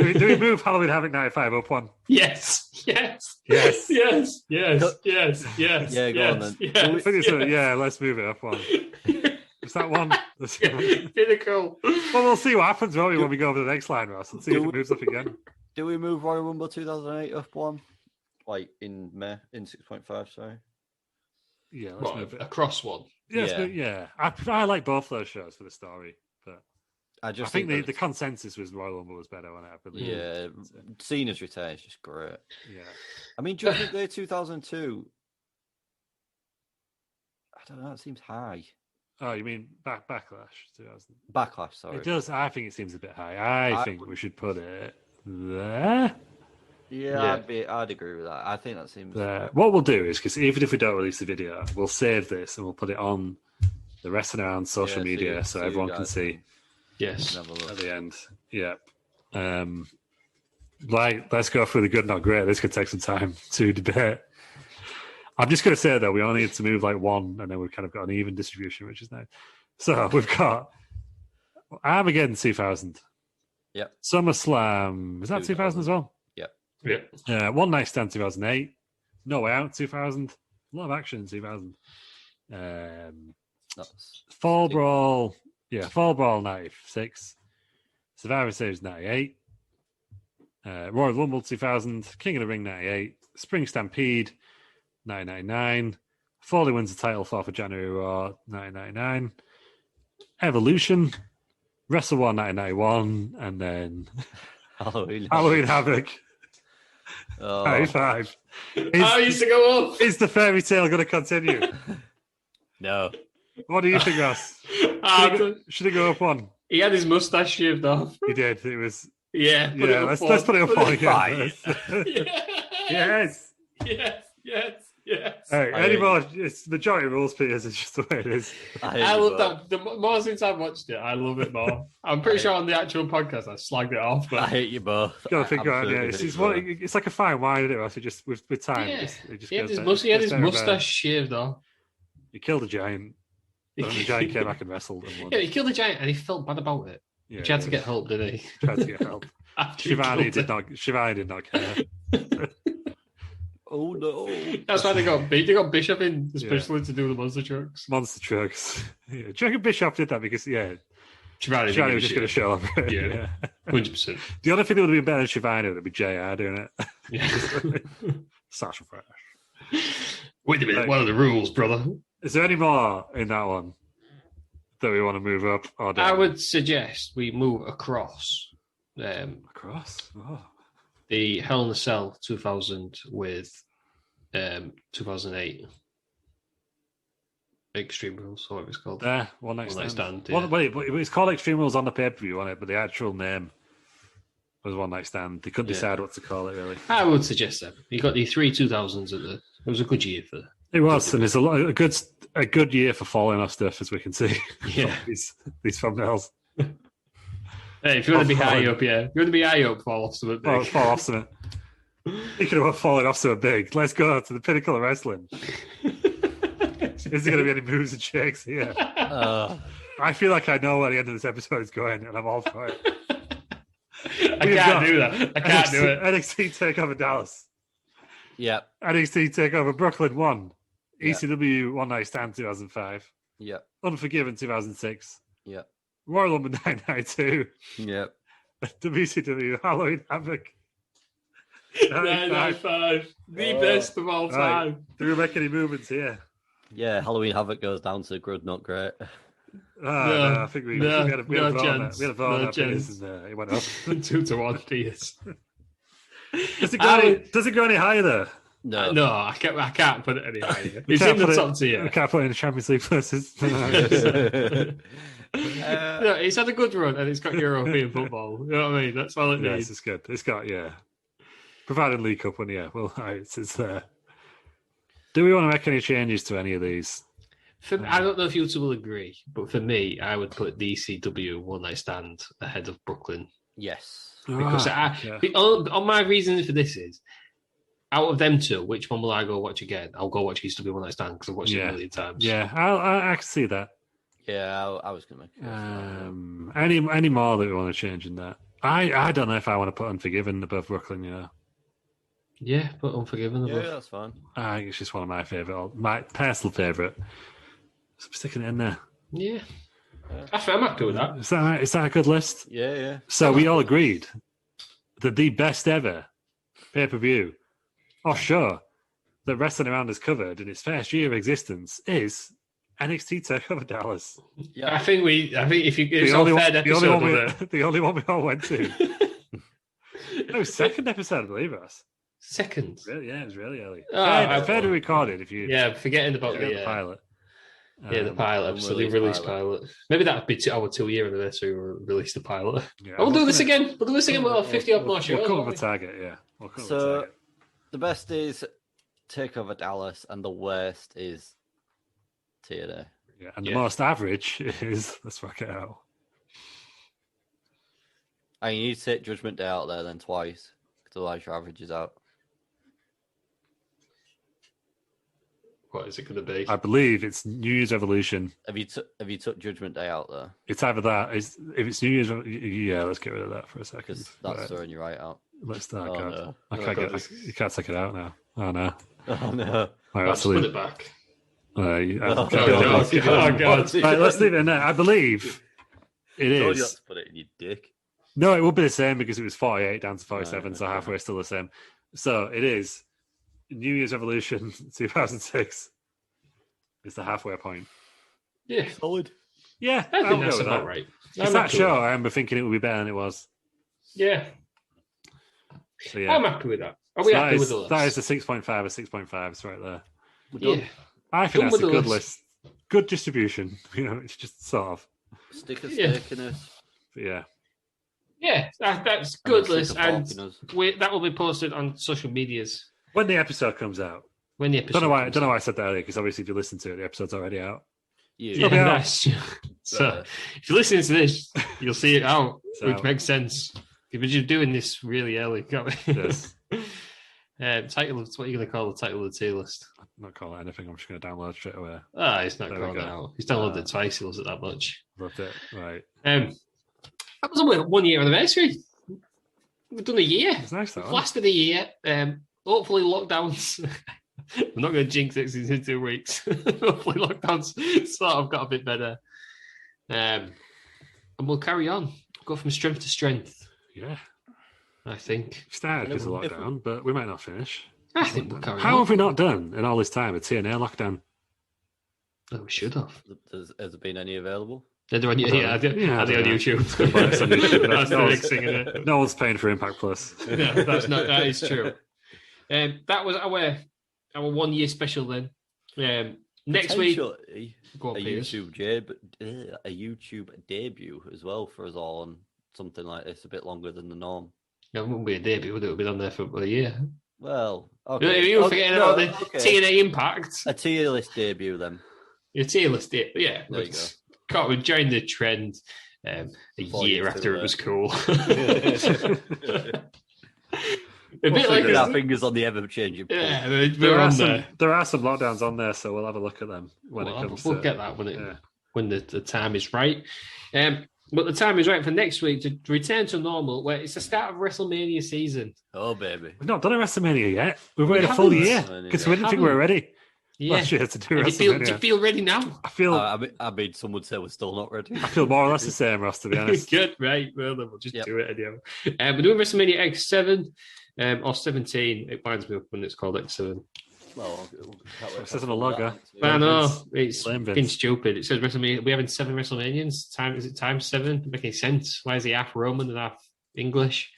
we move Halloween Havoc 95 up one? Yes. Yes. Yes. Yes. Yes. Yeah, go on then. Yes, I think it's yeah, let's move it up one. Is that one? Pinnacle. Well, we'll see what happens, won't we, when we go over the next line, Ross, and see if it moves up again. Do we move Royal Rumble 2008 up one? Like in 6.5, sorry. Yeah, let's What, move it. across one? Yeah. I like both those shows for the story, but I I just think the that- consensus was Royal Rumble was better on it, I believe. Yeah, Cena's return is just great. Yeah. I mean, Judgment Day 2002. I don't know. It seems high. Oh, you mean Backlash 2000? Backlash, sorry. It does. I think it seems a bit high. I think would- we should put it there. Yeah, I'd agree with that. I think that seems. There. What we'll do is, because even if we don't release the video, we'll save this and we'll put it on the rest of our social media so everyone can see Yes. Have a look. at the end. Yeah. Let's go through the good, not great. This could take some time to debate. I'm just going to say, though, we only need to move like one, and then we've kind of got an even distribution, which is nice. So we've got Armageddon 2000. Yep. SummerSlam. Is that 2000 as well? Yeah. One Night Stand 2008. No Way Out 2000. A lot of action in 2000. That's Fall Brawl. Yeah, Fall Brawl 96. Survivor Series 98. Royal Rumble 2000. King of the Ring 98. Spring Stampede 999. Foley wins the title 4th of January Raw 999. Evolution. Wrestle War 1991. And then Halloween. Halloween Havoc Oh, 95. I used to go up. Is the fairy tale going to continue? no. What do you think, Ross? Should it go up one? He had his mustache shaved off. He did. It was. Yeah. put it Yeah, up let's put it up one Fine. again. Yes. Yes. Yes. All right, I any hate more? It's majority rules, Peters. It's just the way it is. I love that. The more since I've watched it, I love it more. I'm pretty sure on the actual podcast I slagged it off, I but hate you both. Got to think about it. Yeah, Absolutely it's, hate you it's like a fine wine, isn't it, Ross? It just with time, yeah. it just He had goes his, down- he had goes his down a bit. mustache shaved off. He killed a giant. And then the giant came back and wrestled and won. Yeah, he killed a giant and he felt bad about it. Yeah, He had to get help, didn't he? tried to get help. After he Shivani killed did it. not. Shivani did not care. Oh no. That's why they got Bishop in, especially to do the monster trucks. Monster trucks. Yeah. Do you reckon Bischoff did that because Shivani Shivani was just going to show up? Yeah. 100%. The only thing that would have been better than Shivani would be JR doing it. Yeah. Sasha Fresh. Wait a minute, Right. what are the rules, brother? Is there any more in that one that we want to move up or down? I would suggest we move across Across? Oh. the Hell in a Cell 2000 with 2008 Extreme Rules, or whatever it's called. There, One Night One Night Stand. Stand, Wait, but it's called Extreme Rules on the pay-per-view, on it, but the actual name was One Night Stand. They couldn't Yeah. decide what to call it, really. I would suggest that. You got the 2000s at the. It was a good year for. It was, and it's a good year for falling off stuff, as we can see. Yeah. these thumbnails. Hey, if you want to be high up, yeah. If you want to be high up, fall off something big. Fall off something. Speaking of falling off something big, let's go to the pinnacle of wrestling. Is there going to be any moves and shakes here? I feel like I know where the end of this episode is going, and I'm all for it. I can't do that. I can't do it. NXT Takeover Dallas. Yep. NXT Takeover Brooklyn 1. Yeah. ECW One Night Stand 2005. Yep. Unforgiven 2006. Yep. Royal Rumble 992. Yep. WCW Halloween Havoc. 995. The best of all time. Right. Do we make any movements here? Yeah, Halloween Havoc goes down to good, not great. No, I think we had a vote on that. We had a vote on that. chance. And, it went up. 2-1 Pierce. Does it go any higher though? No. No, I can't put it any higher. It's in the top tier. We can't put it in the Champions League versus. No, it's had a good run and it's got European football. You know what I mean? That's all it Yes, needs. it's good. It's got provided League Cup one, yeah. Well, it's there. Do we want to make any changes to any of these? I don't know if you two will agree, but for me, I would put the ECW One Night Stand ahead of Brooklyn. Yes. Because on my reason for this is, out of them two, which one will I go watch again? I'll go watch ECW One Night Stand because I've watched it a million times. Yeah, I can see that. Yeah, I was going to make any more that we want to change in that? I don't know if I want to put Unforgiven above Brooklyn, Yeah, put Unforgiven above. Yeah, that's fine. I think it's just one of my favourite, my personal favourite. So I'm sticking it in there. Yeah. I'm happy with that. Is that a good list? Yeah. So we all agreed that the best ever pay-per-view or show that Wrestling Around has covered in its first year of existence is NXT TakeOver Dallas. Yeah, I think if you it's the only one we all went to. No, second episode, I believe us. Second. Really, yeah, it was really early. Fair to recorded if you. Yeah, forgetting about the pilot. The pilot episode, the release pilot. Maybe that'd be our 2-year anniversary. We'll release the pilot. Yeah, we'll do this again. We'll do this again. We'll have 50 odd more shows. We'll come up with a target. Yeah. So the best is TakeOver Dallas, and the worst is TNA. Yeah, and the most average is let's work it out. And you need to take Judgment Day out there then twice, because otherwise your average is out. What is it going to be? I believe it's New Year's Revolution. Have you took Judgment Day out there? It's either that. If it's New Year's, yeah. Let's get rid of that for a second. Because that's throwing you right out. Let's start. No. You can't take it out now. Oh no. Oh no. Right, let's put it back. God. Right, let's leave it in there. I believe it is. You have to put it in your dick. No, it would be the same because it was 48 down to 47, so halfway still the same. So it is New Year's Revolution 2006 is the halfway point. Yeah. Solid. Yeah, I think that's about right. It's that show, I remember thinking it would be better than it was. Yeah. So, yeah. I'm happy with that. Are we happy with the list? That is a 6.5 or 6.5. It's right there. Yeah. I think that's a good list. Good distribution. It's just sort of. Stick a stake in us. But yeah. Yeah, that's good list. And that will be posted on social medias. When the episode comes out. Don't know why I said that earlier, because obviously if you listen to it, the episode's already out. So if you're listening to this, you'll see it out, which makes sense. Because you're doing this really early, can't we? Yes. Title of what are you going to call the title of the tier list? I'm not calling it anything. I'm just going to download straight away. It's not calling it out. He's downloaded it twice. He loves it that much. Loved it. Right. That was only a 1 year anniversary. We've done a year. It's nice though. We've lasted a year. Hopefully lockdowns. I'm not going to jinx it in 2 weeks. Hopefully lockdowns sort of got a bit better. And we'll carry on. Go from strength to strength. Yeah. I think. We started because of lockdown, but we might not finish. I think we'll carry on. How have we not done in all this time a TNA lockdown? Oh, we should have. Has there been any available? They're on YouTube. That's the big thing, isn't it? No one's paying for Impact Plus. No, that is true. That was our 1 year special then. Next week, a YouTube debut as well for us all on something like this, a bit longer than the norm. It wouldn't be a debut, would it? It would be on there for a year. Well, okay. You're forgetting about the TNA Impact. A tier list debut then. Your tier list, yeah. There you go. Can't we join the trend? a 4 year years after too it was late. cool. A We'll bit like Keep our fingers on the ever-changing pulse. yeah, There we're are on some there. there are some lockdowns on there, so we'll have a look at them when it We'll comes we'll to get that when yeah. the time is right. But the time is right for next week to return to normal, where it's the start of WrestleMania season. Oh, baby. We've not done a WrestleMania yet. We've We waited a full haven't. year because we didn't think we were ready Yeah. last year to do do WrestleMania. you feel ready now? I feel I mean, some would say we're still not ready. I feel more or less the same, Ross, to be honest. Good, right? Well, then we'll just Yep. do it anyhow. We're doing WrestleMania X7 or 17. It binds me up when it's called X7. Well, It says on the logger. I know Vince. it's Blame fucking Vince. stupid. It says WrestleMania. We're having 7 WrestleManians. Is it times 7? Making sense? Why is he half Roman and half English?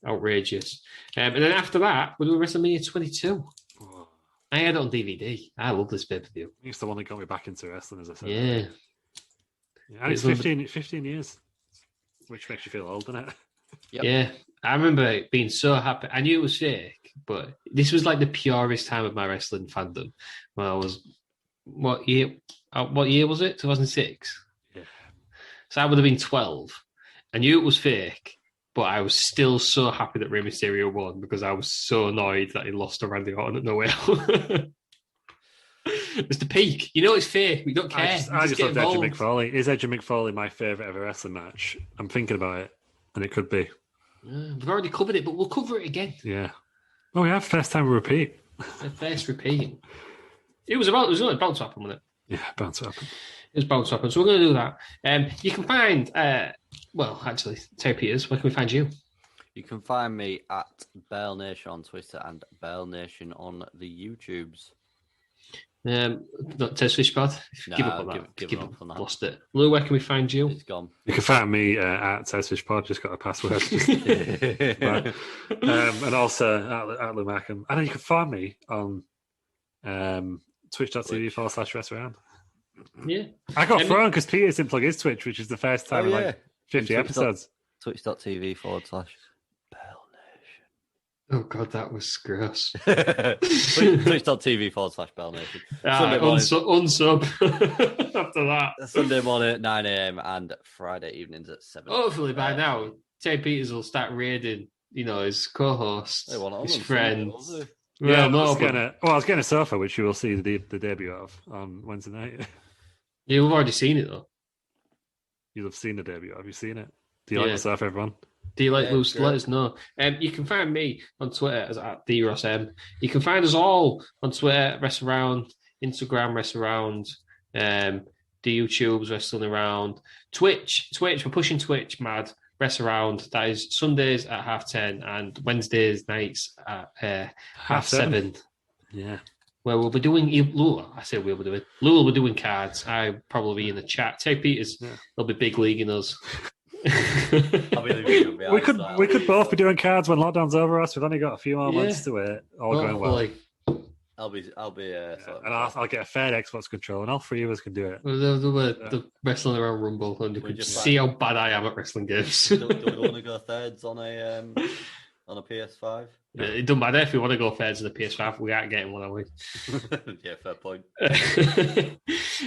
Outrageous. And then after that, we're doing WrestleMania 22. Oh, I had it on DVD. I love this pay-per-view. it's the one that got me back into wrestling, as I said. Yeah. And it's 15 years, which makes you feel old, doesn't it? Yep. Yeah. I remember being so happy. I knew it was fake, but this was like the purest time of my wrestling fandom. When I was, what year was it? 2006? Yeah. So I would have been 12. I knew it was fake, but I was still so happy that Rey Mysterio won because I was so annoyed that he lost to Randy Orton at No Way Out. It's the peak. You know it's fake. We don't care. I just get loved Edge and involved. Mick Foley. Is Edge and Mick Foley my favourite ever wrestling match? I'm thinking about it, and it could be. Yeah, we've already covered it, but we'll cover it again. Yeah. Oh, yeah, first time we repeat. The first repeat. It was only about to happen, wasn't it? Yeah, bound to happen. It was about to happen. So we're going to do that. You can find, actually, Terry Peters, where can we find you? You can find me at Bell Nation on Twitter and Bell Nation on the YouTubes. Not Ted Swishpod. Nah, Give up on that. give up on that. Lost it. Lou, where can we find you? It's gone. You can find me at TesfishPod, just got a password. And also at Lou Markham. And then you can find me on twitch.tv/wrestleround. Yeah. I got thrown because Peters didn't plug his Twitch, which is the first time in like 50 episodes. Twitch.tv/Bell Oh, God, that was gross. Nation. Twitch.tv/Bell Nation. Sunday morning. Unsub after that. Sunday morning at 9 a.m. and Friday evenings at 7. Hopefully by now, Terry Peters will start raiding, his co-hosts, They want it on his them, friends. Sunday, Yeah, Well, I was no, getting a sofa, which you will see the debut of on Wednesday night. you've already seen it, though. You'll have seen the debut. Have you seen it? Do you like Yeah. the sofa, everyone? Do you like Yeah, loose? great. Let us know. You can find me on Twitter as at DRossM. You can find us all on Twitter, Wrestle Around, Instagram, Wrestle Around, the YouTube's Wrestling Around, Twitch. We're pushing Twitch mad. Wrestle Around. That is Sundays at 10:30 and Wednesdays nights at 7:30. Yeah. Where we'll be doing Lou. I say we'll be doing. Lou will be doing cards. I'll probably be in the chat. Terry Peters, they'll be big leaguing us. I'll be leaving you We could both be doing cards when lockdown's over us. We've only got a few more months to wait. All going well. I'll be. And I'll get a fair Xbox control, and all three of us can do it. The Wrestling Around Rumble, and you We can just see how bad I am at wrestling games. do we want to go thirds on a PS5? It doesn't matter if we want to go thirds in the PS5. We aren't getting one, are we? Yeah, fair point.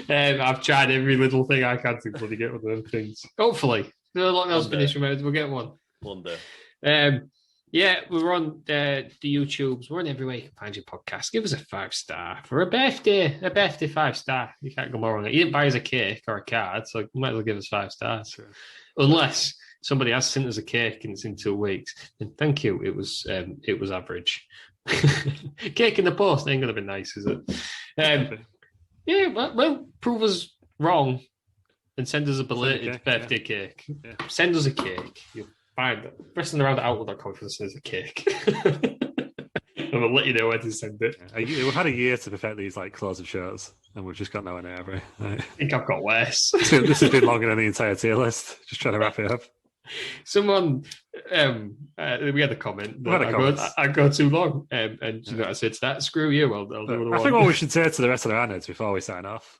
I've tried every little thing I can to bloody get one of them things. Hopefully, the lockdown's finished, we'll get one. One day. Yeah, we're on the YouTubes. We're on everywhere you can find your podcast. Give us a 5-star for a birthday 5-star. You can't go more wrong. You didn't buy us a cake or a card, so you might as well give us 5 stars. Sure. Unless somebody has sent us a cake and it's in 2 weeks, then thank you. It was average. Cake in the post ain't gonna be nice, is it? Yeah, well, prove us wrong and send us a belated birthday cake. Yeah. Send us a cake. You'll find it. Wrestling around at Outlook.com if you send us a cake. And we'll let you know where to send it. We've had a year to perfect these like closing shows, and we've just got nowhere near. Right? I think I've got worse. This has been longer than the entire tier list. Just trying to wrap it up. Someone, we had a comment. That I go too long, and I said to that, screw you. I'll do another I one. think what we should say to the rest of the rounders before we sign off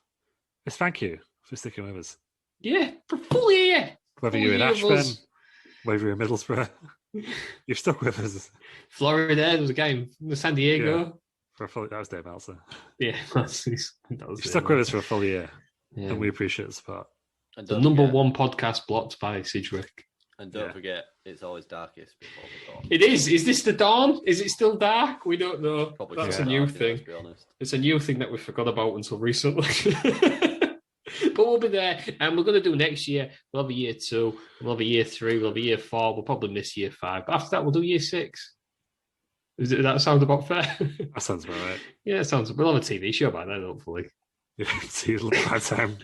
is thank you for sticking with us. Yeah, for full year. Whether Full you're in year of Ashburn, us. whether you're in Middlesbrough, you've stuck with us Florida, there was a game. San Diego. for a full. That was Dave Meltzer. Yeah, that was You stuck with us for a full year, Yeah. and we appreciate the support. And the number one podcast blocked by Sidgwick. And don't forget, it's always darkest before the dawn. It is. Is this the dawn? Is it still dark? We don't know. Probably That's a new thing. To be honest. It's a new thing that we forgot about until recently. But we'll be there, and we're going to do next year. We'll have a year 2, we'll have a year 3, we'll have a year 4. We'll probably miss year 5. But after that, we'll do year 6. That sounds about fair? That sounds about right. Yeah, it sounds. We'll have a TV show by then, hopefully. Yeah, see you by time.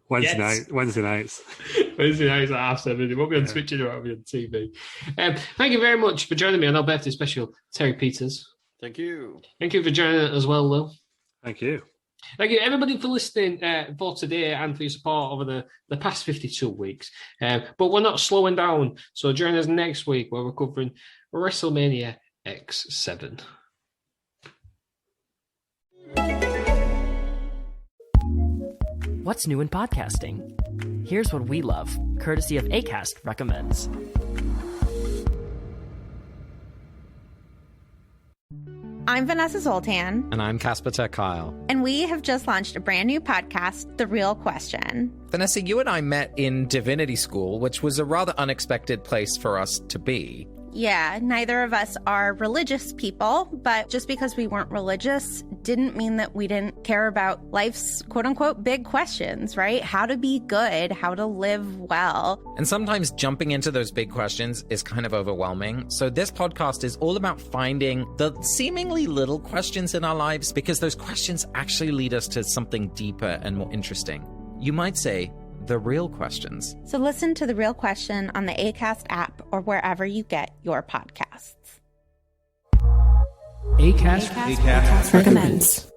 Wednesday nights. Wednesday nights at 7:30. It won't be on Twitch anymore, it'll be on TV. Thank you very much for joining me on our birthday special, Terry Peters. Thank you. Thank you for joining us as well, Lil. Thank you. Thank you, everybody, for listening for today and for your support over the past 52 weeks. But we're not slowing down, so join us next week where we're covering WrestleMania X7. What's new in podcasting? Here's what we love, courtesy of Acast Recommends. I'm Vanessa Zoltan. And I'm Casper Ter Kyle. And we have just launched a brand new podcast, The Real Question. Vanessa, you and I met in Divinity School, which was a rather unexpected place for us to be. Yeah, neither of us are religious people, but just because we weren't religious didn't mean that we didn't care about life's quote-unquote big questions, right? How to be good, how to live well. And sometimes jumping into those big questions is kind of overwhelming. So this podcast is all about finding the seemingly little questions in our lives, because those questions actually lead us to something deeper and more interesting. You might say, the real questions. So listen to The Real Question on the Acast app or wherever you get your podcasts. Acast recommends.